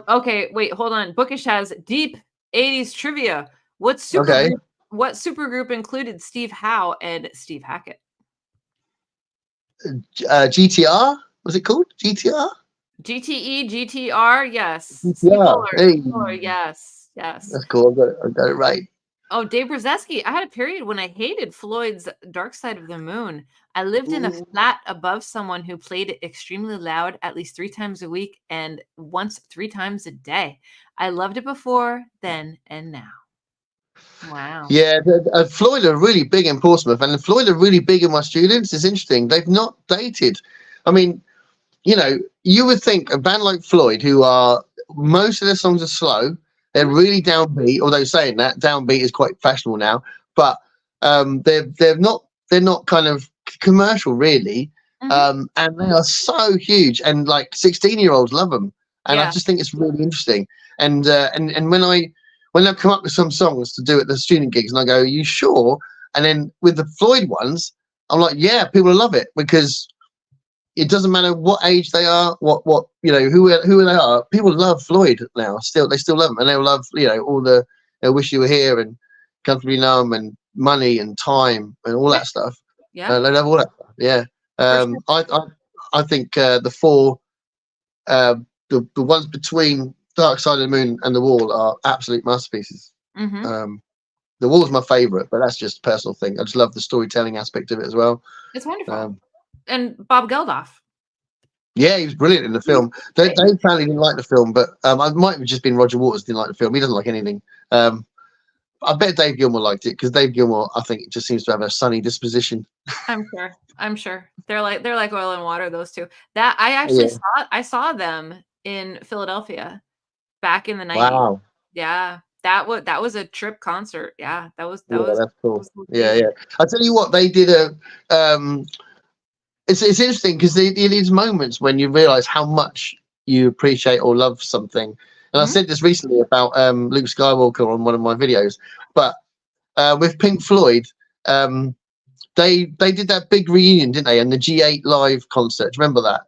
[SPEAKER 1] Okay, wait, hold on. Bookish has deep 80s trivia. What supergroup included Steve Howe and Steve Hackett?
[SPEAKER 2] GTR? Was it called GTR?
[SPEAKER 1] GTE, GTR, yes.
[SPEAKER 2] GTR. Hey.
[SPEAKER 1] Yes, yes.
[SPEAKER 2] That's cool. I got it right.
[SPEAKER 1] Oh, Dave Brzezinski. I had a period when I hated Floyd's Dark Side of the Moon. I lived in a flat above someone who played it extremely loud at least 3 times a week and once 3 times a day. I loved it before, then, and now. Wow.
[SPEAKER 2] Yeah, Floyd are really big in Portsmouth, and Floyd are really big in my students. It's interesting. They've not dated. I mean, you know, you would think a band like Floyd, who are most of their songs are slow, they're really downbeat. Although saying that, downbeat is quite fashionable now, but they're not kind of commercial really, and they are so huge, and like 16-year-olds love them, and I just think it's really interesting. And when they've come up with some songs to do at the student gigs, and I go, "Are you sure?" And then with the Floyd ones, I'm like, "Yeah, people love it because it doesn't matter what age they are, what you know, who they are. People love Floyd now. They still love them, and they'll love all the I Wish You Were Here and Comfortably Numb and Money and Time and all that stuff.
[SPEAKER 1] Yeah,
[SPEAKER 2] they love all that stuff. Yeah, I think the four, the ones between Dark Side of the Moon and The Wall are absolute masterpieces. The Wall's my favorite, but that's just a personal thing. I just love the storytelling aspect of it as well.
[SPEAKER 1] It's wonderful. And Bob Geldof.
[SPEAKER 2] Yeah, he was brilliant in the film. They apparently didn't like the film, but I might have just been Roger Waters didn't like the film. He doesn't like anything. I bet Dave Gilmour liked it because Dave Gilmour, I think, just seems to have a sunny disposition.
[SPEAKER 1] I'm sure. They're like oil and water. Those two. That I actually saw them in Philadelphia back in the 90s.
[SPEAKER 2] Wow.
[SPEAKER 1] Yeah, that was a trip concert. Yeah, that was
[SPEAKER 2] that's cool. Yeah. I tell you what, they did a. It's interesting because there are these moments when you realize how much you appreciate or love something. And I said this recently about Luke Skywalker on one of my videos, but with Pink Floyd, they did that big reunion, didn't they? And the G8 live concert. Do you remember that?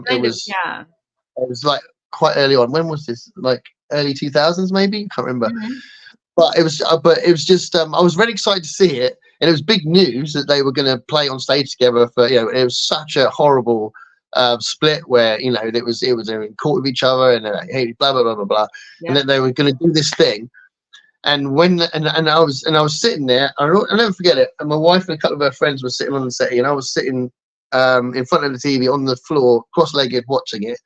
[SPEAKER 2] It was like quite early on. When was this? Like early 2000s, maybe? I can't remember. But it was just I was really excited to see it, and it was big news that they were going to play on stage together. For it was such a horrible split where it was they were in court with each other and they hated blah blah blah blah blah, and then they were going to do this thing. And when I was sitting there, I'll never forget it. And my wife and a couple of her friends were sitting on the settee, and I was sitting in front of the TV on the floor, cross-legged, watching it.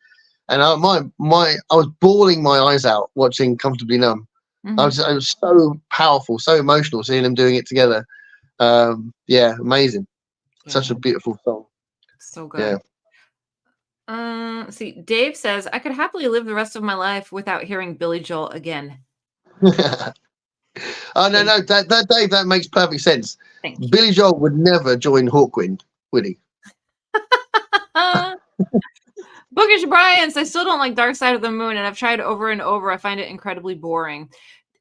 [SPEAKER 2] And I was bawling my eyes out watching Comfortably Numb. It was so powerful, so emotional seeing them doing it together. Amazing. Such a beautiful song.
[SPEAKER 1] So good. See, Dave says, I could happily live the rest of my life without hearing Billy Joel again.
[SPEAKER 2] Oh no, that Dave, that makes perfect sense.
[SPEAKER 1] Thank you.
[SPEAKER 2] Billy Joel would never join Hawkwind, would he?
[SPEAKER 1] Bookish Bryans, I still don't like Dark Side of the Moon, and I've tried over and over. I find it incredibly boring.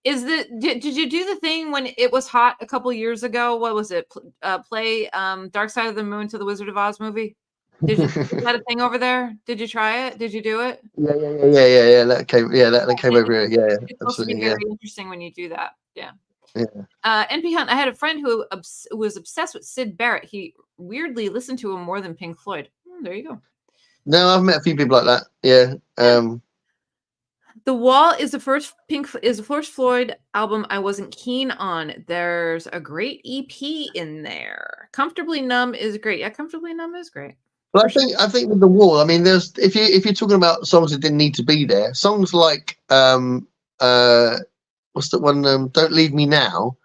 [SPEAKER 1] Did you do the thing when it was hot a couple years ago? What was it? Play Dark Side of the Moon to the Wizard of Oz movie? Is that a thing over there? Did you try it? Did you do it?
[SPEAKER 2] Yeah. That came over here. Yeah,
[SPEAKER 1] it's absolutely. Very interesting when you do that. Yeah. NP Hunt. I had a friend who was obsessed with Syd Barrett. He weirdly listened to him more than Pink Floyd. There you go.
[SPEAKER 2] No, I've met a few people like that. Yeah.
[SPEAKER 1] The Wall is the first Floyd album I wasn't keen on. There's a great EP in there. Comfortably Numb is great. Yeah, Comfortably Numb is great.
[SPEAKER 2] But I think with The Wall, I mean, there's if you're talking about songs that didn't need to be there, songs like what's that one? Don't Leave Me Now,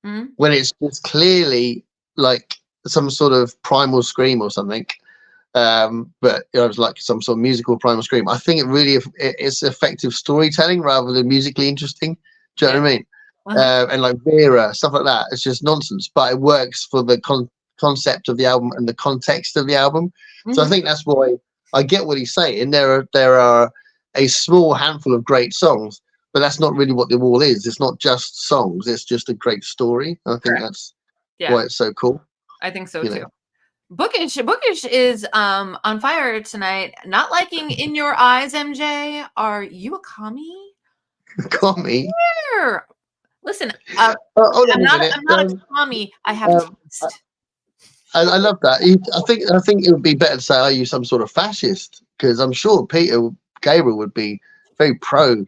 [SPEAKER 2] when it's clearly like some sort of primal scream or something. But it was like some sort of musical primal scream. I think it's effective storytelling rather than musically interesting. Do you know what I mean? And like Vera, stuff like that. It's just nonsense, but it works for the concept of the album and the context of the album. So I think that's why I get what he's saying. There are a small handful of great songs, but that's not really what The Wall is. It's not just songs. It's just a great story. I think that's why it's so cool.
[SPEAKER 1] I think so too. Bookish is on fire tonight. Not liking In Your Eyes, MJ. Are you a commie?
[SPEAKER 2] Commie?
[SPEAKER 1] Sure. Listen, I'm not a commie. I have a taste.
[SPEAKER 2] I love that. I think it would be better to say, are you some sort of fascist? Because I'm sure Peter Gabriel would be very pro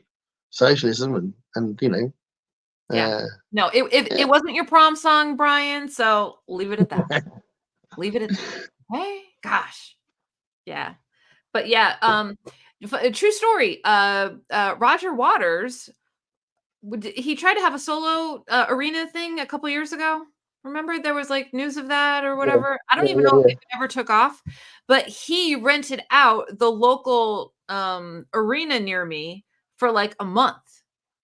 [SPEAKER 2] socialism and you know.
[SPEAKER 1] No, it wasn't your prom song, Brian. So leave it at that. Leave it at that. Hey, gosh. Yeah. But yeah, a true story. Roger Waters, he tried to have a solo arena thing a couple years ago. Remember there was like news of that or whatever. I don't even know if it ever took off, but he rented out the local arena near me for like a month,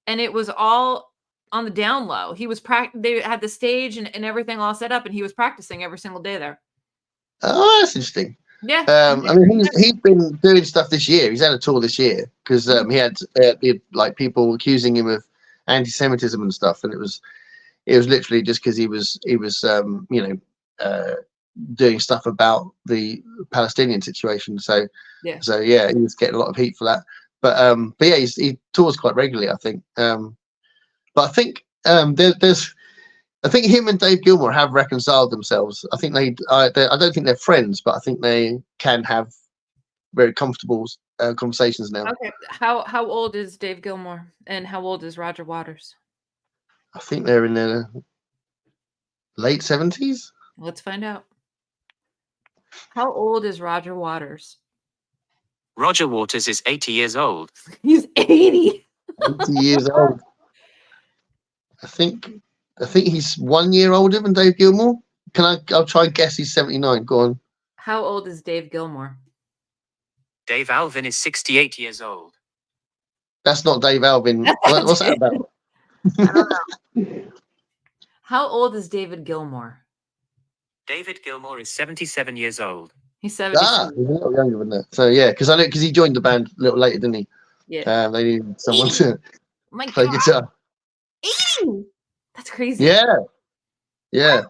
[SPEAKER 1] and it was all on the down low. He was they had the stage and everything all set up, and he was practicing every single day there.
[SPEAKER 2] Oh, that's interesting.
[SPEAKER 1] Yeah.
[SPEAKER 2] I mean, he's been doing stuff this year. He's had a tour this year because he had like people accusing him of anti-Semitism and stuff, and it was literally just because he was doing stuff about the Palestinian situation. So yeah, he was getting a lot of heat for that. But yeah, he tours quite regularly, I think. But I think I think him and Dave Gilmour have reconciled themselves. I think I don't think they're friends, but I think they can have very comfortable conversations now.
[SPEAKER 1] Okay, how old is Dave Gilmour and how old is Roger Waters?
[SPEAKER 2] I think they're in their late 70s.
[SPEAKER 1] Let's find out. How old is Roger Waters?
[SPEAKER 4] Roger Waters is 80 years old.
[SPEAKER 1] He's 80.
[SPEAKER 2] 80 years old. I think he's 1 year older than Dave Gilmour. I'll try and guess he's 79. Go on.
[SPEAKER 1] How old is Dave Gilmour?
[SPEAKER 4] Dave Alvin is 68 years old.
[SPEAKER 2] That's not Dave Alvin. What's that about?
[SPEAKER 1] I don't know. How old is David Gilmour?
[SPEAKER 4] David Gilmour is 77 years old.
[SPEAKER 1] He's 77.
[SPEAKER 2] He's a little younger than that. So yeah, because he joined the band a little later, didn't he?
[SPEAKER 1] Yeah.
[SPEAKER 2] They needed someone to play guitar.
[SPEAKER 1] 80. That's crazy.
[SPEAKER 2] Yeah.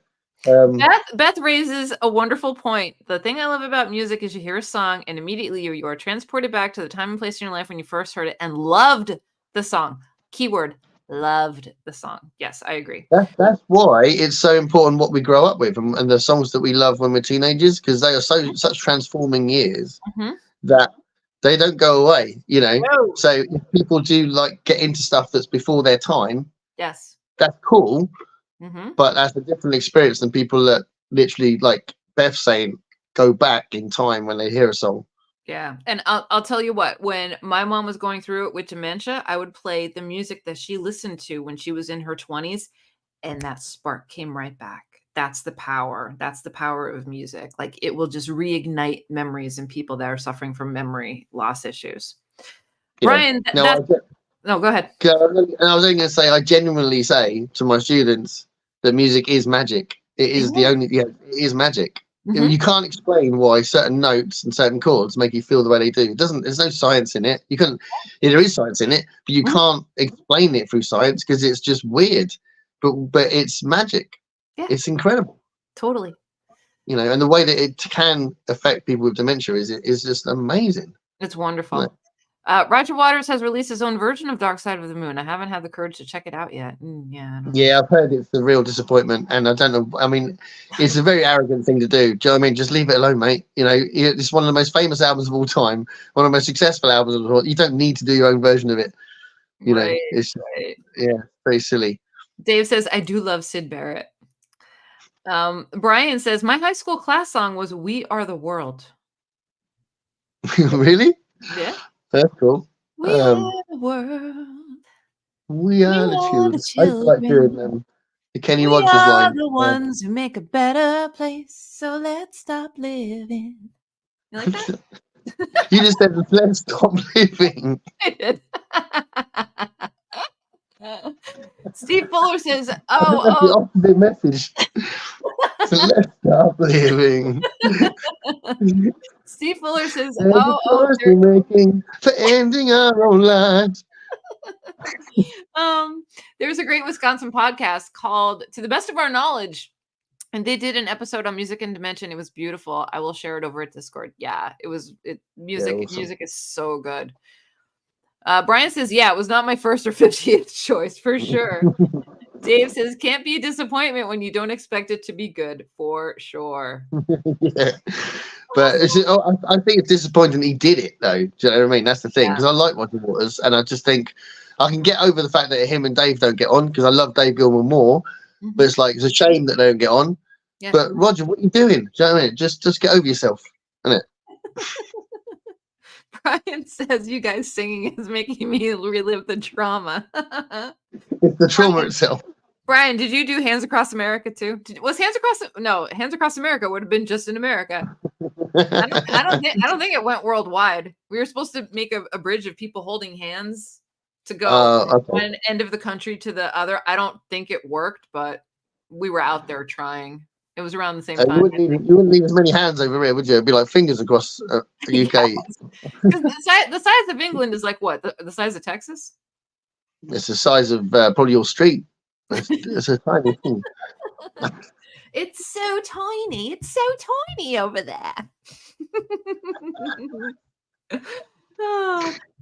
[SPEAKER 1] Beth raises a wonderful point. The thing I love about music is you hear a song and immediately you are transported back to the time and place in your life when you first heard it and loved the song. Keyword, loved the song. Yes, I agree.
[SPEAKER 2] That's why it's so important what we grow up with and the songs that we love when we're teenagers, because they are such transforming years that they don't go away, you know. No. So if people do like get into stuff that's before their time,
[SPEAKER 1] yes,
[SPEAKER 2] that's cool. But that's a different experience than people that literally, like Beth saying, go back in time when they hear a song.
[SPEAKER 1] Yeah, and I'll tell you what, when my mom was going through it with dementia, I would play the music that she listened to when she was in her 20s, and that spark came right back. That's the power. That's the power of music. Like, it will just reignite memories in people that are suffering from memory loss issues. Yeah. Brian, no, go ahead.
[SPEAKER 2] And I was only going to say, I genuinely say to my students that music is magic. It is it is magic. You can't explain why certain notes and certain chords make you feel the way they do. There's no science in it. There is science in it, but you can't explain it through science because it's just weird. But it's magic. Yeah. It's incredible.
[SPEAKER 1] Totally.
[SPEAKER 2] You know, and the way that it can affect people with dementia is just amazing.
[SPEAKER 1] It's wonderful. Roger Waters has released his own version of Dark Side of the Moon. I haven't had the courage to check it out yet.
[SPEAKER 2] Yeah, I've heard it's a real disappointment, and I don't know. I mean, it's a very arrogant thing to do. Do you know what I mean? Just leave it alone, mate. You know, it's one of the most famous albums of all time, one of the most successful albums of all time. You don't need to do your own version of it. You know, it's very silly.
[SPEAKER 1] Dave says, I do love Syd Barrett. Brian says, my high school class song was We Are the World.
[SPEAKER 2] Really?
[SPEAKER 1] Yeah.
[SPEAKER 2] That's cool.
[SPEAKER 1] We are the world.
[SPEAKER 2] We are the children. I used to like doing the Kenny Rogers line.
[SPEAKER 1] We are the ones who make a better place, so let's stop living. You like that?
[SPEAKER 2] You just said, let's stop living.
[SPEAKER 1] I did. Steve Fuller says, the
[SPEAKER 2] opposite message. So let's stop living.
[SPEAKER 1] Steve Fuller says,
[SPEAKER 2] we're making for ending our own lives.
[SPEAKER 1] There's a great Wisconsin podcast called To the Best of Our Knowledge, and they did an episode on music and dimension. It was beautiful. I will share it over at Discord. Yeah, music is so good. Brian says, yeah, it was not my first or 50th choice for sure. Dave says, can't be a disappointment when you don't expect it to be good, for sure.
[SPEAKER 2] Yeah. But I think it's disappointing he did it, though. Do you know what I mean? That's the thing, because I like Roger Waters, and I just think I can get over the fact that him and Dave don't get on, because I love Dave Gilmour more. Mm-hmm. But it's like, it's a shame that they don't get on. Yeah. But Roger, what are you doing? Do you know what I mean? Just get over yourself, isn't it?
[SPEAKER 1] Brian says, you guys singing is making me relive the trauma.
[SPEAKER 2] It's the trauma itself.
[SPEAKER 1] Brian, did you do Hands Across America too? Hands Across America would have been just in America. I don't think it went worldwide. We were supposed to make a bridge of people holding hands to go from one end of the country to the other. I don't think it worked, but we were out there trying. It was around the same time.
[SPEAKER 2] You wouldn't leave as many hands over here, would you? It'd be like fingers across the UK.
[SPEAKER 1] The size of England is like what? The size of Texas?
[SPEAKER 2] It's the size of probably your street. It's a tiny thing.
[SPEAKER 1] It's so tiny. It's so tiny over there.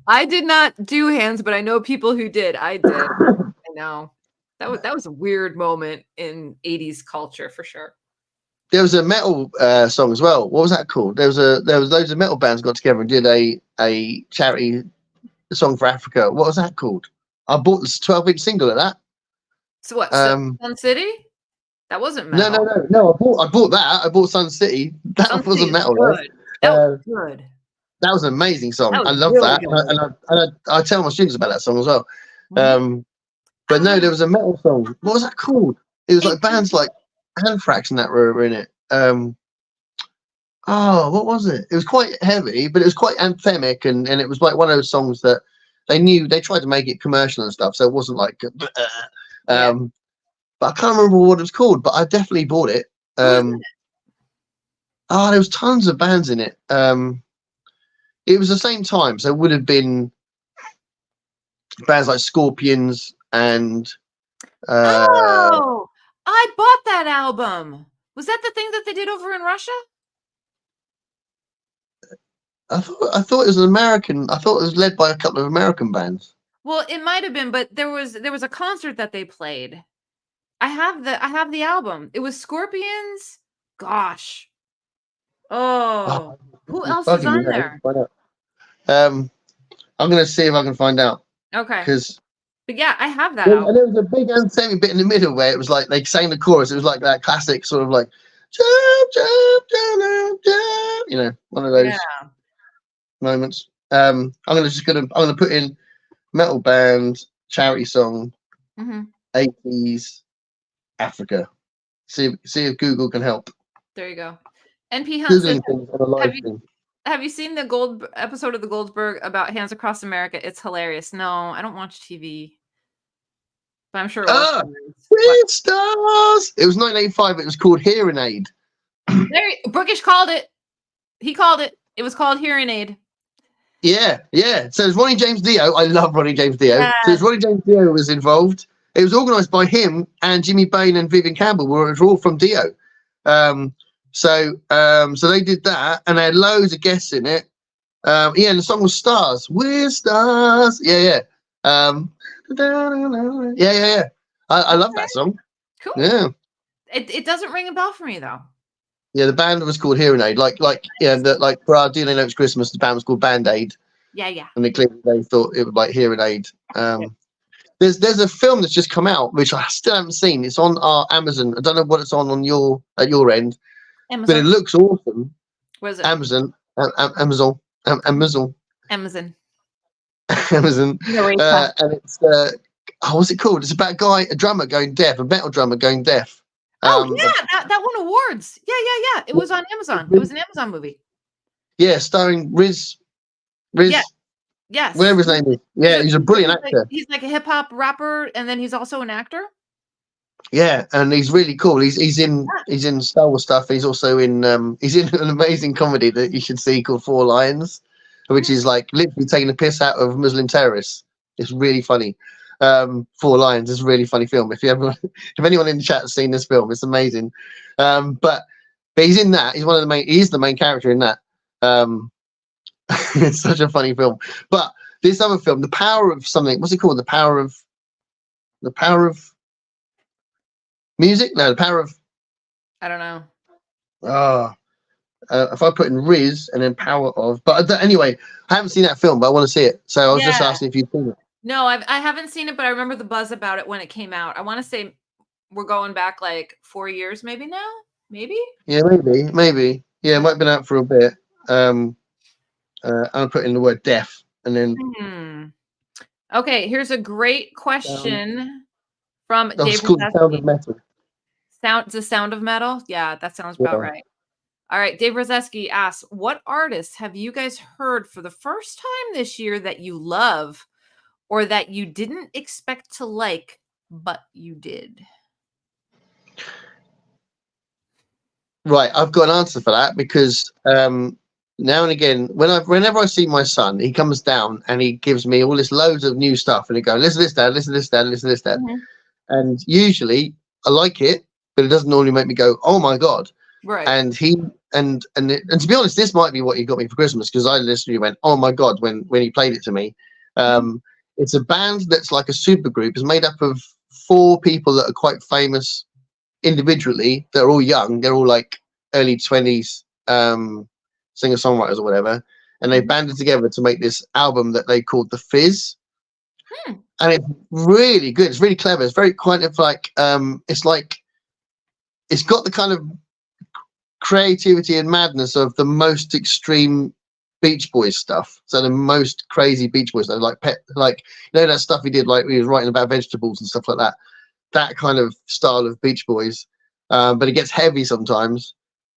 [SPEAKER 1] I did not do hands, but I know people who did. I did. I know. That was a weird moment in 80s culture for sure.
[SPEAKER 2] There was a metal song as well. What was that called? There was loads of metal bands got together and did a charity song for Africa. What was that called? I bought this 12-inch single of that.
[SPEAKER 1] So what? Sun City? That wasn't metal.
[SPEAKER 2] No. I bought that. I bought Sun City. That wasn't metal.
[SPEAKER 1] Good. That was good.
[SPEAKER 2] That was an amazing song. I love really that. And I tell my students about that song as well. Mm-hmm. But no, there was a metal song. What was that called? It was like bands like Anthrax and that were in it. What was it? It was quite heavy, but it was quite anthemic, and it was like one of those songs that they tried to make it commercial and stuff, so it wasn't like but I can't remember what it was called, but I definitely bought it. There was tons of bands in it. It was the same time, so it would have been bands like Scorpions and
[SPEAKER 1] I bought that album. Was that the thing that they did over in Russia?
[SPEAKER 2] I thought it was an American. I thought it was led by a couple of American bands.
[SPEAKER 1] Well, it might have been, but there was a concert that they played. I have the album. It was Scorpions. Gosh. Oh, who else is on there?
[SPEAKER 2] I'm gonna see if I can find out.
[SPEAKER 1] Okay.
[SPEAKER 2] But
[SPEAKER 1] yeah, I have that.
[SPEAKER 2] And there was a big anthemic bit in the middle where it was like they sang the chorus. It was like that classic sort of like jump, jump, jump, jump, you know, one of those moments. I'm gonna put in metal band charity song 80s Africa. See if Google can help.
[SPEAKER 1] There you go. NP Hunt says, have you seen the episode of the Goldberg about Hands Across America? It's hilarious. No, I don't watch TV. But I'm sure it was.
[SPEAKER 2] Weird Stars! It was 1985. It was called Hearing Aid.
[SPEAKER 1] Bookish called it. He called it. It was called Hearing Aid.
[SPEAKER 2] Yeah. So it's Ronnie James Dio. I love Ronnie James Dio. So it's Ronnie James Dio was involved. It was organised by him and Jimmy Bain and Vivian Campbell. Were all from Dio. So they did that, and they had loads of guests in it. Yeah, and the song was Stars. We're stars. Yeah. Yeah. I love that song.
[SPEAKER 1] Cool.
[SPEAKER 2] Yeah.
[SPEAKER 1] It doesn't ring a bell for me though.
[SPEAKER 2] Yeah, the band was called Hearing Aid. Like for our Do They Know It's Christmas, the band was called Band Aid.
[SPEAKER 1] Yeah.
[SPEAKER 2] And they thought it was like Hearing Aid. There's a film that's just come out which I still haven't seen. It's on our Amazon. I don't know what it's on at your end,
[SPEAKER 1] Amazon.
[SPEAKER 2] but it looks awesome.
[SPEAKER 1] What is it?
[SPEAKER 2] Amazon.
[SPEAKER 1] Amazon.
[SPEAKER 2] And it's what's it called? It's about a drummer going deaf, a metal drummer going deaf.
[SPEAKER 1] That won awards. Yeah. It was on Amazon. It was an Amazon movie.
[SPEAKER 2] Yeah, starring Riz.
[SPEAKER 1] Yes.
[SPEAKER 2] Whatever his name is. Yeah, he's a brilliant actor.
[SPEAKER 1] He's like a hip hop rapper, and then he's also an actor.
[SPEAKER 2] Yeah, and he's really cool. He's in Star Wars stuff. He's also in an amazing comedy that you should see called Four Lions, which is like literally taking the piss out of Muslim terrorists. It's really funny. Four Lions is a really funny film. If anyone in the chat has seen this film, it's amazing. But he's in that. He's the main character in that. It's such a funny film. But this other film, The Power of something. What's it called? The Power of Music? No, The Power of.
[SPEAKER 1] I don't know.
[SPEAKER 2] If I put in Riz and then Power of. But anyway, I haven't seen that film, but I want to see it. So I was just asking if you've seen it.
[SPEAKER 1] No, I haven't seen it, but I remember the buzz about it when it came out. I want to say we're going back like 4 years, maybe now. Maybe. Yeah,
[SPEAKER 2] maybe. Yeah, it might have been out for a bit. I'll put in the word deaf and then.
[SPEAKER 1] Okay, here's a great question from Dave.
[SPEAKER 2] It's called The Sound of Metal.
[SPEAKER 1] The Sound of Metal? Yeah, that sounds about right. All right, Dave Rozeski asks, what artists have you guys heard for the first time this year that you love or that you didn't expect to like, but you did?
[SPEAKER 2] Right, I've got an answer for that because now and again, whenever I see my son, he comes down and he gives me all this loads of new stuff, and he goes, "Listen to this, Dad. Listen to this, Dad. Listen to this, Dad." Mm-hmm. And usually, I like it, but it doesn't normally make me go, "Oh my God!"
[SPEAKER 1] Right.
[SPEAKER 2] And to be honest, this might be what he got me for Christmas because I literally went, "Oh my God!" when he played it to me. It's a band that's like a super group. It's made up of 4 people that are quite famous individually. They're all young. They're all like early 20s. Singer-songwriters or whatever, and they banded together to make this album that they called The Fizz. And it's really good. It's really clever. It's very kind of like it's got the kind of creativity and madness of the most extreme Beach Boys stuff. So the most crazy Beach Boys stuff, like that stuff he did, like he was writing about vegetables and stuff like that. That kind of style of Beach Boys, but it gets heavy sometimes.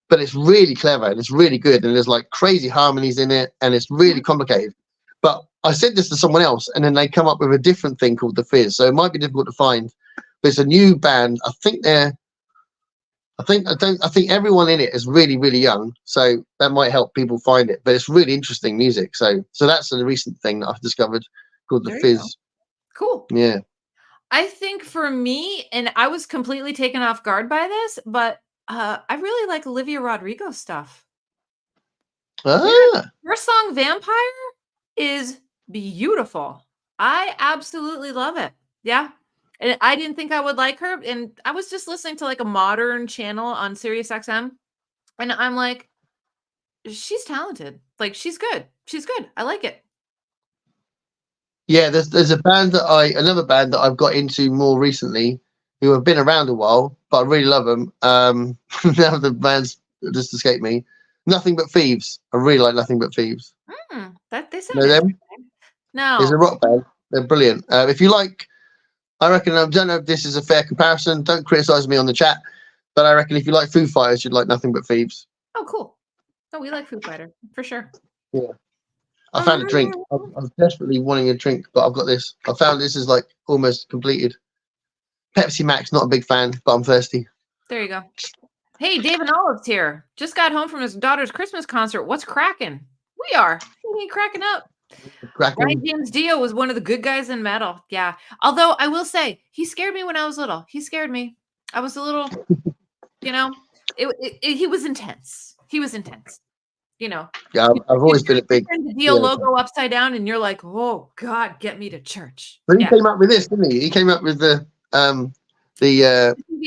[SPEAKER 2] But it's really clever and it's really good, and there's like crazy harmonies in it, and it's really complicated. But I said this to someone else, and then they come up with a different thing called The Fizz. So it might be difficult to find, but it's a new band. I think everyone in it is really, really young, so that might help people find it. But it's really interesting music. So that's a recent thing that I've discovered called The Fizz.
[SPEAKER 1] Cool.
[SPEAKER 2] Yeah.
[SPEAKER 1] I think for me, and I was completely taken off guard by this, but I really like Olivia Rodrigo stuff. Her song Vampire is beautiful. I absolutely love it. Yeah. And I didn't think I would like her. And I was just listening to like a modern channel on Sirius XM. And I'm like, she's talented. Like she's good. She's good. I like it.
[SPEAKER 2] Yeah, there's another band that I've got into more recently who have been around a while, but I really love them. Now the bands just escaped me. Nothing But Thieves. I really like Nothing But Thieves.
[SPEAKER 1] That they sound
[SPEAKER 2] know them?
[SPEAKER 1] No.
[SPEAKER 2] It's a rock band. They're brilliant. If you like, I reckon, I don't know if this is a fair comparison. Don't criticize me on the chat, but I reckon if you like Foo Fighters, you'd like Nothing But Thieves.
[SPEAKER 1] Oh, cool. Oh, we like Foo Fighter for sure.
[SPEAKER 2] Yeah. I found a drink. I was desperately wanting a drink, but I've got this. I found this is like almost completed. Pepsi Max, not a big fan, but I'm thirsty.
[SPEAKER 1] There you go. Hey, David Olive's here. Just got home from his daughter's Christmas concert. What's cracking? We are. We ain't cracking up. Ryan James Dio was one of the good guys in metal. Yeah. Although I will say, he scared me when I was little. He scared me. I was a little, he was intense. He was intense. you know.
[SPEAKER 2] Yeah, I've always been a big.
[SPEAKER 1] Turn the deal logo upside down, and you're like, "Oh God, get me to church."
[SPEAKER 2] But he came up with this, didn't he? He came up with the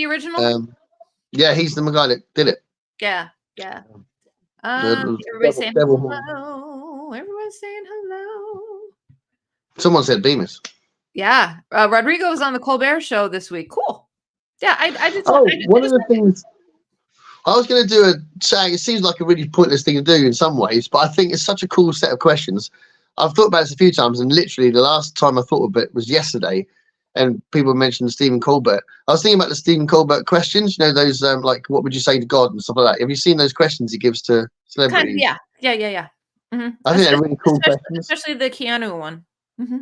[SPEAKER 1] original.
[SPEAKER 2] Yeah, he's the guy that did it.
[SPEAKER 1] Yeah. Everybody's saying hello. Everyone's saying hello.
[SPEAKER 2] Someone said Bemis.
[SPEAKER 1] Yeah, Rodrigo was on the Colbert Show this week. Cool. Yeah, I did.
[SPEAKER 2] One of the things I was going to do it seems like a really pointless thing to do in some ways, but I think it's such a cool set of questions. I've thought about this a few times, and literally the last time I thought of it was yesterday, and people mentioned Stephen Colbert. I was thinking about the Stephen Colbert questions, you know, those like, what would you say to God and stuff like that. Have you seen those questions he gives to celebrities?
[SPEAKER 1] Yeah.
[SPEAKER 2] Mm-hmm. I think they're really cool questions.
[SPEAKER 1] Especially the Keanu one. Mm-hmm.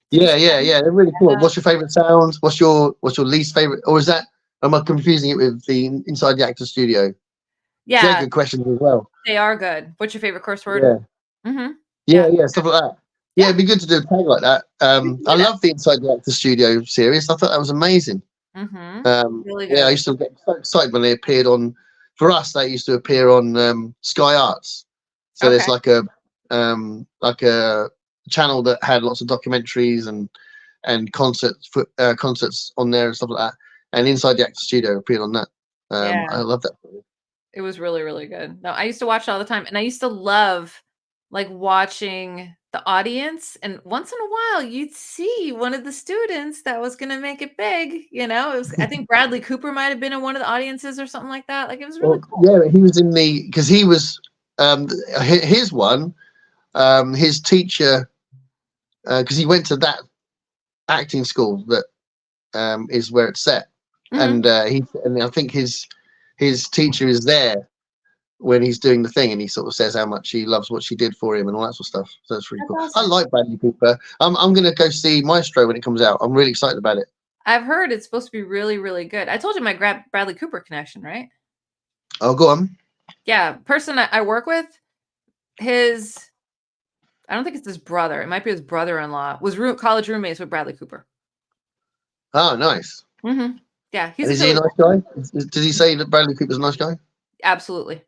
[SPEAKER 2] Yeah. They're really cool. What's your favorite sound? What's your least favorite? Or is that, am I confusing it with the Inside the Actor Studio?
[SPEAKER 1] Yeah.
[SPEAKER 2] They're good questions as well.
[SPEAKER 1] They are good. What's your favorite curse word?
[SPEAKER 2] Yeah. Mm-hmm. Yeah, stuff like that. Yeah, it'd be good to do a tag like that. I love the Inside the Actor Studio series. I thought that was amazing.
[SPEAKER 1] Mm-hmm. Really good.
[SPEAKER 2] Yeah, I used to get so excited when they appeared on. For us, they used to appear on Sky Arts. So there's like a channel that had lots of documentaries and concerts on there and stuff like that. And Inside the Actor Studio appeared on that. I love that.
[SPEAKER 1] It was really, really good. No, I used to watch it all the time, and I used to love like watching the audience. And once in a while, you'd see one of the students that was going to make it big. You know, it was. I think Bradley Cooper might have been in one of the audiences or something like that. Like it was really cool.
[SPEAKER 2] Yeah, he was in because he was his one. His teacher, because he went to that acting school that is where it's set, and I think his teacher is there when he's doing the thing, and he sort of says how much he loves what she did for him and all that sort of stuff. So it's really cool. Awesome. I like Bradley Cooper. I'm going to go see Maestro when it comes out. I'm really excited about it.
[SPEAKER 1] I've heard it's supposed to be really, really good. I told you my Bradley Cooper connection, right?
[SPEAKER 2] Oh, go on.
[SPEAKER 1] Yeah, person I work with, I don't think it's his brother. It might be his brother-in-law. Was college roommates with Bradley Cooper.
[SPEAKER 2] Oh, nice.
[SPEAKER 1] Mm-hmm. Yeah,
[SPEAKER 2] is he a nice guy? Does he say that Bradley Cooper's a nice guy?
[SPEAKER 1] Absolutely.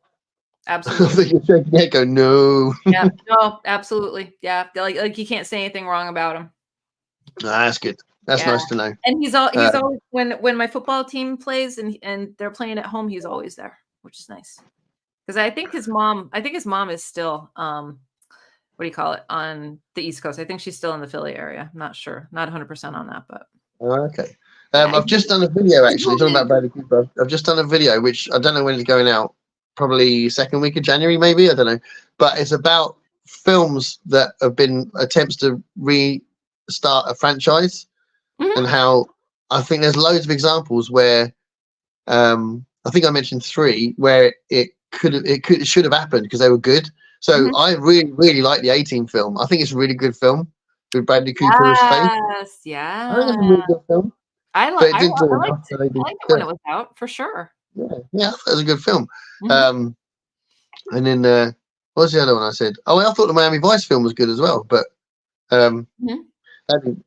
[SPEAKER 2] I think you're shaking your head. Go no.
[SPEAKER 1] Yeah, no, absolutely. Yeah, like you can't say anything wrong about him.
[SPEAKER 2] That's good. That's nice to know.
[SPEAKER 1] And he's always when my football team plays and they're playing at home, he's always there, which is nice. Because I think his mom is still what do you call it, on the East Coast. I think she's still in the Philly area. I'm not sure. Not 100% on that, but
[SPEAKER 2] okay. I've just done a video actually talking about Bradley Cooper. I've just done a video which I don't know when it's going out. Probably second week of January, maybe, I don't know. But it's about films that have been attempts to restart a franchise, and how I think there's loads of examples where I think I mentioned 3 where it should have happened because they were good. So I really, really like the 18 film. I think it's a really good film with Bradley Cooper as Faith.
[SPEAKER 1] Yeah.
[SPEAKER 2] I think it's a really good film.
[SPEAKER 1] I liked it when it was out, for sure.
[SPEAKER 2] Yeah, that was a good film. And then what was the other one I said? Oh, I thought the Miami Vice film was good as well, but that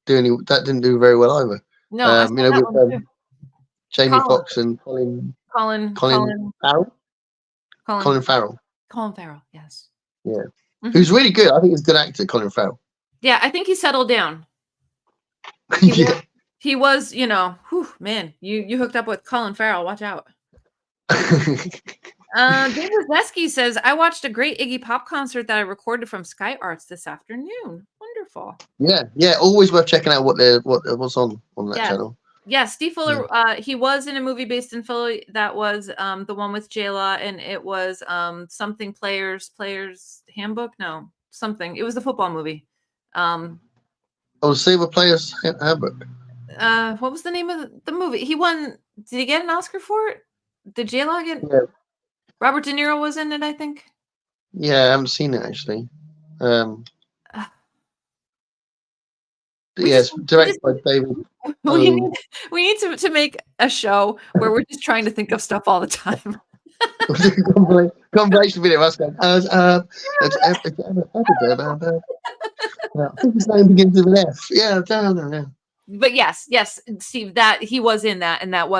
[SPEAKER 2] didn't do very well either.
[SPEAKER 1] No,
[SPEAKER 2] you know, with Jamie Foxx and Colin Farrell. Colin Farrell.
[SPEAKER 1] Colin Farrell, yes.
[SPEAKER 2] Yeah, who's really good. I think he's a good actor, Colin Farrell.
[SPEAKER 1] Yeah, I think he settled down. He was, you know, man, you hooked up with Colin Farrell. Watch out. David Zeski says, I watched a great Iggy Pop concert that I recorded from Sky Arts this afternoon. Wonderful.
[SPEAKER 2] Yeah, always worth checking out what's on that channel.
[SPEAKER 1] Yeah, Steve Fuller, he was in a movie based in Philly that was the one with J-Law, and it was something Players Handbook? No, something. It was the football movie.
[SPEAKER 2] Save a Player's Handbook.
[SPEAKER 1] What was the name of the movie? He won. Did he get an Oscar for it? Did J-Law get?
[SPEAKER 2] Yeah.
[SPEAKER 1] Robert De Niro was in it, I think.
[SPEAKER 2] Yeah, I haven't seen it actually. Yes, directed by David.
[SPEAKER 1] We need to make a show where we're just trying to think of stuff all the time.
[SPEAKER 2] Compilation video. I was going. I think his name begins with an F. Yeah, no.
[SPEAKER 1] But yes, Steve, that he was in that, and that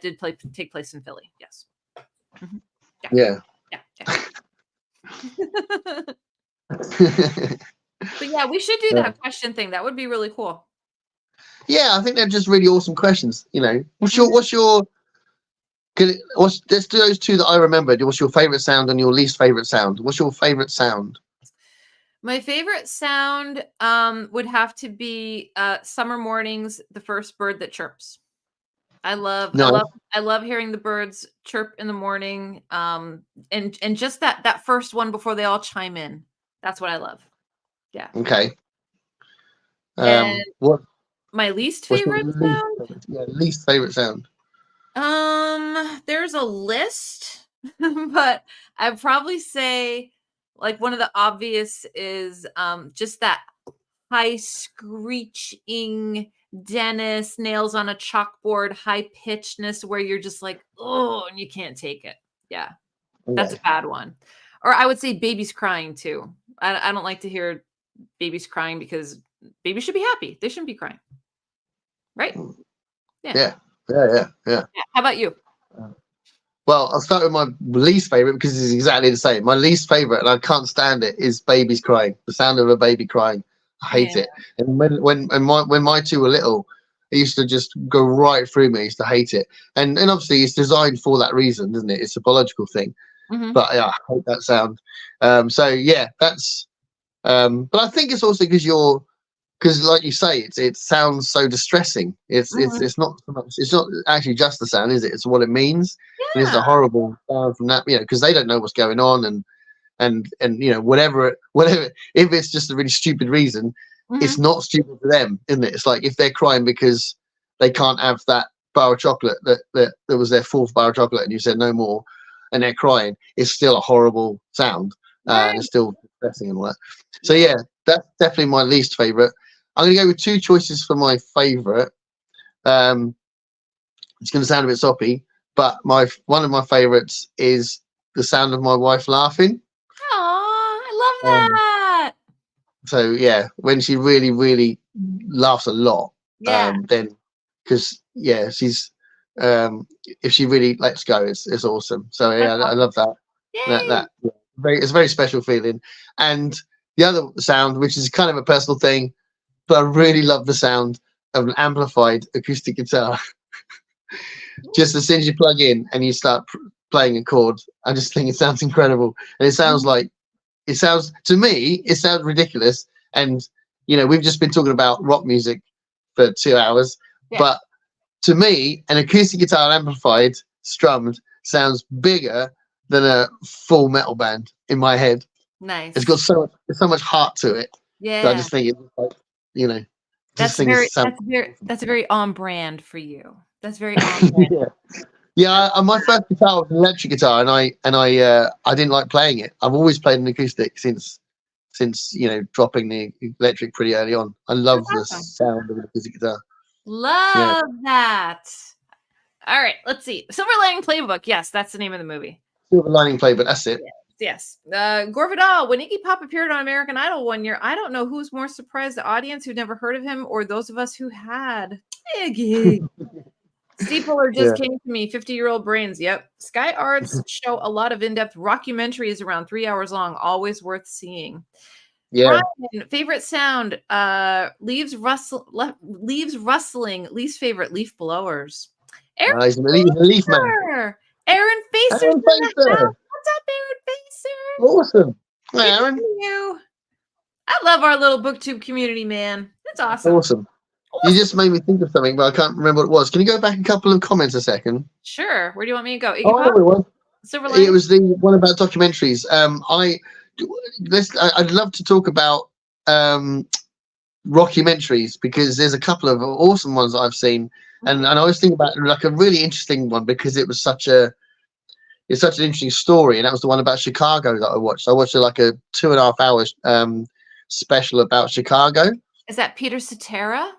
[SPEAKER 1] did take place in Philly. Yes.
[SPEAKER 2] Yeah.
[SPEAKER 1] But yeah, we should do that question thing. That would be really cool.
[SPEAKER 2] Yeah, I think they're just really awesome questions. You know, let's do those two that I remembered. What's your favorite sound and your least favorite sound? What's your favorite sound?
[SPEAKER 1] My favorite sound would have to be summer mornings, the first bird that chirps. I love hearing the birds chirp in the morning. And just that first one before they all chime in. That's what I love. Yeah.
[SPEAKER 2] Okay.
[SPEAKER 1] And my least favorite sound?
[SPEAKER 2] Yeah, least favorite sound.
[SPEAKER 1] There's a list, but I'd probably say like one of the obvious is just that high screeching dentist nails on a chalkboard, high pitchedness where you're just like, oh, and you can't take it. Yeah. That's a bad one. Or I would say babies crying too. I don't like to hear babies crying because babies should be happy. They shouldn't be crying. Right?
[SPEAKER 2] Yeah.
[SPEAKER 1] How about you?
[SPEAKER 2] Well, I'll start with my least favorite because it's exactly the same. My least favorite, and I can't stand it, is babies crying. The sound of a baby crying. I hate it. And when my two were little, it used to just go right through me. I used to hate it. And obviously it's designed for that reason, isn't it? It's a biological thing.
[SPEAKER 1] Mm-hmm.
[SPEAKER 2] But yeah, I hate that sound. So yeah, that's but I think it's also because like you say, it sounds so distressing. It's not so much, it's not actually just the sound, is it? It's what it means. And it's a horrible sound from that, because they don't know what's going on and whatever if it's just a really stupid reason, it's not stupid for them, isn't it? It's like if they're crying because they can't have that bar of chocolate that was their fourth bar of chocolate and you said no more, and they're crying, it's still a horrible sound. And it's still depressing and all that. So yeah, that's definitely my least favorite. I'm going to go with two choices for my favorite. It's going to sound a bit soppy, but one of my favorites is the sound of my wife laughing.
[SPEAKER 1] Oh, I love that.
[SPEAKER 2] So yeah, when she really, really laughs a lot, then because she's if she really lets go, it's awesome. So yeah, I love that. It's a very special feeling. And the other sound, which is kind of a personal thing, but I really love the sound of an amplified acoustic guitar. Just as soon as you plug in and you start playing a chord, I just think it sounds incredible. And it sounds to me, it sounds ridiculous. And, we've just been talking about rock music for 2 hours. Yeah. But to me, an acoustic guitar amplified, strummed, sounds bigger than a full metal band in my head.
[SPEAKER 1] Nice.
[SPEAKER 2] It's got so much heart to it.
[SPEAKER 1] Yeah.
[SPEAKER 2] So I just think it's like,
[SPEAKER 1] that's very on brand for you. That's very on brand.
[SPEAKER 2] Yeah. My first guitar was an electric guitar, and I didn't like playing it. I've always played an acoustic since dropping the electric pretty early on. I love the sound of an acoustic guitar.
[SPEAKER 1] Love that. All right, let's see. Silver Lining Playbook. Yes, that's the name of the movie.
[SPEAKER 2] Silver Lining Playbook. That's it.
[SPEAKER 1] Yes. Gore Vidal, when Iggy Pop appeared on American Idol one year, I don't know who's more surprised, the audience who'd never heard of him or those of us who had. Iggy. Steve Fuller just came to me, 50-year-old brains. Yep. Sky Arts show a lot of in-depth documentaries around 3 hours long, always worth seeing.
[SPEAKER 2] Yeah.
[SPEAKER 1] Brian, favorite sound, leaves rustling, least favorite, leaf blowers. Aaron
[SPEAKER 2] he's a leaf man.
[SPEAKER 1] Aaron Facer. What's up, Aaron Facer?
[SPEAKER 2] Awesome. Hi, Aaron.
[SPEAKER 1] You. I love our little booktube community, man. That's awesome.
[SPEAKER 2] Awesome. You just made me think of something, but I can't remember what it was. Can you go back a couple of comments a second?
[SPEAKER 1] Sure. Where do you want me to go?
[SPEAKER 2] It was the one about documentaries. I'd love to talk about rockumentaries because there's a couple of awesome ones that I've seen, and I was thinking about like a really interesting one because it's such an interesting story, and that was the one about Chicago that I watched. I watched like a 2.5 hours special about Chicago.
[SPEAKER 1] Is that Peter Cetera?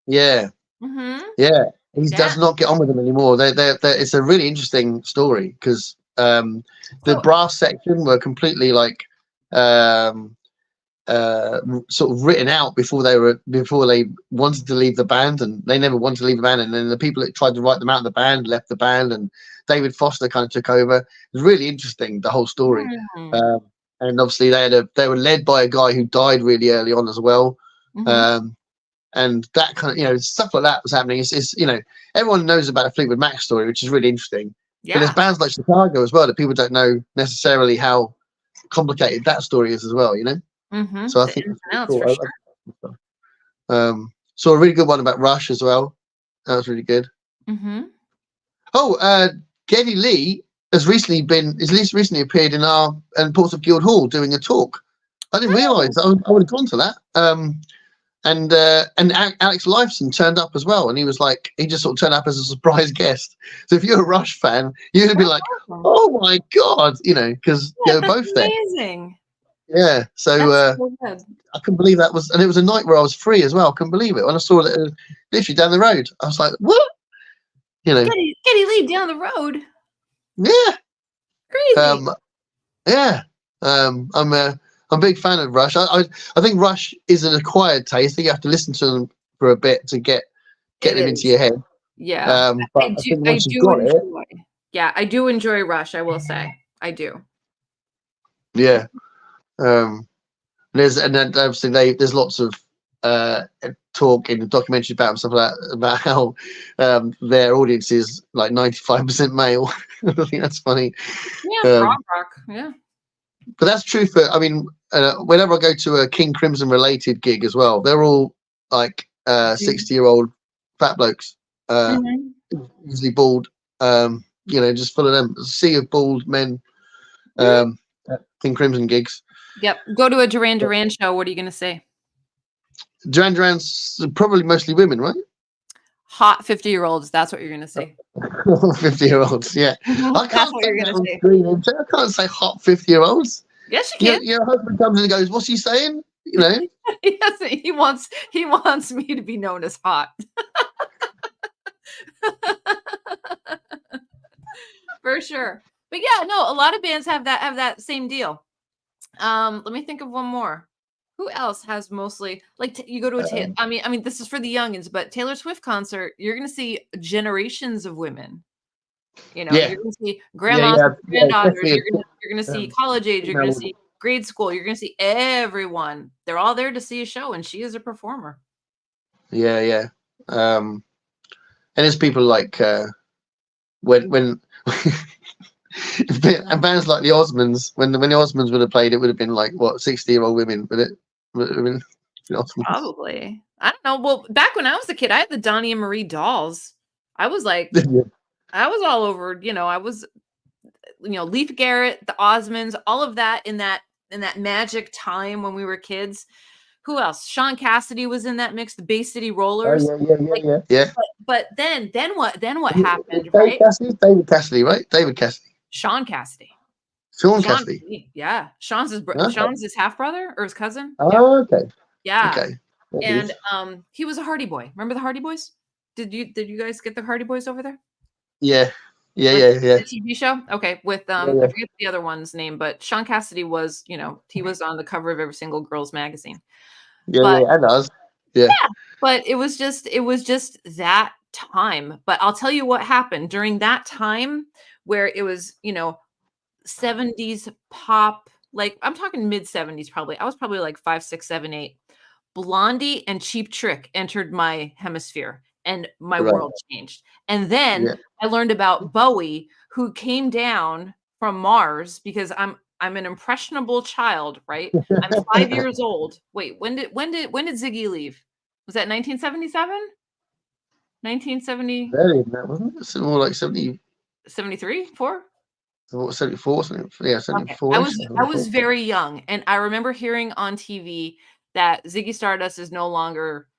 [SPEAKER 2] Yeah.
[SPEAKER 1] Mm-hmm.
[SPEAKER 2] Yeah. He does not get on with them anymore. It's a really interesting story because the brass section were completely like sort of written out before they wanted to leave the band, and they never wanted to leave the band. And then the people that tried to write them out of the band left the band, and David Foster kind of took over. It was really interesting, the whole story. and obviously they were led by a guy who died really early on as well. And that kind of, stuff like that was happening. It's everyone knows about the Fleetwood Mac story, which is really interesting.
[SPEAKER 1] Yeah.
[SPEAKER 2] But there's bands like Chicago as well that people don't know necessarily how complicated that story is as well, So I think it's cool.
[SPEAKER 1] For sure.
[SPEAKER 2] Saw a really good one about Rush as well. That was really good. Oh, Geddy Lee has recently appeared in Portsmouth Guild Hall doing a talk. I didn't realise. I would have gone to that. And Alex Lifeson turned up as well, and he just sort of turned up as a surprise guest. So if you're a Rush fan, you'd have been like, "Oh my god," because they were both there.
[SPEAKER 1] Amazing.
[SPEAKER 2] Yeah. So I couldn't believe that and it was a night where I was free as well. I couldn't believe it when I saw that it was literally down the road. I was like, "What?"
[SPEAKER 1] Geddy Lee down the road.
[SPEAKER 2] Yeah.
[SPEAKER 1] Crazy.
[SPEAKER 2] Yeah. I'm a big fan of Rush. I think Rush is an acquired taste. I think you have to listen to them for a bit to get them into your head.
[SPEAKER 1] Yeah.
[SPEAKER 2] But I think once you've got it.
[SPEAKER 1] Yeah, I do enjoy Rush, I will say. I do.
[SPEAKER 2] Yeah. There's lots of talk in the documentary about stuff like that, about how their audience is like 95% male. I think that's funny.
[SPEAKER 1] Yeah, rock. Yeah.
[SPEAKER 2] But that's true whenever I go to a King Crimson related gig as well, they're all like 60-year-old fat blokes, usually bald, just full of them. A sea of bald men at King Crimson gigs.
[SPEAKER 1] Yep. Go to a Duran Duran show. What are you going to say?
[SPEAKER 2] Duran Duran's probably mostly women, right?
[SPEAKER 1] Hot 50-year-olds. That's what you're going to say.
[SPEAKER 2] 50-year-olds, yeah. I can't say that on screen. I can't say hot 50-year-olds.
[SPEAKER 1] Yes, you can.
[SPEAKER 2] Your husband comes in and goes, "What's he saying?"
[SPEAKER 1] Yes, he wants me to be known as hot. For sure. But yeah, no, a lot of bands have that same deal. Let me think of one more. Who else has mostly you go to a I mean this is for the youngins, but Taylor Swift concert, you're going to see generations of women. You're going to see grandmas, granddaughters. You're going to see college age. You're going to see grade school. You're going to see everyone. They're all there to see a show, and she is a performer.
[SPEAKER 2] Yeah. And there's people like when and bands like the Osmonds, when the Osmonds would have played, it would have been like 60-year-old women, would it?
[SPEAKER 1] Probably. I don't know. Well, back when I was a kid, I had the Donnie and Marie dolls. I was like, I was all over. I was, Leif Garrett, the Osmonds, all of that in that magic time when we were kids. Who else? Sean Cassidy was in that mix. The Bay City Rollers.
[SPEAKER 2] Yeah.
[SPEAKER 1] But then what happened?
[SPEAKER 2] David Cassidy, right? David Cassidy.
[SPEAKER 1] Sean Cassidy.
[SPEAKER 2] Sean Cassidy.
[SPEAKER 1] Yeah. Sean's his half brother or his cousin.
[SPEAKER 2] Oh, okay.
[SPEAKER 1] Yeah.
[SPEAKER 2] Okay.
[SPEAKER 1] And he was a Hardy Boy. Remember the Hardy Boys? Did you guys get the Hardy Boys over there?
[SPEAKER 2] Yeah.
[SPEAKER 1] The TV show? Okay. With I forget the other one's name, but Sean Cassidy was, he was on the cover of every single girl's magazine.
[SPEAKER 2] And us. Yeah.
[SPEAKER 1] But it was just that time. But I'll tell you what happened during that time where it was, 70s pop, like I'm talking mid 70s probably. I was probably like 5, 6, 7, 8. Blondie and Cheap Trick entered my hemisphere and my world changed. And then I learned about Bowie, who came down from Mars because I'm an impressionable child, right? I'm 5 years old. Wait, when did Ziggy leave? Was that 1977? 1970?
[SPEAKER 2] That wasn't it? More like 70.
[SPEAKER 1] 73? 4?
[SPEAKER 2] 74, yeah, 74.
[SPEAKER 1] Okay. I was very young, and I remember hearing on TV that Ziggy Stardust is no longer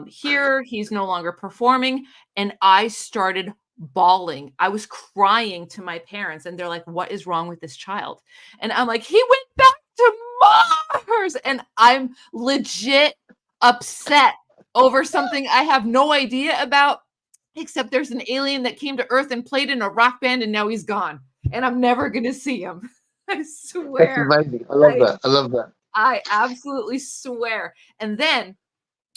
[SPEAKER 1] here. He's no longer performing, and I started bawling. I was crying to my parents, and they're like, "What is wrong with this child?" And I'm like, "He went back to Mars," and I'm legit upset over something I have no idea about, except there's an alien that came to Earth and played in a rock band, and now he's gone. And I'm never going to see him. I swear.
[SPEAKER 2] That's amazing. I love that.
[SPEAKER 1] I absolutely swear. And then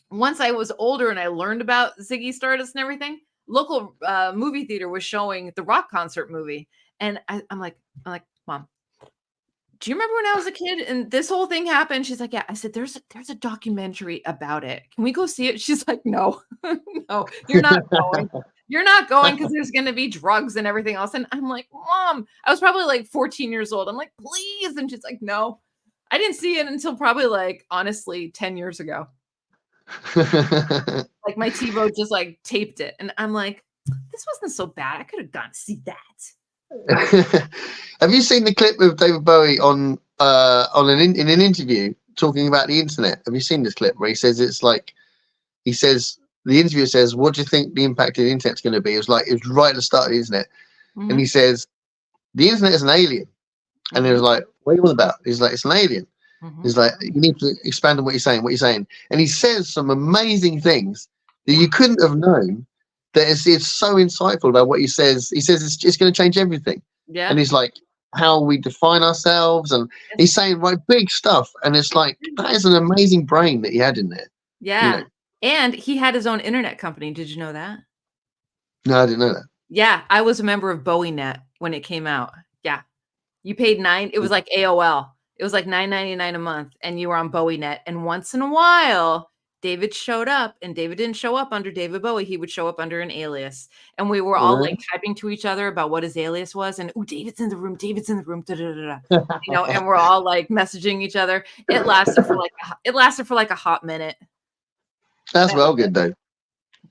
[SPEAKER 1] once I was older and I learned about Ziggy Stardust and everything, local movie theater was showing the rock concert movie. And I'm like, Mom, do you remember when I was a kid and this whole thing happened? She's like, yeah. I said, there's a documentary about it. Can we go see it? She's like, no, no, you're not going. You're not going because there's going to be drugs and everything else. And I'm like, Mom, I was probably like 14 years old. I'm like, please. And she's like, no, I didn't see it until probably like, honestly, 10 years ago. Like my TiVo just like taped it. And I'm like, this wasn't so bad. I could have gone to see that.
[SPEAKER 2] Have you seen the clip of David Bowie in an interview talking about the internet? Have you seen this clip where he says the interviewer says, what do you think the impact of the internet's going to be? It was right at the start of the internet.
[SPEAKER 1] Mm-hmm.
[SPEAKER 2] And he says, the internet is an alien. And it was like, what are you on about? He's like, it's an alien. Mm-hmm. He's like, you need to expand on what you're saying. And he says some amazing things that you couldn't have known, that it's so insightful about what he says. He says it's going to change everything.
[SPEAKER 1] Yeah.
[SPEAKER 2] And he's like, how we define ourselves. And he's saying big stuff. And it's like, that is an amazing brain that he had in there.
[SPEAKER 1] Yeah. You know? And he had his own internet company. Did you know that?
[SPEAKER 2] No, I didn't know that.
[SPEAKER 1] Yeah. I was a member of BowieNet when it came out. Yeah. You paid it was like AOL. It was like $9.99 a month. And you were on BowieNet. And once in a while, David showed up, and David didn't show up under David Bowie. He would show up under an alias. And we were all like typing to each other about what his alias was. And, oh, David's in the room. Da, da, da, da. You know, and we're all like messaging each other. It lasted for like a hot minute.
[SPEAKER 2] That's well good though.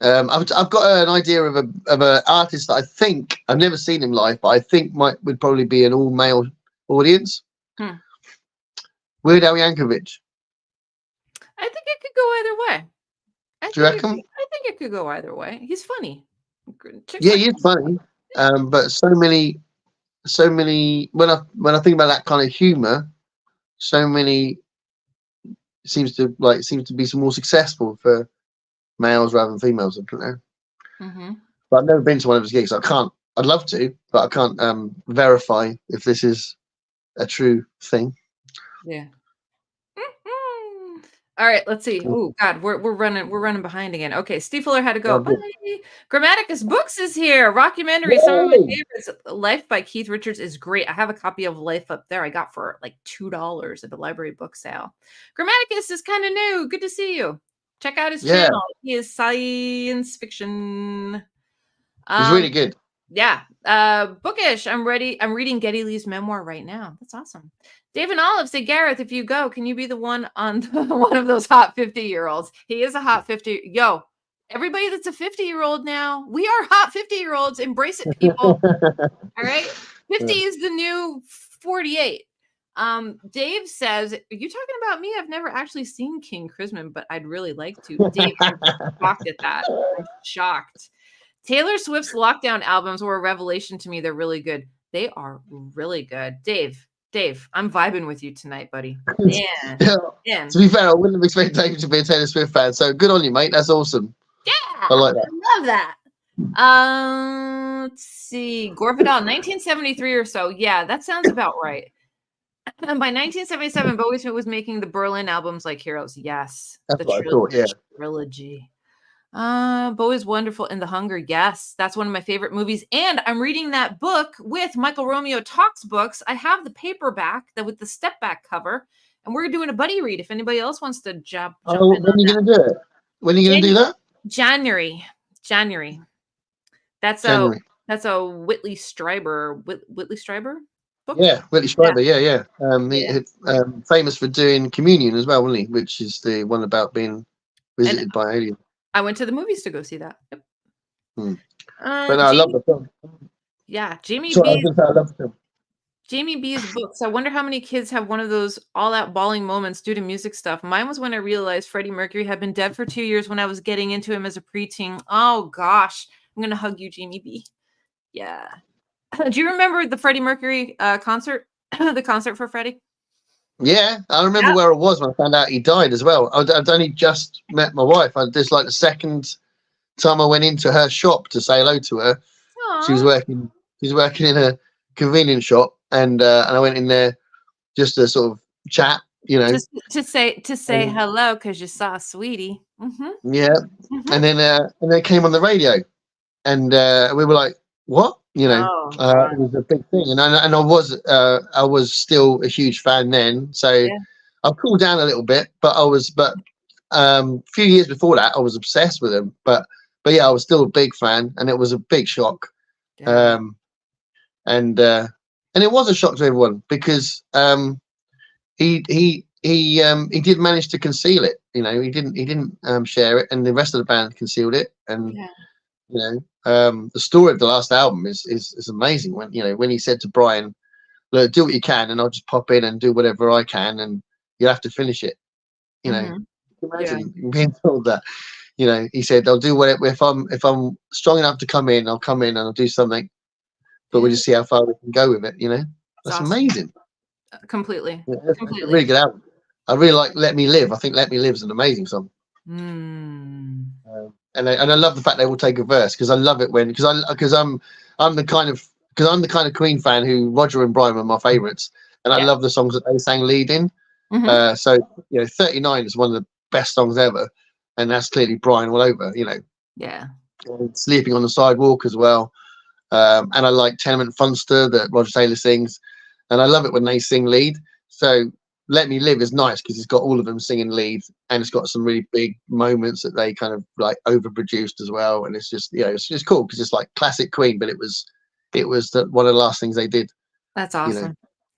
[SPEAKER 2] I've got an idea of an artist that I think, I've never seen him live, but I think would probably be an all male audience. Weird Al Yankovic.
[SPEAKER 1] I think it could go either way.
[SPEAKER 2] Do you reckon?
[SPEAKER 1] I think it could go either way. He's funny.
[SPEAKER 2] Yeah, he's funny. But so many. When I think about that kind of humor, so many seems to be some more successful for males rather than females. I don't know. Mm-hmm. But I've never been to one of his gigs. I'd love to, but I can't verify if this is a true thing.
[SPEAKER 1] Yeah. All right, let's see. Oh God, we're running behind again. Okay, Steve Fuller had to go. Bye. Grammaticus Books is here. Rockumentary. Some of my favorites. Life by Keith Richards is great. I have a copy of Life up there. I got for like $2 at the library book sale. Grammaticus is kind of new. Good to see you. Check out his channel. He is science fiction.
[SPEAKER 2] He's really good.
[SPEAKER 1] Yeah. Bookish. I'm ready. I'm reading Geddy Lee's memoir right now. That's awesome. David Olive say, Gareth, if you go, can you be the one on one of those hot 50-year-olds? He is a hot 50. Yo, everybody that's a 50-year-old now, we are hot 50-year-olds. Embrace it, people. All right. 50 is the new 48. Dave says, are you talking about me? I've never actually seen King Crimson, but I'd really like to. Dave, I'm shocked at that. I'm shocked. Taylor Swift's Lockdown albums were a revelation to me. They're really good. They are really good. Dave, I'm vibing with you tonight, buddy. Yeah.
[SPEAKER 2] To be fair, I wouldn't have expected Dave to be a Taylor Swift fan. So good on you, mate. That's awesome.
[SPEAKER 1] Yeah.
[SPEAKER 2] I like that.
[SPEAKER 1] I love that. Let's see. Gore Vidal, 1973 or so. Yeah, that sounds about right. And by 1977, Bowie Smith was making the Berlin albums like Heroes. Yes.
[SPEAKER 2] That's what I thought, yeah.
[SPEAKER 1] Trilogy. Bowie's Wonderful in the Hunger. Yes, that's one of my favorite movies. And I'm reading that book with Michael Romeo Talks Books. I have the paperback with the step back cover, and we're doing a buddy read. If anybody else wants to jump
[SPEAKER 2] when are you going to do it? When are you going to do that?
[SPEAKER 1] January. That's
[SPEAKER 2] January.
[SPEAKER 1] a Whitley Strieber book?
[SPEAKER 2] Yeah, Whitley Strieber. Yeah. Famous for doing Communion as well, wasn't he? Which is the one about being visited by aliens.
[SPEAKER 1] I went to the movies to go see that. Yep.
[SPEAKER 2] But no, I love the film.
[SPEAKER 1] Yeah, Jamie B's books. I wonder how many kids have one of those all-out bawling moments due to music stuff. Mine was when I realized Freddie Mercury had been dead for 2 years when I was getting into him as a preteen. Oh gosh, I'm gonna hug you, Jamie B. Yeah. Do you remember the Freddie Mercury concert? The concert for Freddie?
[SPEAKER 2] Yeah, I remember where I was when I found out he died as well. I'd only just met my wife. This like the second time I went into her shop to say hello to her. Aww. She was working in a convenience shop, and I went in there just to sort of chat, you know,
[SPEAKER 1] just to say hello because you saw Sweetie. Mm-hmm.
[SPEAKER 2] Yeah, mm-hmm. And then it came on the radio, and we were like, "What?" You know, it was a big thing, and I was still a huge fan then. So I've cooled down a little bit, but a few years before that, I was obsessed with him. But yeah, I was still a big fan, and it was a big shock.
[SPEAKER 1] Yeah.
[SPEAKER 2] And it was a shock to everyone because he did manage to conceal it. You know, he didn't share it, and the rest of the band concealed it. And you know, the story of the last album is amazing. When he said to Brian, "Look, do what you can, and I'll just pop in and do whatever I can, and you'll have to finish it." You know, imagine being told that. You know, he said, "I'll do whatever if I'm strong enough to come in, I'll come in and I'll do something, but we'll just see how far we can go with it." You know, that's awesome. Amazing.
[SPEAKER 1] Completely.
[SPEAKER 2] Yeah, that's a really good album. I really like "Let Me Live." I think "Let Me Live" is an amazing song. And I love the fact they will take a verse because I love it because I'm the kind of Queen fan who Roger and Brian were my favorites, and I love the songs that they sang lead in. So you know, 39 is one of the best songs ever, and that's clearly Brian all over. You know, and "Sleeping on the Sidewalk" as well, and I like "Tenement Funster" that Roger Taylor sings, and I love it when they sing lead. So "Let Me Live" is nice because it's got all of them singing lead, and it's got some really big moments that they kind of like overproduced as well. And it's just, you know, it's just cool because it's like classic Queen, but it was one of the last things they did.
[SPEAKER 1] That's awesome.
[SPEAKER 2] You know?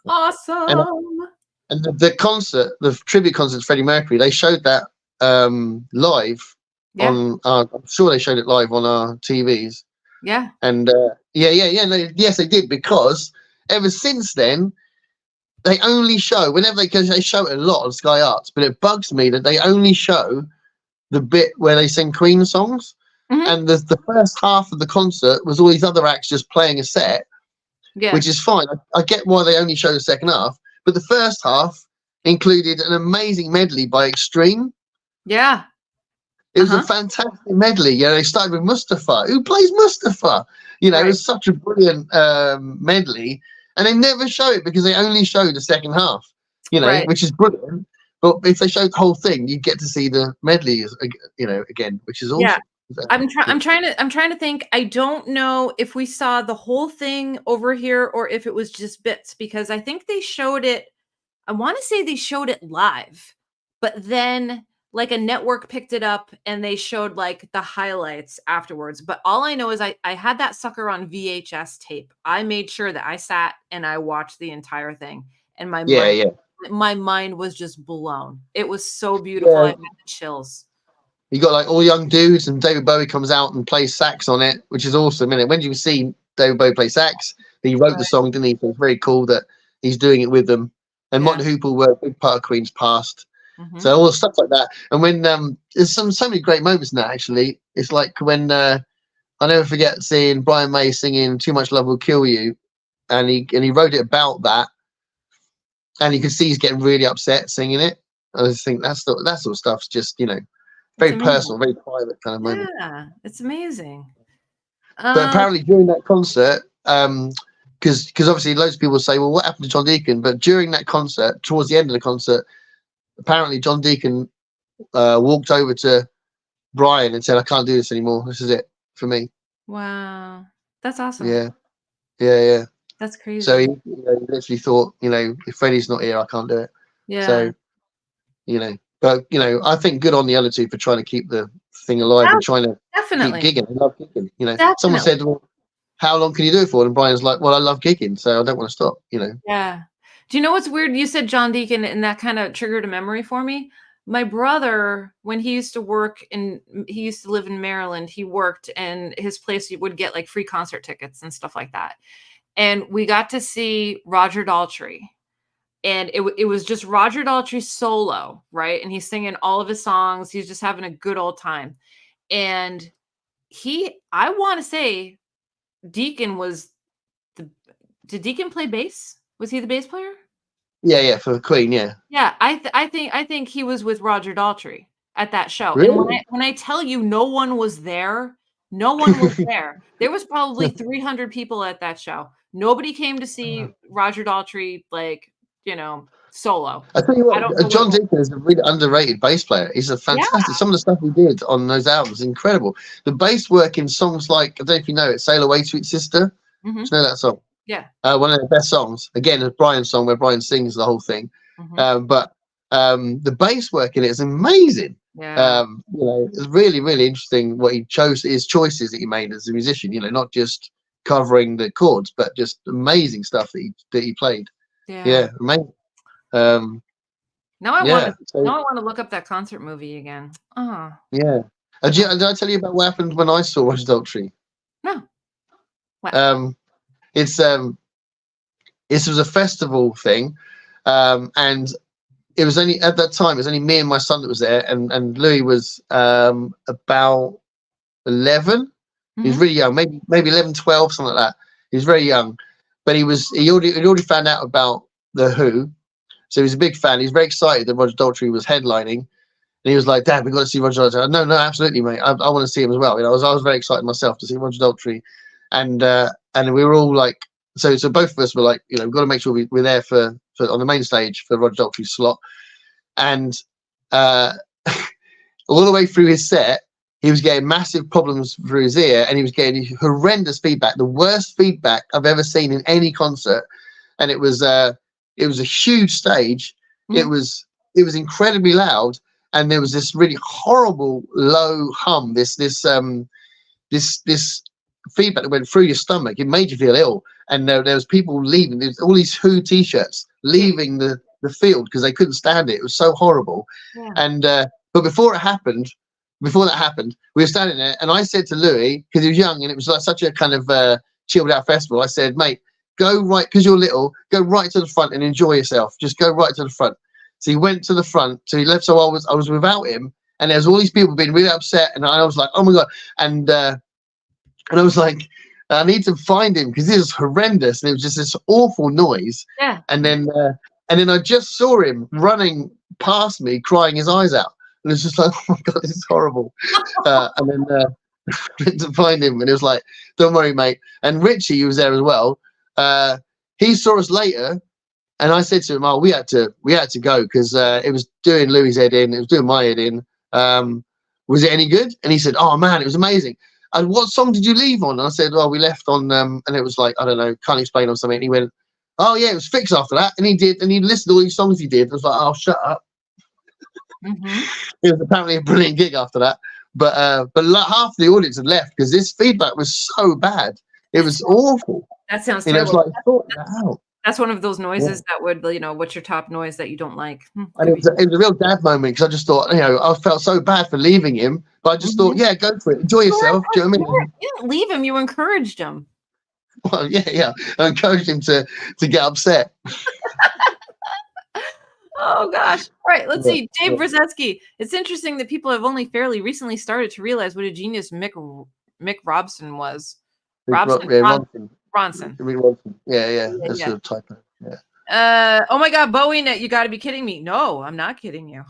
[SPEAKER 1] Awesome.
[SPEAKER 2] And the concert, the tribute concert to Freddie Mercury, they showed that live on. I'm sure they showed it live on our TVs.
[SPEAKER 1] Yeah.
[SPEAKER 2] And yes, they did, because ever since then, they only show because they show it a lot on Sky Arts, but it bugs me that they only show the bit where they sing Queen songs, and the first half of the concert was all these other acts just playing a set, which is fine. I get why they only show the second half, but the first half included an amazing medley by Extreme.
[SPEAKER 1] Yeah,
[SPEAKER 2] it was a fantastic medley. You know, they started with Mustafa. Who plays Mustafa? You know, it was such a brilliant medley. And they never show it because they only show the second half, you know, which is brilliant. But if they showed the whole thing, you get to see the medley, you know, again, which is awesome.
[SPEAKER 1] Yeah, I'm trying to think. I don't know if we saw the whole thing over here or if it was just bits, because I think they showed it. I want to say they showed it live, but then like a network picked it up and they showed like the highlights afterwards. But all I know is I had that sucker on VHS tape. I made sure that I sat and I watched the entire thing, and my mind was just blown. It was so beautiful. I had the chills.
[SPEAKER 2] You got like all young dudes, and David Bowie comes out and plays sax on it, which is awesome. Isn't it? When you see David Bowie play sax, he wrote the song, didn't he? So it's very cool that he's doing it with them. And Martin Hooper were a big part of Queen's past. So all the stuff like that. And when there's so many great moments in that, actually. It's like when I never forget seeing Brian May singing "Too Much Love Will Kill You," and he wrote it about that, and you can see he's getting really upset singing it. I just think that sort of stuff's just, you know, very personal, very private kind of moment.
[SPEAKER 1] Yeah, it's amazing.
[SPEAKER 2] But apparently during that concert, because obviously loads of people say, well, what happened to John Deacon? But during that concert, towards the end of the concert, apparently John Deacon walked over to Brian and said, "I can't do this anymore. This is it for me."
[SPEAKER 1] Wow, that's awesome.
[SPEAKER 2] Yeah.
[SPEAKER 1] That's crazy.
[SPEAKER 2] So he literally thought, you know, if Freddie's not here, I can't do it.
[SPEAKER 1] Yeah.
[SPEAKER 2] So, you know, but you know, I think good on the other two for trying to keep the thing alive and trying to keep gigging. I love gigging. You know, someone said, "Well, how long can you do it for?" And Brian's like, "Well, I love gigging, so I don't want to stop." You know.
[SPEAKER 1] Yeah. Do you know what's weird? You said John Deacon, and that kind of triggered a memory for me. My brother, when he used to live in Maryland, he worked, and his place would get like free concert tickets and stuff like that. And we got to see Roger Daltrey, and it was just Roger Daltrey solo, right? And he's singing all of his songs. He's just having a good old time. And I want to say Deacon did Deacon play bass? Was he the bass player?
[SPEAKER 2] Yeah, for Queen, yeah.
[SPEAKER 1] Yeah, I think he was with Roger Daltrey at that show.
[SPEAKER 2] Really?
[SPEAKER 1] And when I tell you no one was there, no one was there. There was probably 300 people at that show. Nobody came to see Roger Daltrey, like, you know, solo.
[SPEAKER 2] I tell you what, John Deacon is a really underrated bass player. He's a fantastic. Some of the stuff he did on those albums is incredible. The bass work in songs like, I don't know if you know it, "Sail Away, Sweet Sister." Do you know that song?
[SPEAKER 1] Yeah.
[SPEAKER 2] One of the best songs. Again, it's Brian's song where Brian sings the whole thing. But the bass work in it is amazing.
[SPEAKER 1] Yeah.
[SPEAKER 2] You know, it's really, really interesting what he chose, his choices that he made as a musician. You know, not just covering the chords, but just amazing stuff that he played. Yeah, amazing.
[SPEAKER 1] Now I want to look up that concert movie again. Oh.
[SPEAKER 2] Yeah. Did I tell you about what happened when I saw Roger Daltrey?
[SPEAKER 1] No. What?
[SPEAKER 2] This was a festival thing, and it was only at that time. It was only me and my son that was there, and Louis was about 11. He was really young, maybe 11, 12, something like that. He was very young, but he'd already found out about the Who, so he was a big fan. He was very excited that Roger Daltrey was headlining, and he was like, "Dad, we got to see Roger Daltrey." No, absolutely, mate. I want to see him as well. You know, I was very excited myself to see Roger Daltrey, and we were all like, so both of us were like, you know, we've got to make sure we're there for on the main stage for Roger Daltrey's slot, and all the way through his set, he was getting massive problems through his ear, and he was getting horrendous feedback, the worst feedback I've ever seen in any concert. And it was a huge stage. It was incredibly loud, and there was this really horrible low hum, this feedback that went through your stomach. It made you feel ill. And there was people leaving. There's all these Who t-shirts leaving the field because they couldn't stand it. It was so horrible. Yeah. And but before that happened, we were standing there, and I said to Louis, because he was young and it was like such a kind of chilled out festival, I said, "Mate, go right, because you're little, go right to the front and enjoy yourself. Just go right to the front." So he went to the front. So he left. So I was without him, and there's all these people being really upset, and I was like, "Oh my God!" And I was like, "I need to find him because this is horrendous." And it was just this awful noise.
[SPEAKER 1] Yeah.
[SPEAKER 2] And then I just saw him running past me, crying his eyes out, and it's just like, "Oh my God, this is horrible." And then went to find him, and it was like, "Don't worry, mate." And Richie, who was there as well, he saw us later, and I said to him, "Oh, we had to go because it was doing Louis' head in, it was doing my head in. Was it any good?" And he said, "Oh man, it was amazing." "And what song did you leave on?" And I said, "Well, we left on," and it was like, I don't know, can't explain, on something. And he went, "Oh yeah, it was fixed after that." And he listed all these songs he did. I was like, "Oh, shut up." It was apparently a brilliant gig after that. But half the audience had left because this feedback was so bad. It was awful.
[SPEAKER 1] That sounds
[SPEAKER 2] terrible.
[SPEAKER 1] terrible.
[SPEAKER 2] It was like,
[SPEAKER 1] that's one of those noises that would, you know, what's your top noise that you don't like?
[SPEAKER 2] And it was a real dad moment because I just thought, you know, I felt so bad for leaving him, but I just thought, yeah, go for it, enjoy yourself. Do you know what I mean?
[SPEAKER 1] You didn't leave him; you encouraged him.
[SPEAKER 2] Well, yeah, I encouraged him to get upset.
[SPEAKER 1] Oh gosh! All right, let's see. Dave Brzezinski. It's interesting that people have only fairly recently started to realize what a genius Mick Robson was. Ronson.
[SPEAKER 2] Yeah. That's a typo. Yeah.
[SPEAKER 1] Oh my God, Bowie, you got to be kidding me! No, I'm not kidding you.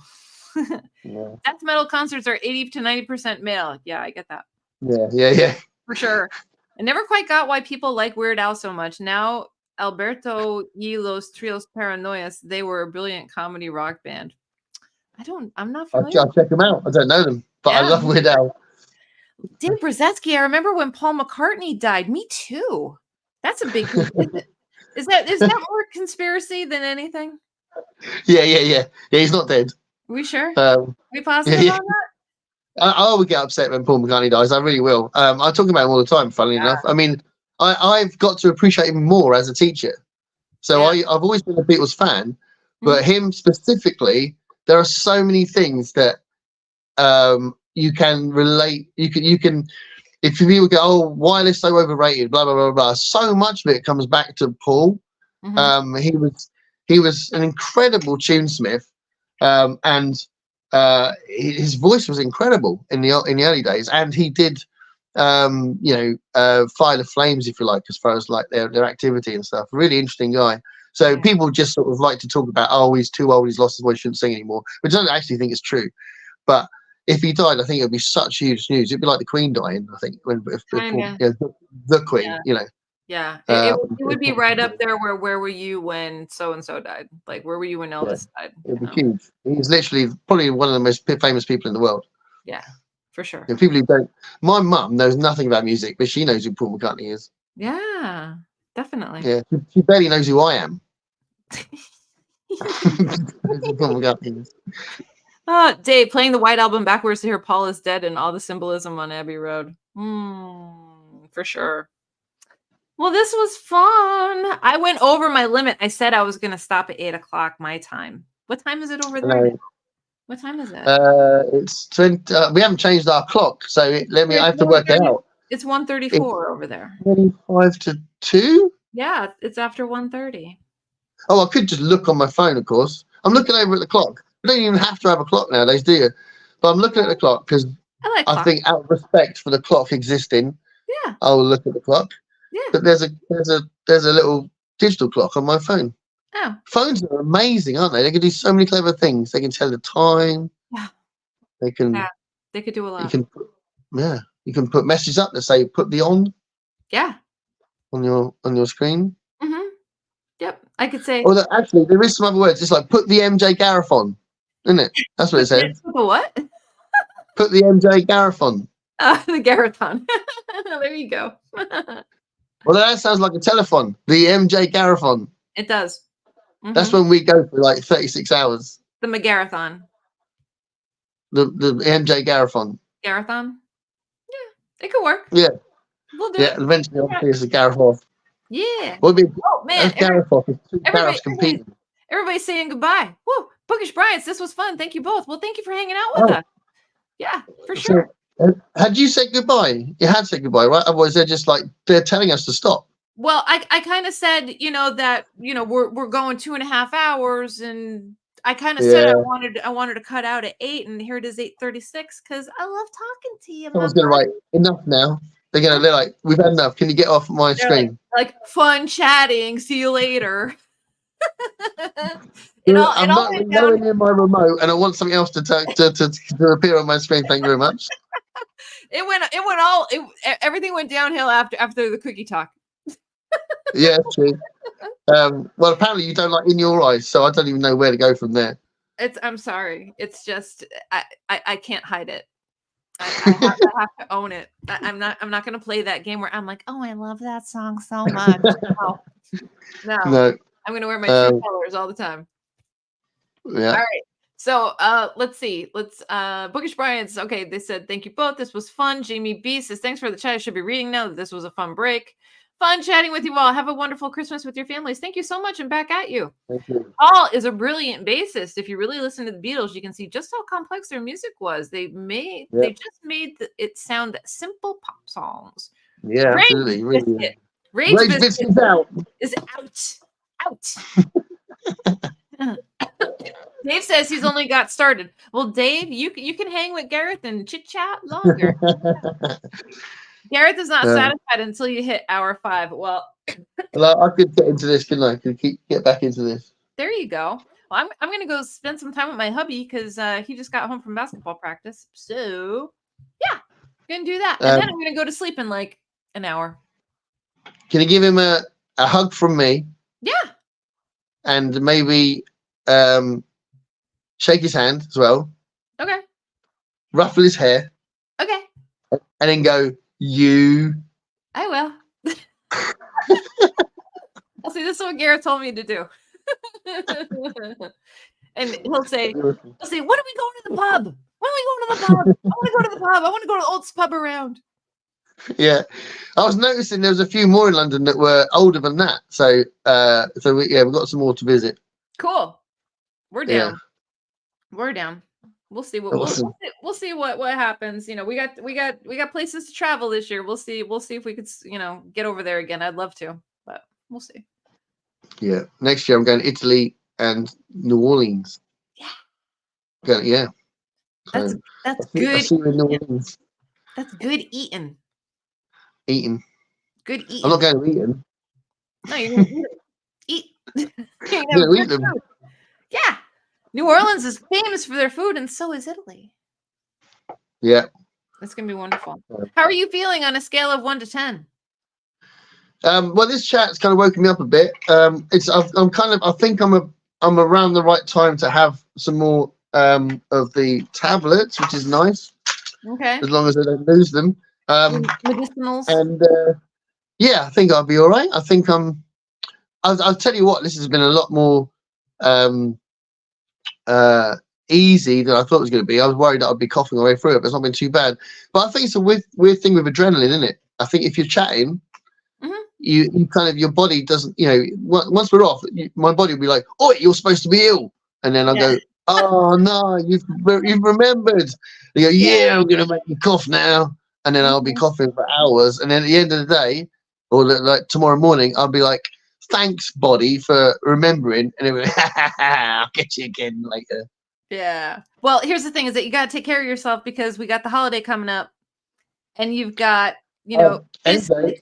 [SPEAKER 1] Death metal concerts are 80 to 90% male. Yeah, I get that.
[SPEAKER 2] Yeah.
[SPEAKER 1] For sure. I never quite got why people like Weird Al so much. Now, Alberto y los Trios Paranoias, they were a brilliant comedy rock band. I'm not familiar.
[SPEAKER 2] I'll check them out. I don't know them, but I love Weird Al.
[SPEAKER 1] Dave Brzezinski, I remember when Paul McCartney died. Me too. That's a big Is that more conspiracy than anything?
[SPEAKER 2] Yeah, he's not dead.
[SPEAKER 1] Are we sure? We positive on that?
[SPEAKER 2] I would get upset when Paul McCartney dies. I really will. I talk about him all the time, funnily enough. I mean, I've got to appreciate him more as a teacher. So I've always been a Beatles fan, but him specifically, there are so many things that you can relate. You can, if people go, "Oh, why are they so overrated?" Blah blah blah blah. So much of it comes back to Paul. He was an incredible tunesmith, and his voice was incredible in the early days, and he did Fire the Flames, if you like, as far as like their activity and stuff. Really interesting guy. So people just sort of like to talk about, "Oh, he's too old, he's lost his voice, shouldn't sing anymore," which I don't actually think is true. But if he died, I think it would be such huge news. It'd be like the Queen dying, I think, the Queen, you know.
[SPEAKER 1] Yeah, it would be right up there where were you when so-and-so died? Like, where were you when Elvis died?
[SPEAKER 2] It would be huge. He's literally probably one of the most famous people in the world.
[SPEAKER 1] Yeah, for sure.
[SPEAKER 2] And people who don't... My mum knows nothing about music, but she knows who Paul McCartney is.
[SPEAKER 1] Yeah, definitely.
[SPEAKER 2] Yeah, she barely knows who I am.
[SPEAKER 1] Dave, playing the White Album backwards to hear Paul is dead and all the symbolism on Abbey Road. For sure. Well, this was fun. I went over my limit. I said I was going to stop at 8 o'clock my time. What time is it over there?
[SPEAKER 2] Hello.
[SPEAKER 1] What time is it?
[SPEAKER 2] It's 20. We haven't changed our clock, so I have to work it out.
[SPEAKER 1] It's 1:34 over there.
[SPEAKER 2] 25 to 2?
[SPEAKER 1] Yeah, it's after 1:30.
[SPEAKER 2] Oh, I could just look on my phone, of course. I'm looking over at the clock. You don't even have to have a clock nowadays, do you? But I'm looking at the clock because I think out of respect for the clock existing, I will look at the clock.
[SPEAKER 1] Yeah.
[SPEAKER 2] But there's a little digital clock on my phone.
[SPEAKER 1] Oh.
[SPEAKER 2] Phones are amazing, aren't they? They can do so many clever things. They can tell the time.
[SPEAKER 1] Yeah.
[SPEAKER 2] They can.
[SPEAKER 1] Yeah. They could do a lot.
[SPEAKER 2] You can put messages up that say put the on.
[SPEAKER 1] Yeah.
[SPEAKER 2] On your screen.
[SPEAKER 1] Mm-hmm. Yep. I could say.
[SPEAKER 2] Oh, actually, there is some other words. It's like put the MJ Gareth on, isn't it? That's what it says.
[SPEAKER 1] The what?
[SPEAKER 2] Put the MJ Gareth on.
[SPEAKER 1] The Gareth on. There you go.
[SPEAKER 2] Well, that sounds like a telephone. The MJ Gareth on.
[SPEAKER 1] It does. Mm-hmm.
[SPEAKER 2] That's when we go for like 36 hours.
[SPEAKER 1] The McGarathon.
[SPEAKER 2] The MJ Garethon.
[SPEAKER 1] Garethon? Yeah, it could work.
[SPEAKER 2] Yeah.
[SPEAKER 1] We'll do it.
[SPEAKER 2] Eventually I'll figure the Gareth off.
[SPEAKER 1] Yeah.
[SPEAKER 2] Oh
[SPEAKER 1] man.
[SPEAKER 2] Gareth off. Two Gareths competing.
[SPEAKER 1] Everybody's saying goodbye. Woo! Bookish Bryants, this was fun. Thank you both. Well, thank you for hanging out with us. Yeah, for sure.
[SPEAKER 2] Had you said goodbye? You had said goodbye, right? Otherwise they're just like they're telling us to stop.
[SPEAKER 1] Well, I kind of said, that we're going 2.5 hours, and I kind of said I wanted to cut out at 8, and here it is 8:36 because I love talking to you.
[SPEAKER 2] Someone's gonna write enough now. They're like, we've had enough. Can you get off my screen?
[SPEAKER 1] Like fun chatting. See you later.
[SPEAKER 2] I'm not going in my remote, and I want something else to appear on my screen. Thank you very much.
[SPEAKER 1] Everything went downhill after the cookie talk.
[SPEAKER 2] Yeah, true. Well, apparently you don't like In Your Eyes, so I don't even know where to go from there.
[SPEAKER 1] I'm sorry. It's just I can't hide it. I have to own it. I'm not going to play that game where I'm like, oh, I love that song so much. No. I'm going to wear my true colors all the time.
[SPEAKER 2] Yeah.
[SPEAKER 1] All right. So let's see. Bookish Bryants. Okay, they said thank you both. This was fun. Jamie B says thanks for the chat. I should be reading now. This was a fun break. Fun chatting with you all. Have a wonderful Christmas with your families. Thank you so much, and back at you.
[SPEAKER 2] Thank you.
[SPEAKER 1] Paul is a brilliant bassist. If you really listen to the Beatles, you can see just how complex their music was. They just made it sound simple pop songs.
[SPEAKER 2] Yeah,
[SPEAKER 1] Rage
[SPEAKER 2] absolutely. Really.
[SPEAKER 1] Rage
[SPEAKER 2] Biscuit is out.
[SPEAKER 1] Dave says he's only got started. Well, Dave, you can hang with Gareth and chit chat longer. Gareth is not satisfied until you hit hour 5. Well,
[SPEAKER 2] I could get into this, couldn't I? Could get back into this.
[SPEAKER 1] There you go. Well, I'm gonna go spend some time with my hubby because he just got home from basketball practice. So yeah, gonna do that, and then I'm gonna go to sleep in like an hour.
[SPEAKER 2] Can you give him a hug from me?
[SPEAKER 1] Yeah.
[SPEAKER 2] And maybe shake his hand as well.
[SPEAKER 1] Okay.
[SPEAKER 2] Ruffle his hair.
[SPEAKER 1] Okay.
[SPEAKER 2] And then go, you.
[SPEAKER 1] I will. I'll see. This is what Gareth told me to do. And he'll say, when are we going to the pub? When are we going to the pub? I want to go to the pub. I want to go to the oldest pub around.
[SPEAKER 2] Yeah, I was noticing there was a few more in London that were older than that. So, we've got some more to visit.
[SPEAKER 1] Cool. We're down. Yeah. We're down. We'll see what we'll see what happens. We got places to travel this year. We'll see if we could get over there again. I'd love to, but we'll see.
[SPEAKER 2] Yeah, next year I'm going to Italy and New Orleans.
[SPEAKER 1] Yeah.
[SPEAKER 2] Yeah.
[SPEAKER 1] That's good.
[SPEAKER 2] New Orleans.
[SPEAKER 1] That's good eating.
[SPEAKER 2] Good eating.
[SPEAKER 1] I'm
[SPEAKER 2] not going to eat them.
[SPEAKER 1] No, you're going to eat.
[SPEAKER 2] You're going to eat them.
[SPEAKER 1] Yeah. New Orleans is famous for their food, and so is Italy.
[SPEAKER 2] Yeah.
[SPEAKER 1] It's going to be wonderful. How are you feeling on a scale of 1 to 10?
[SPEAKER 2] Well, this chat's kind of woken me up a bit. I think I'm around the right time to have some more of the tablets, which is nice.
[SPEAKER 1] Okay.
[SPEAKER 2] As long as I don't lose them.
[SPEAKER 1] Medicinals.
[SPEAKER 2] And Yeah, I think I'll be all right. I think I'll tell you what, this has been a lot more easy than I thought it was going to be. I was worried that I'd be coughing my way through it, but it's not been too bad. But I think it's a weird thing with adrenaline, isn't it? I think if you're chatting, you kind of, your body doesn't, once we're off, my body will be like, "Oh, you're supposed to be ill," and then I'll go, "Oh no, you've remembered." They go, "Yeah, I'm going to make you cough now," and then I'll be coughing for hours, and then at the end of the day, or like tomorrow morning, I'll be like, "Thanks, body, for remembering," and it'll be, "I'll get you again later."
[SPEAKER 1] Yeah. Well, here's the thing: is that you got to take care of yourself because we got the holiday coming up, and you've got,
[SPEAKER 2] anyway,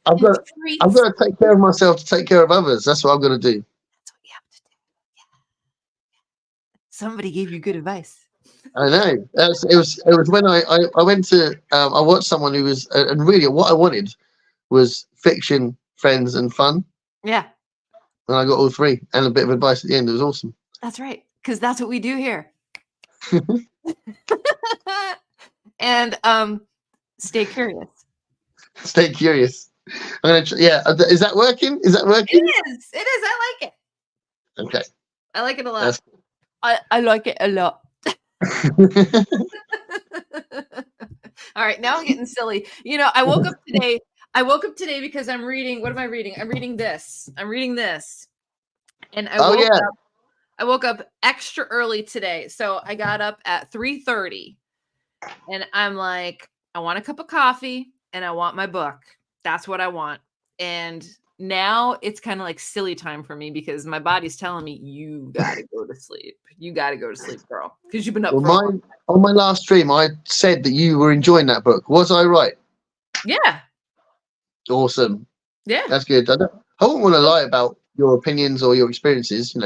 [SPEAKER 2] I've got to take care of myself to take care of others. That's what I'm going to do.
[SPEAKER 1] That's what you have to do. Yeah. Somebody gave you good advice.
[SPEAKER 2] I know. It was when I went to I watched someone who was and really what I wanted was fiction, friends, and fun.
[SPEAKER 1] Yeah.
[SPEAKER 2] And I got all three and a bit of advice at the end. It was awesome.
[SPEAKER 1] That's right, because that's what we do here. And stay curious.
[SPEAKER 2] Stay curious. I'm gonna is that working? Is that working?
[SPEAKER 1] It is. I like it.
[SPEAKER 2] Okay.
[SPEAKER 1] I like it a lot. I like it a lot. All right, now I'm getting silly. I woke up today because I'm reading. What am I reading? I'm reading this. And I woke up extra early today. So I got up at 3:30 and I'm like, I want a cup of coffee and I want my book. That's what I want. And now it's kind of like silly time for me because my body's telling me, you got to go to sleep. You got to go to sleep, girl. Because you've been up
[SPEAKER 2] on my last stream, I said that you were enjoying that book. Was I right?
[SPEAKER 1] Yeah.
[SPEAKER 2] Awesome.
[SPEAKER 1] Yeah.
[SPEAKER 2] That's good. I wouldn't want to lie about your opinions or your experiences,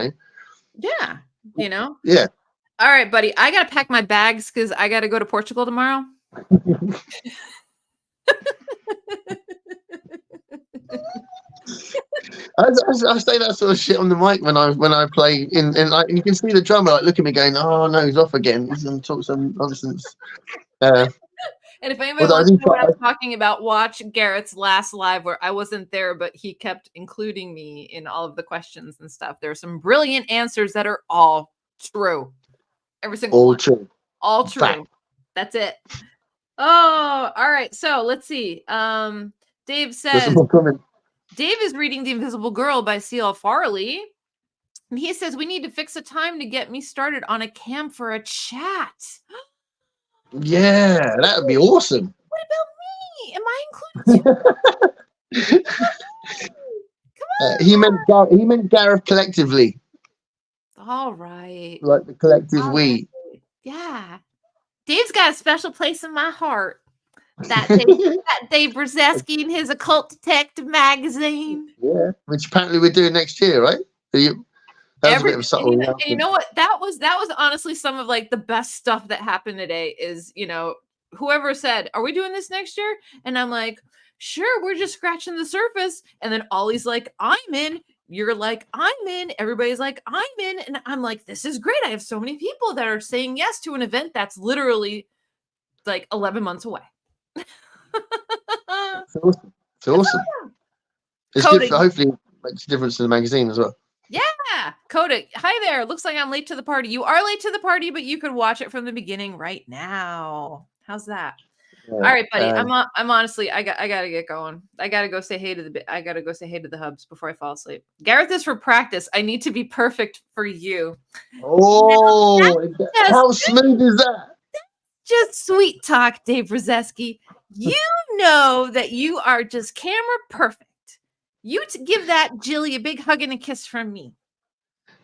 [SPEAKER 1] Yeah.
[SPEAKER 2] Yeah.
[SPEAKER 1] All right, buddy. I got to pack my bags because I got to go to Portugal tomorrow.
[SPEAKER 2] I say that sort of shit on the mic when I play and like you can see the drummer like look at me going, "Oh no, he's off again. He's gonna talk some nonsense."
[SPEAKER 1] And if anybody wants to know what I'm talking about, watch Gareth's last live where I wasn't there, but he kept including me in all of the questions and stuff. There are some brilliant answers that are all true. Every single one.
[SPEAKER 2] True.
[SPEAKER 1] All true. Fact. That's it. Oh, all right. So let's see. Dave says Dave is reading The Invisible Girl by C.L. Farley. And he says we need to fix a time to get me started on a cam for a chat.
[SPEAKER 2] Yeah, that would be awesome.
[SPEAKER 1] What about me? Am I included? Come on.
[SPEAKER 2] He meant Gareth collectively.
[SPEAKER 1] All right.
[SPEAKER 2] Like the collective we.
[SPEAKER 1] Yeah. Dave's got a special place in my heart. That Dave Brzezinski and his Occult Detective magazine.
[SPEAKER 2] Yeah, which apparently we're doing next year, right? That was a bit of a subtle.
[SPEAKER 1] And you know what? That was honestly some of like the best stuff that happened today. Is whoever said, "Are we doing this next year?" And I'm like, "Sure, we're just scratching the surface." And then Ollie's like, "I'm in." You're like, "I'm in." Everybody's like, "I'm in," and I'm like, "This is great." I have so many people that are saying yes to an event that's literally like 11 months away.
[SPEAKER 2] It's awesome. It's good for, hopefully it makes a difference to the magazine as well.
[SPEAKER 1] Yeah. Coda, hi there. Looks like I'm late to the party. You are late to the party, but you could watch it from the beginning right now. How's that? Yeah, all right, buddy. I'm honestly, I gotta get going. I gotta go say hey to the hubs before I fall asleep. Gareth is for practice. I need to be perfect for you.
[SPEAKER 2] Oh, how smooth is that?
[SPEAKER 1] Just sweet talk, Dave Brzezinski. You know that you are just camera perfect. You give that Jilly a big hug and a kiss from me.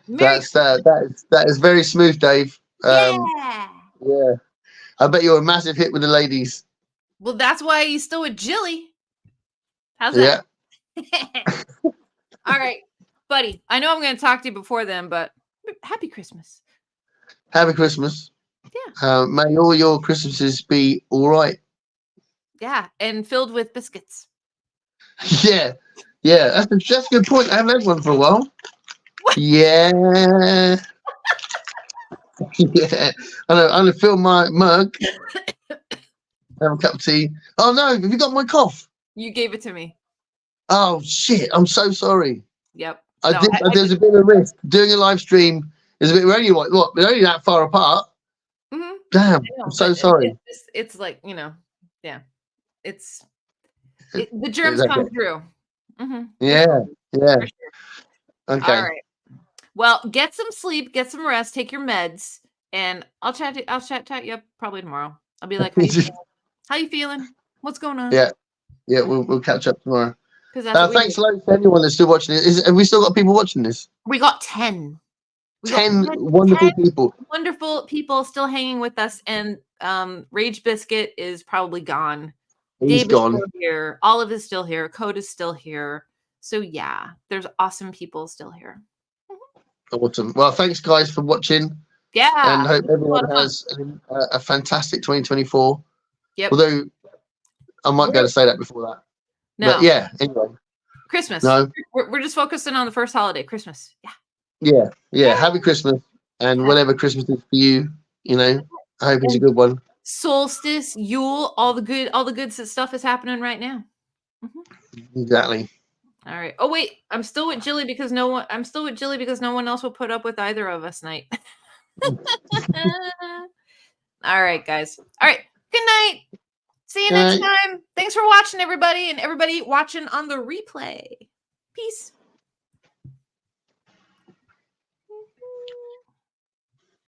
[SPEAKER 2] That is very smooth, Dave.
[SPEAKER 1] Yeah.
[SPEAKER 2] I bet you're a massive hit with the ladies.
[SPEAKER 1] Well, that's why he's still with Jilly. How's that? Yeah. All right, buddy. I know I'm going to talk to you before then, but happy Christmas.
[SPEAKER 2] Happy Christmas.
[SPEAKER 1] Yeah.
[SPEAKER 2] May all your Christmases be all right.
[SPEAKER 1] Yeah, and filled with biscuits.
[SPEAKER 2] Yeah, that's a good point. I haven't had one for a while. What? Yeah. Yeah. I'm gonna fill my mug. Have a cup of tea. Oh no, have you got my cough?
[SPEAKER 1] You gave it to me.
[SPEAKER 2] Oh shit! I'm so sorry.
[SPEAKER 1] Yep.
[SPEAKER 2] There's a bit of a risk doing a live stream. Is a bit. We're only we're only that far apart.
[SPEAKER 1] Mm-hmm.
[SPEAKER 2] Damn! I'm so sorry.
[SPEAKER 1] It's like, you know, yeah. The germs come through. Mm-hmm.
[SPEAKER 2] Yeah. Yeah.
[SPEAKER 1] For sure.
[SPEAKER 2] Okay.
[SPEAKER 1] All right. Well, get some sleep, get some rest, take your meds, and I'll chat you up probably tomorrow. I'll be like, how you feeling? What's going on?
[SPEAKER 2] Yeah. Yeah. We'll catch up tomorrow.
[SPEAKER 1] Thanks
[SPEAKER 2] a lot to anyone that's still watching it. Have we still got people watching this?
[SPEAKER 1] We got 10.
[SPEAKER 2] 10 wonderful people.
[SPEAKER 1] Wonderful people still hanging with us, and Rage Biscuit is probably gone.
[SPEAKER 2] He's gone.
[SPEAKER 1] Still here. Olive is still here. Code is still here. So yeah, there's awesome people still here.
[SPEAKER 2] Awesome. Well, thanks guys for watching.
[SPEAKER 1] Yeah.
[SPEAKER 2] And hope everyone has a fantastic 2024.
[SPEAKER 1] Yep.
[SPEAKER 2] Although I might be able to say that before that.
[SPEAKER 1] No.
[SPEAKER 2] But yeah, anyway.
[SPEAKER 1] Christmas.
[SPEAKER 2] No.
[SPEAKER 1] We're just focusing on the first holiday, Christmas. Yeah.
[SPEAKER 2] Yeah. Yeah. Happy Christmas. And whatever Christmas is for you, you know, I hope it's a good one.
[SPEAKER 1] Solstice, Yule, all the good stuff is happening right now. Mm-hmm.
[SPEAKER 2] Exactly.
[SPEAKER 1] All right. Oh wait, I'm still with Jilly because no one else will put up with either of us night. All right, guys. All right. Good night. See you next time. Thanks for watching, everybody, and everybody watching on the replay. Peace.